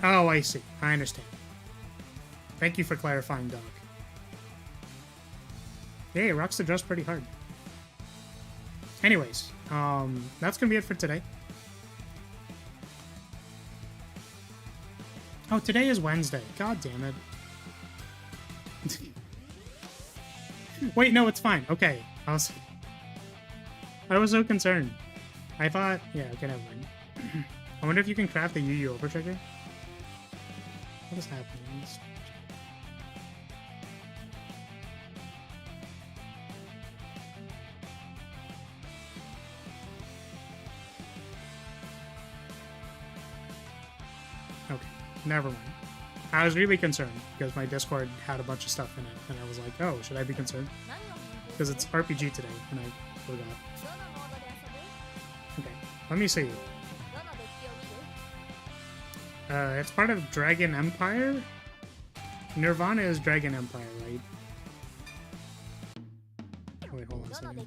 Oh, I see. I understand. Thank you for clarifying, Doc. Hey, it rocks the dress pretty hard. Anyways, that's gonna be it for today. Oh, today is Wednesday. God damn it. Wait, no, it's fine. Okay. I was so concerned. I thought... Yeah, okay, never mind. I wonder if you can craft the Yu overtrigger. What is happening? Okay, never mind. I was really concerned because my Discord had a bunch of stuff in it, and I was like, oh, should I be concerned? Because it's RPG today, and I forgot. Okay, let me see. It's part of Dragon Empire? Nirvana is Dragon Empire, right? Oh, wait, hold on a second.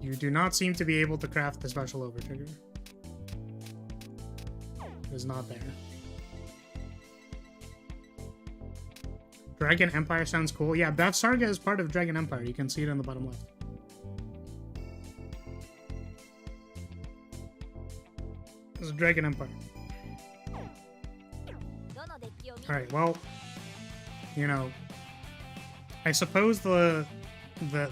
You do not seem to be able to craft the special over trigger. It is not there. Dragon Empire sounds cool. Yeah, Bavsargra is part of Dragon Empire. You can see it in the bottom left. This is Dragon Empire. Alright, well, you know, I suppose the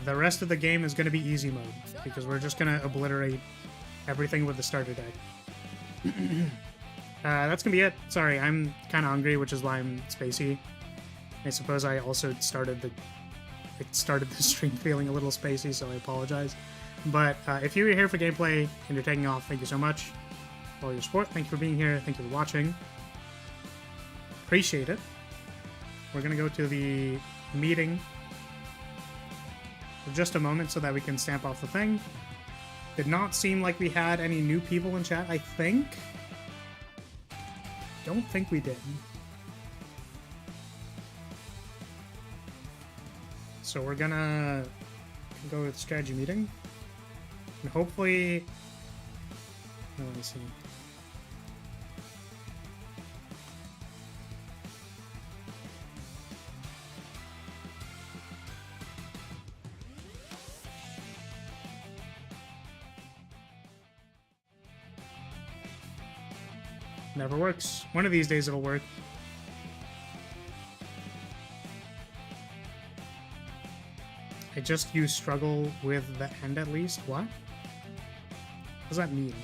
rest of the game is going to be easy mode, because we're just going to obliterate everything with the starter deck. That's going to be it. Sorry, I'm kind of hungry, which is why I'm spacey. I suppose I also started the stream feeling a little spacey, so I apologize. But if you were here for gameplay and you're taking off, thank you so much for all your support. Thank you for being here. Thank you for watching. Appreciate it. We're going to go to the meeting for just a moment so that we can stamp off the thing. Did not seem like we had any new people in chat, I think. Don't think we did. So we're gonna go with strategy meeting. And hopefully... Oh, let me see. Never works. One of these days it'll work. I just use struggle with the end at least. What? What does that mean?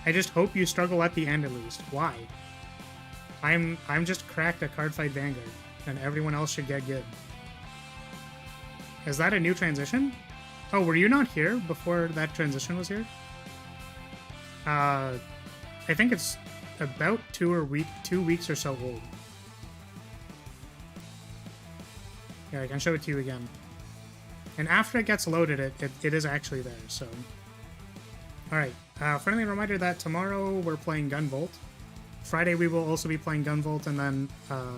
I just hope you struggle at the end at least. Why? I'm just cracked at Cardfight Vanguard, and everyone else should get good. Is that a new transition? Oh, were you not here before that transition was here? I think it's about 2 weeks or so old. Yeah, I can show it to you again. And after it gets loaded, it is actually there, so... Alright, friendly reminder that tomorrow we're playing Gunvolt. Friday we will also be playing Gunvolt, and then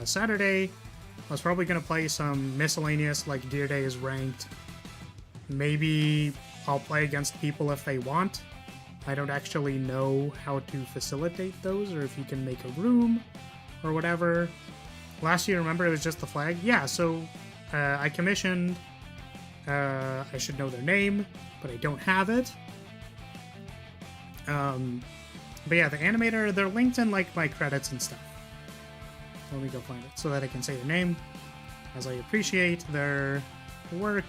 Saturday I was probably going to play some miscellaneous, like Dear Days ranked. Maybe I'll play against people if they want. I don't actually know how to facilitate those, or if you can make a room, or whatever. Last year, remember, it was just the flag? Yeah, so I commissioned... I should know their name, but I don't have it. But yeah, the animator, they're linked in, like, my credits and stuff. Let me go find it, so that I can say their name, as I appreciate their work.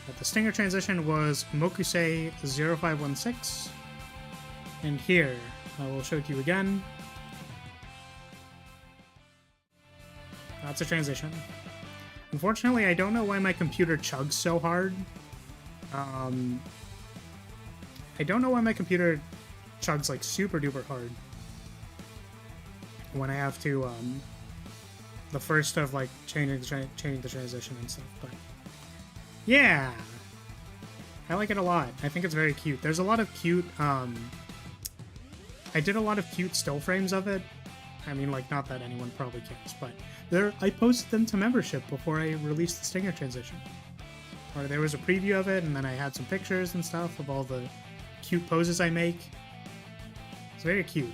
But the stinger transition was Mokusei0516. And here, I will show it to you again. That's a transition. Unfortunately, I don't know why my computer chugs so hard. I don't know why my computer chugs like super duper hard when I have to the first of like changing the transition and stuff. But yeah, I like it a lot. I think it's very cute. There's a lot of cute I did a lot of cute still frames of it. I mean, like, not that anyone probably cares, but I posted them to membership before I released the stinger transition. Or there was a preview of it, and then I had some pictures and stuff of all the cute poses I make. It's very cute.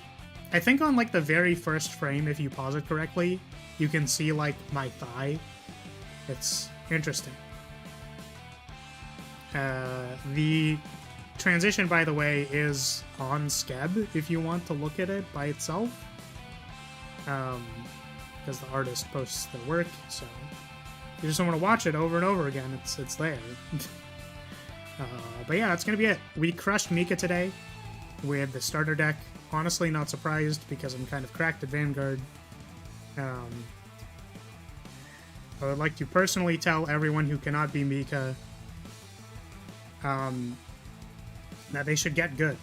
I think on, like, the very first frame, if you pause it correctly, you can see, like, my thigh. It's interesting. The transition, by the way, is on Skeb, if you want to look at it by itself. Because the artist posts their work, so if you just don't want to watch it over and over again, it's there. But yeah, that's gonna be it. We crushed Mika today with the starter deck. Honestly, not surprised, because I'm kind of cracked at Vanguard. I would like to personally tell everyone who cannot be Mika that they should get good.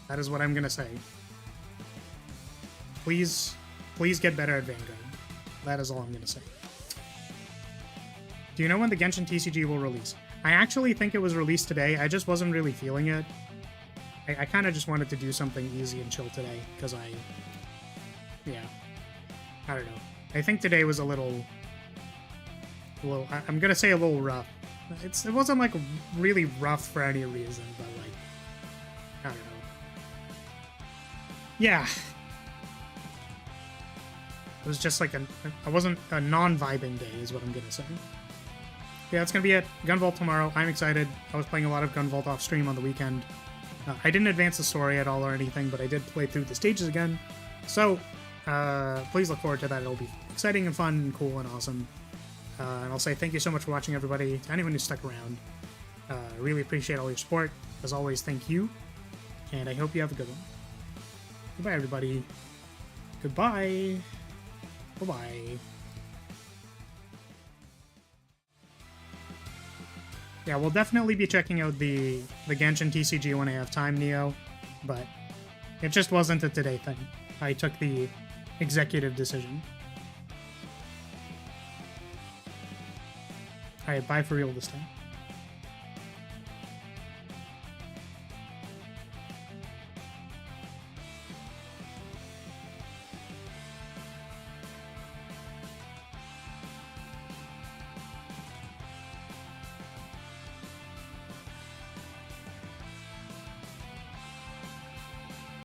That is what I'm gonna say. Please get better at Vanguard. That is all I'm gonna say. Do you know when the Genshin TCG will release? I actually think it was released today. I just wasn't really feeling it. I kind of just wanted to do something easy and chill today, because yeah. I don't know. I think today was a little I'm gonna say a little rough. It wasn't like really rough for any reason, but like, I don't know. Yeah. It was just like I wasn't a non-vibing day is what I'm gonna say. Yeah, that's gonna be it. Gunvolt tomorrow. I'm excited. I was playing a lot of Gunvolt off stream on the weekend. I didn't advance the story at all or anything, but I did play through the stages again. So, please look forward to that. It'll be exciting and fun and cool and awesome. And I'll say thank you so much for watching, everybody. To anyone who stuck around, really appreciate all your support. As always, thank you. And I hope you have a good one. Goodbye, everybody. Goodbye. Bye-bye. Yeah, we'll definitely be checking out the Genshin TCG when I have time, Neo. But it just wasn't a today thing. I took the executive decision. Alright, bye for real this time.